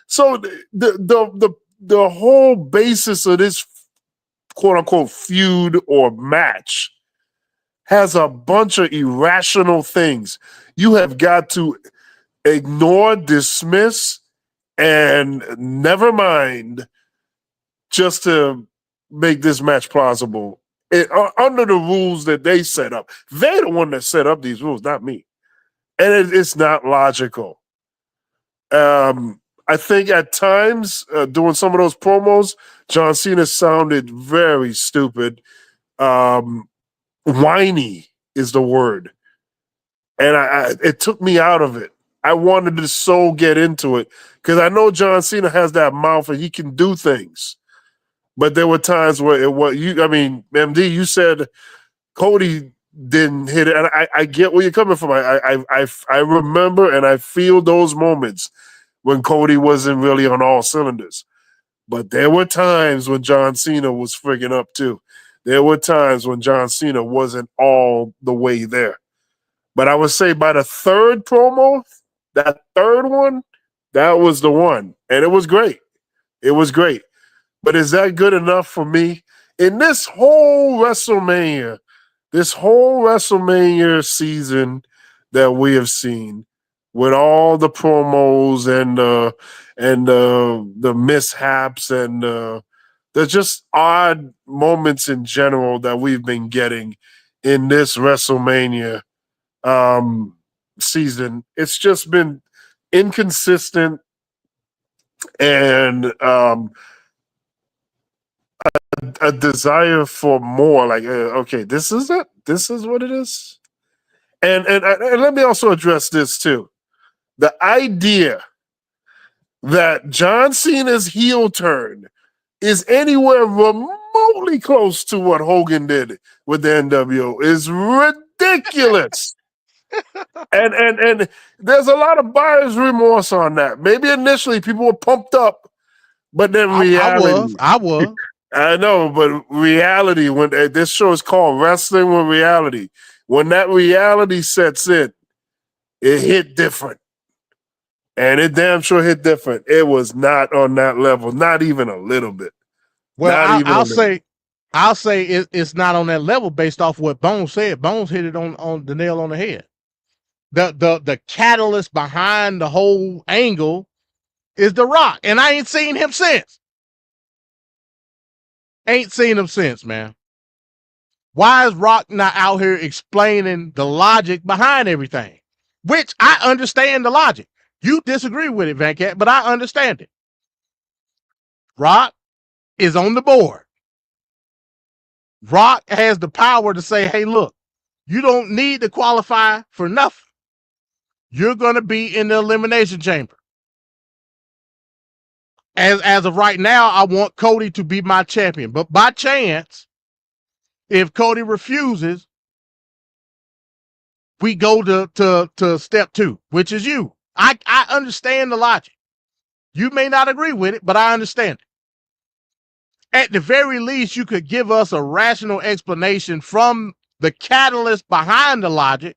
So the whole basis of this quote unquote feud or match has a bunch of irrational things. You have got to ignore, dismiss, and never mind just to make this match plausible. Under the rules that they set up. They're the one that set up these rules, not me. And it's not logical. I think at times, doing some of those promos, John Cena sounded very stupid. Whiny is the word. And it took me out of it. I wanted to so get into it because I know John Cena has that mouth and he can do things. But there were times where MD, you said Cody didn't hit it. And I get where you're coming from. I remember and I feel those moments when Cody wasn't really on all cylinders. But there were times when John Cena was frigging up too. There were times when John Cena wasn't all the way there. But I would say by the third promo, that third one, that was the one. And it was great. It was great. But is that good enough for me? In this whole WrestleMania season that we have seen, with all the promos and the mishaps and the just odd moments in general that we've been getting in this WrestleMania season, it's just been inconsistent and a desire for more. Like, okay, this is it. This is what it is. And let me also address this too. The idea that John Cena's heel turn is anywhere remotely close to what Hogan did with the NWO is ridiculous. and there's a lot of buyer's remorse on that. Maybe initially people were pumped up, but then reality. I was. I know, but reality, when this show is called Wrestling with Reality, when that reality sets in, it hit different. And it damn sure hit different. It was not on that level, not even a little bit. Well, I'll say it's not on that level based off what Bones said. Bones hit it on the nail on the head. The catalyst behind the whole angle is The Rock, and I ain't seen him since. Ain't seen him since, man. Why is Rock not out here explaining the logic behind everything? Which I understand the logic. You disagree with it, Van Cat, but I understand it. Rock is on the board. Rock has the power to say, hey, look, you don't need to qualify for nothing. You're going to be in the elimination chamber. As of right now, I want Cody to be my champion. But by chance, if Cody refuses, we go to step 2, which is you. I understand the logic. You may not agree with it, but I understand it. At the very least, you could give us a rational explanation from the catalyst behind the logic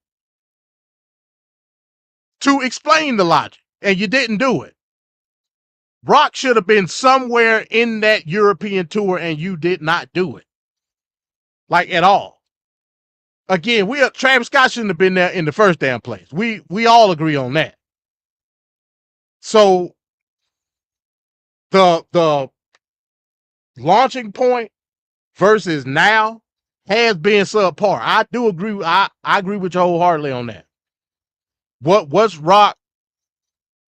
to explain the logic, and you didn't do it. Rock should have been somewhere in that European tour, and you did not do it. Like, at all. Again, Travis Scott shouldn't have been there in the first damn place. We all agree on that. So the launching point versus now has been subpar. I do agree. I agree with you wholeheartedly on that. What's Rock?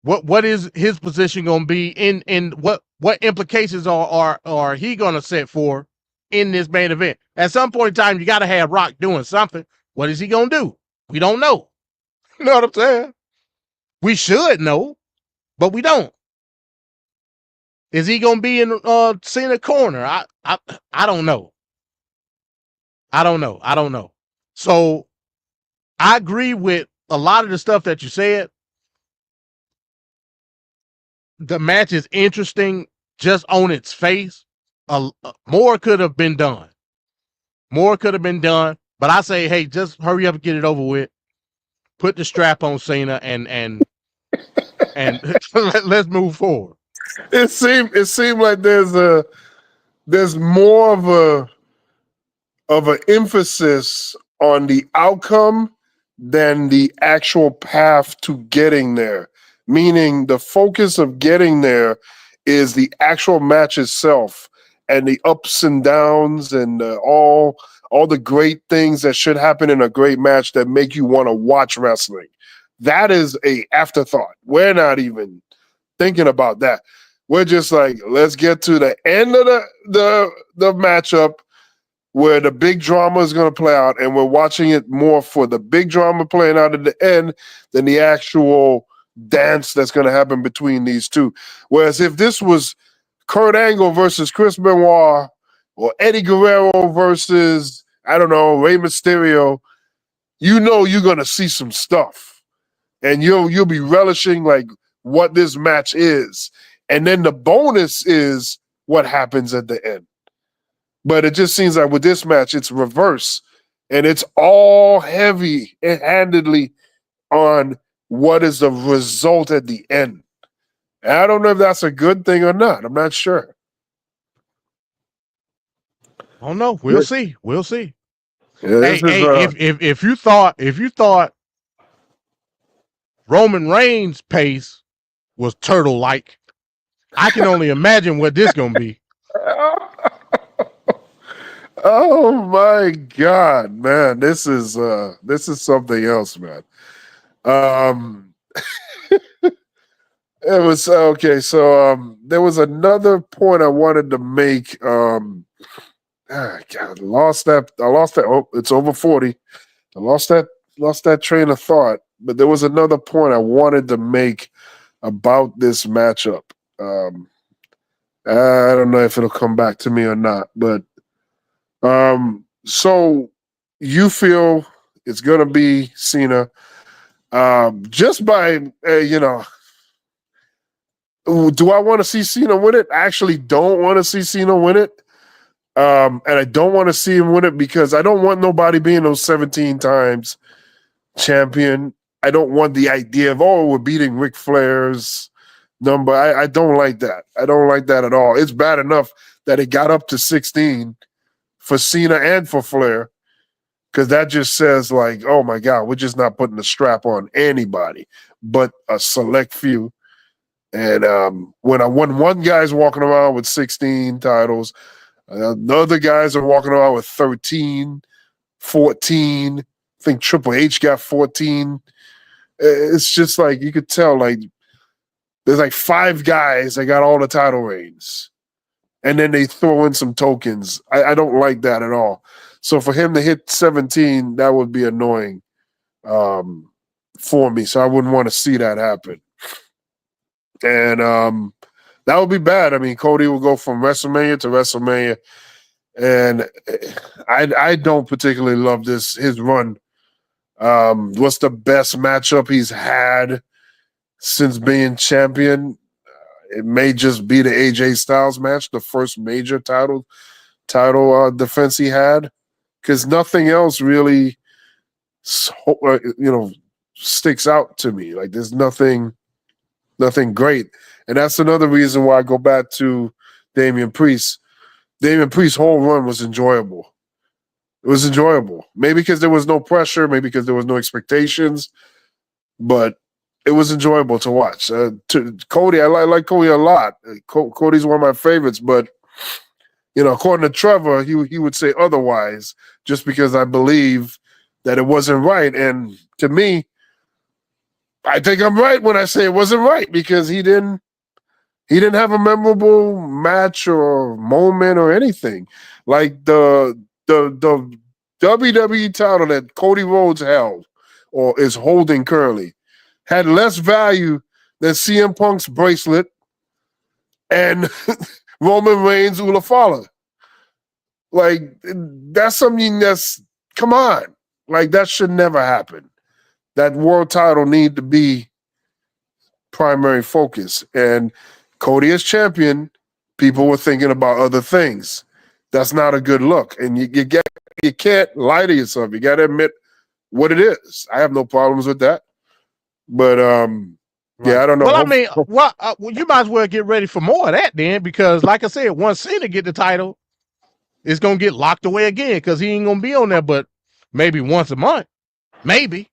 What is his position going to be in what implications are he going to set for in this main event? At some point in time, you got to have Rock doing something. What is he going to do? We don't know. You know what I'm saying? We should know, but we don't. Is he going to be in Cena corner? I don't know. I don't know. So I agree with a lot of the stuff that you said. The match is interesting just on its face. More could have been done. But I say, hey, just hurry up and get it over with. Put the strap on Cena and let's move forward. It seemed like there's more of an emphasis on the outcome than the actual path to getting there. Meaning the focus of getting there is the actual match itself and the ups and downs and all the great things that should happen in a great match that make you want to watch wrestling. That is a afterthought. We're not even thinking about that. We're just like, let's get to the end of the matchup where the big drama is going to play out, and we're watching it more for the big drama playing out at the end than the actual dance that's going to happen between these two. Whereas if this was Kurt Angle versus Chris Benoit or Eddie Guerrero versus, I don't know, Rey Mysterio, you know you're going to see some stuff. And you'll be relishing like what this match is. And then the bonus is what happens at the end. But it just seems like with this match, it's reverse. And it's all heavy-handedly on what is the result at the end. And I don't know if that's a good thing or not. I'm not sure. Oh no, we'll see. We'll see. Yeah, if you thought Roman Reigns' pace was turtle-like, I can only imagine what this gonna be. Oh my God, man! This is something else, man. It was okay. So there was another point I wanted to make. God, I lost that. Oh, it's over 40. I lost that train of thought. But there was another point I wanted to make about this matchup. I don't know if it'll come back to me or not, but so you feel it's gonna be Cena, just by do I want to see Cena win it? I actually don't want to see Cena win it, and I don't want to see him win it because I don't want nobody being those 17 times champion. I don't want the idea of we're beating Ric Flair's number. I don't like that. I don't like that at all. It's bad enough that it got up to 16 for Cena and for Flair, because that just says like, oh my God, we're just not putting the strap on anybody but a select few. And when one guy's walking around with 16 titles, other guys are walking around with 13, 14. I think Triple H got 14. It's just like you could tell like there's like 5 guys that got all the title reigns, and then they throw in some tokens. I don't like that at all. So for him to hit 17, that would be annoying for me. So I wouldn't want to see that happen. And that would be bad. I mean, Cody will go from WrestleMania to WrestleMania, and I don't particularly love his run. What's the best matchup he's had since being champion? It may just be the AJ Styles match, the first major title defense he had, because nothing else really, sticks out to me. Like there's nothing great, and that's another reason why I go back to Damian Priest. Damian Priest's whole run was enjoyable. It was enjoyable. Maybe because there was no pressure, maybe because there was no expectations, but it was enjoyable to watch. Cody, I like Cody a lot. Cody's one of my favorites, but according to Trevor, he would say otherwise, just because I believe that it wasn't right. And to me, I think I'm right when I say it wasn't right, because he didn't have a memorable match or moment or anything. Like the WWE title that Cody Rhodes held or is holding currently had less value than CM Punk's bracelet and Roman Reigns' Ulafala. Like, that's something come on. Like, that should never happen. That world title need to be primary focus. And Cody as champion, people were thinking about other things. That's not a good look. And you can't lie to yourself. You got to admit what it is. I have no problems with that. But yeah, I don't know. Well, I mean, you might as well get ready for more of that then, because like I said, once Cena get the title, it's gonna get locked away again, because he ain't gonna be on there but maybe once a month, maybe.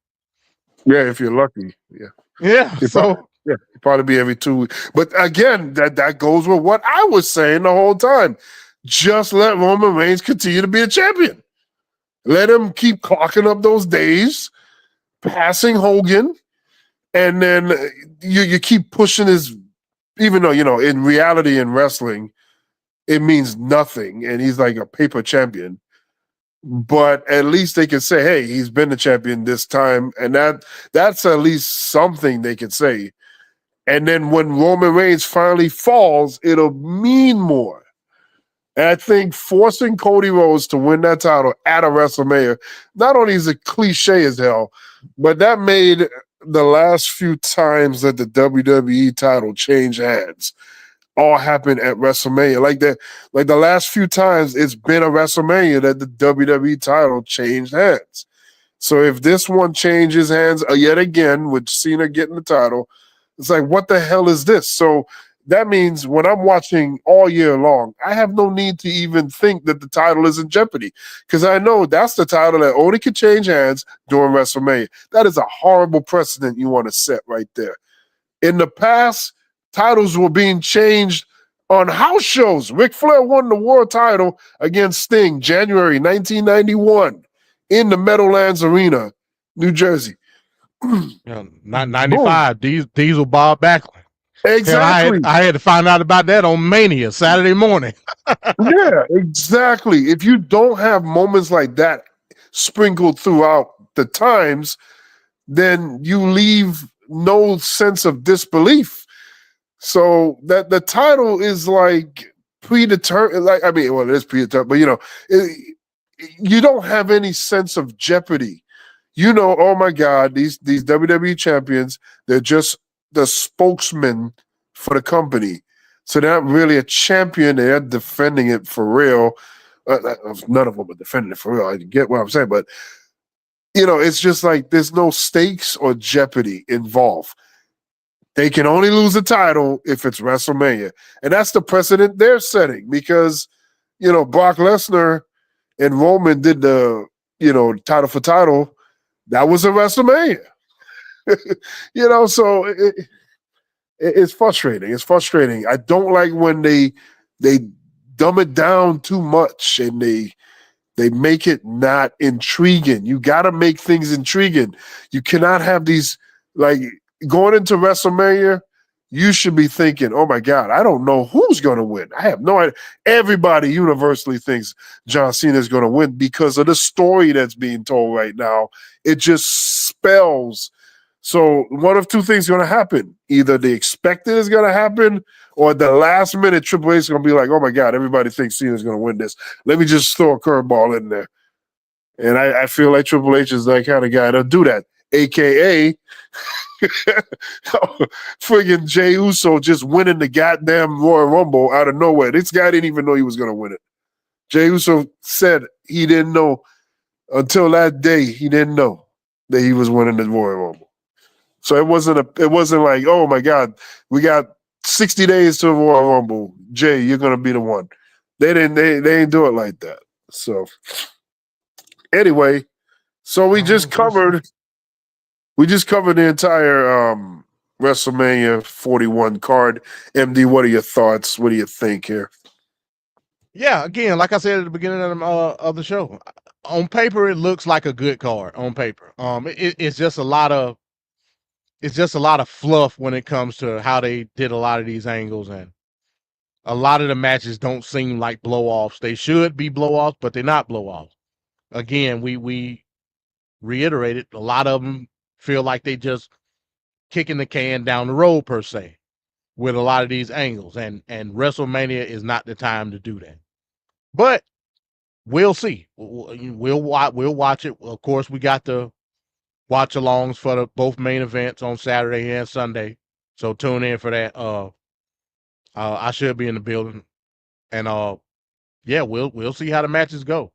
Yeah, if you're lucky. Yeah. It'd probably be every 2 weeks. But again, that goes with what I was saying the whole time. Just let Roman Reigns continue to be a champion. Let him keep clocking up those days, passing Hogan. And then you keep pushing his, even though, in reality in wrestling, it means nothing. And he's like a paper champion. But at least they can say, hey, he's been the champion this time. And that's at least something they can say. And then when Roman Reigns finally falls, it'll mean more. And I think forcing Cody Rhodes to win that title at a WrestleMania, not only is it cliche as hell, but that made the last few times that the WWE title changed hands all happened at WrestleMania. Like the last few times it's been a WrestleMania that the WWE title changed hands. So if this one changes hands yet again with Cena getting the title, it's like, what the hell is this? So that means when I'm watching all year long, I have no need to even think that the title is in jeopardy, because I know that's the title that only can change hands during WrestleMania. That is a horrible precedent you want to set right there. In the past, titles were being changed on house shows. Ric Flair won the world title against Sting, January 1991, in the Meadowlands Arena, New Jersey. Not 95. Diesel Bob Backlund. Exactly. I had to find out about that on Mania Saturday morning. Yeah, exactly. If you don't have moments like that sprinkled throughout the times, then you leave no sense of disbelief. So that the title is like predetermined. Like, I mean, well, it is predetermined, but you don't have any sense of jeopardy. Oh my God, these WWE champions, they're just the spokesman for the company. So they're not really a champion. They're defending it for real. None of them are defending it for real. I get what I'm saying, but it's just like there's no stakes or jeopardy involved. They can only lose the title if it's WrestleMania. And that's the precedent they're setting because, Brock Lesnar and Roman did the, title for title. That was a WrestleMania. So it's frustrating. It's frustrating. I don't like when they dumb it down too much and they make it not intriguing. You got to make things intriguing. You cannot have these, like, going into WrestleMania, you should be thinking, oh my God, I don't know who's going to win. I have no idea. Everybody universally thinks John Cena is going to win because of the story that's being told right now. It just spells. So one of two things is going to happen. Either the expected is going to happen or at the last minute, Triple H is going to be like, oh my God, everybody thinks Cena is going to win this. Let me just throw a curveball in there. And I feel like Triple H is that kind of guy to do that. AKA friggin' Jey Uso just winning the goddamn Royal Rumble out of nowhere. This guy didn't even know he was going to win it. Jey Uso said he didn't know until that day. He didn't know that he was winning the Royal Rumble. So it wasn't like, oh my God, we got 60 days to the Royal Rumble. Jey, you're going to be the one. They didn't do it like that. So anyway, so we just covered the entire WrestleMania 41 card. MD, what are your thoughts? What do you think here? Yeah, again, like I said at the beginning of the show, on paper it looks like a good card. On paper, it's just a lot of fluff when it comes to how they did a lot of these angles, and a lot of the matches don't seem like blow-offs. They should be blow-offs, but they're not blow-offs. Again, we reiterated, a lot of them feel like they just kicking the can down the road per se with a lot of these angles, and WrestleMania is not the time to do that. But we'll see. We'll watch it. Of course, we got the watch-alongs for both main events on Saturday and Sunday, so tune in for that. I should be in the building, and yeah, we'll see how the matches go.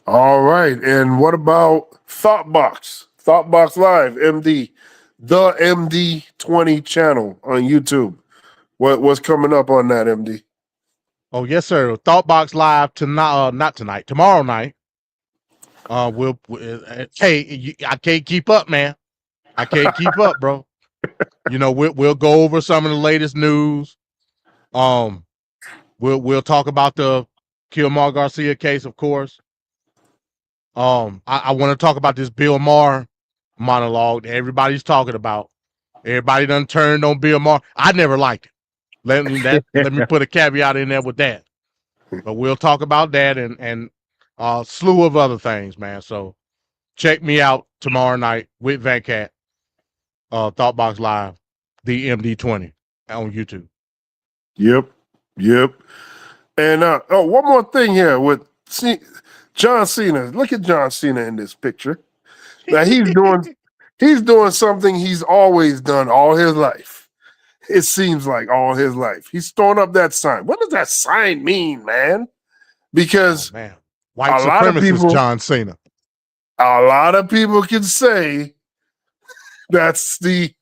All right, and what about Thoughtbox? Thoughtbox Live, MD, the MD20 channel on YouTube. What's coming up on that, MD? Oh yes, sir. Thoughtbox Live tonight, not tonight, tomorrow night. Hey, I can't keep up, man. I can't keep up, bro. We'll go over some of the latest news. We'll talk about the Kilmar Garcia case, of course. I want to talk about this Bill Maher monologue that everybody's talking about. Everybody done turned on Bill Maher. I never liked it. Let me put a caveat in there with that. But we'll talk about that and a slew of other things, man. So check me out tomorrow night with Van Cat, Thoughtbox Live, the MD20 on YouTube. Yep. And one more thing here with John Cena. Look at John Cena in this picture. Now he's doing something he's always done all his life. It seems like all his life. He's throwing up that sign. What does that sign mean, man? Because white supremacist John Cena. A lot of people can say that's the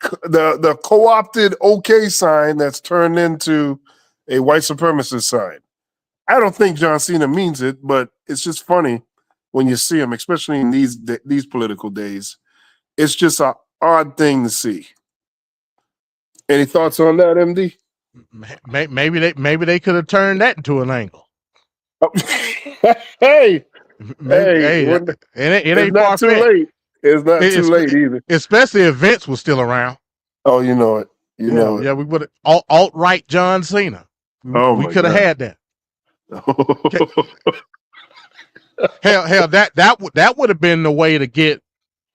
co-opted OK sign that's turned into a white supremacist sign. I don't think John Cena means it, but it's just funny when you see him, especially in these political days. It's just an odd thing to see. Any thoughts on that, MD? Maybe they could have turned that into an angle. Hey, it ain't not too late. It's not too late either. Especially if Vince was still around. Oh, you know it. You know it. Yeah, we would have alt-right John Cena. We could have had that. hell, that would have been the way to get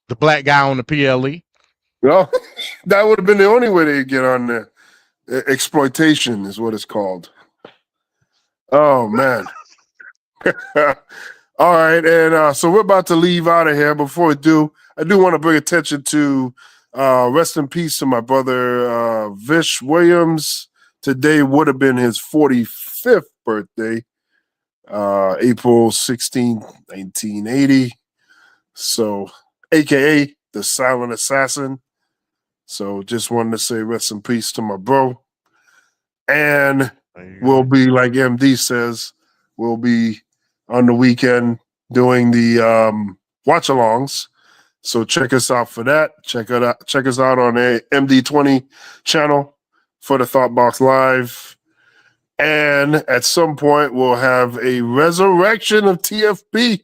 the black guy on the PLE. Well, that would have been the only way to get on there. Exploitation is what it's called. Oh man. All right, and so we're about to leave out of here. Before we do, I do want to bring attention to rest in peace to my brother Vish Williams. Today would have been his 45th birthday, April 16th, 1980. So, AKA the Silent Assassin. So just wanted to say rest in peace to my bro. And we'll be, like MD says, we'll be on the weekend doing the watch-alongs. So check us out for that. Check us out on a MD20 channel for the Thought Box Live. And at some point, we'll have a resurrection of TFP.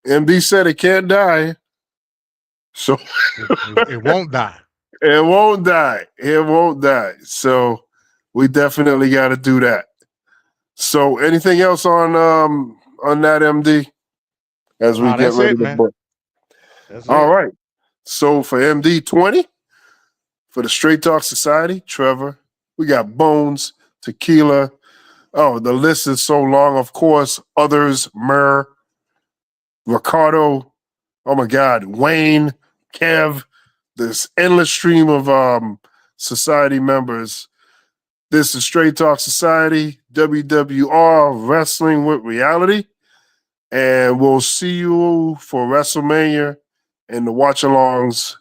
MD said it can't die. So it won't die. It won't die. It won't die. So we definitely got to do that. So anything else on that, MD? As we get ready to book. All right. So for MD 20, for the Straight Talk Society, Trevor, we got Bones, Tequila. Oh, the list is so long. Of course, others, Murr, Ricardo. Oh my God, Wayne, Kev. This endless stream of society members. This is Straight Talk Society, WWR Wrestling with Reality. And we'll see you for WrestleMania and the watch-alongs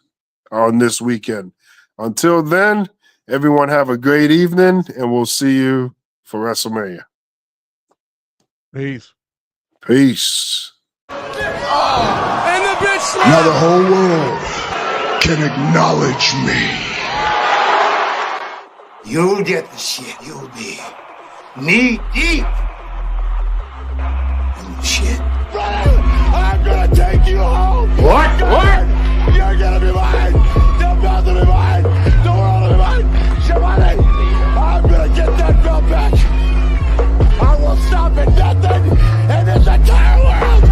on this weekend. Until then, everyone have a great evening, and we'll see you for WrestleMania. Peace. Peace. Now the whole world can acknowledge me. You'll get the shit. You'll be knee deep in the shit. Brother, I'm gonna take you home. What? You're gonna be mine. The belt will be mine. The world will be mine. Shivani, I'm gonna get that belt back. I will stop at nothing in this entire world.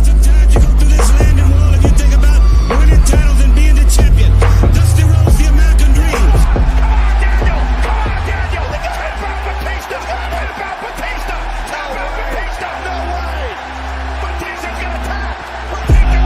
Sometimes you go through this land and world and you think about winning titles and being the champion. Dusty Rhodes, the American dream. Daniel, they got it about Batista. What about Batista? How about Batista? No way. Batista's gonna tap. Batista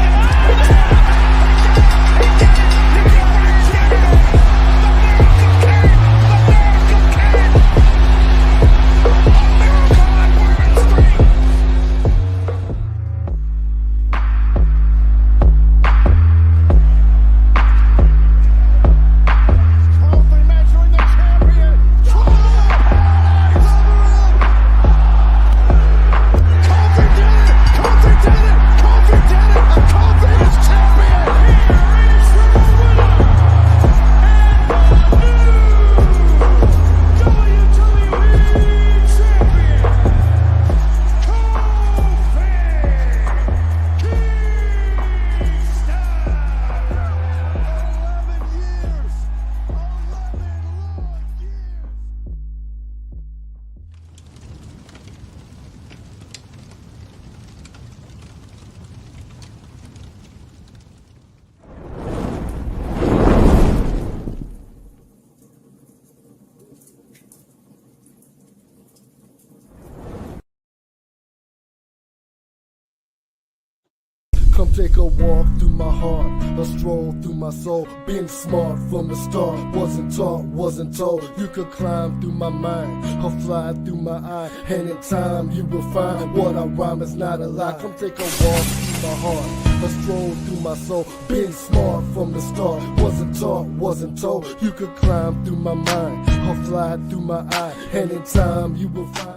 Come take a walk through my heart, a stroll through my soul. Being smart from the start, wasn't taught, wasn't told. You could climb through my mind, or fly through my eye. And in time you will find what I rhyme is not a lie. Come take a walk through my heart, a stroll through my soul. Being smart from the start, wasn't taught, wasn't told. You could climb through my mind, or fly through my eye. And in time you will find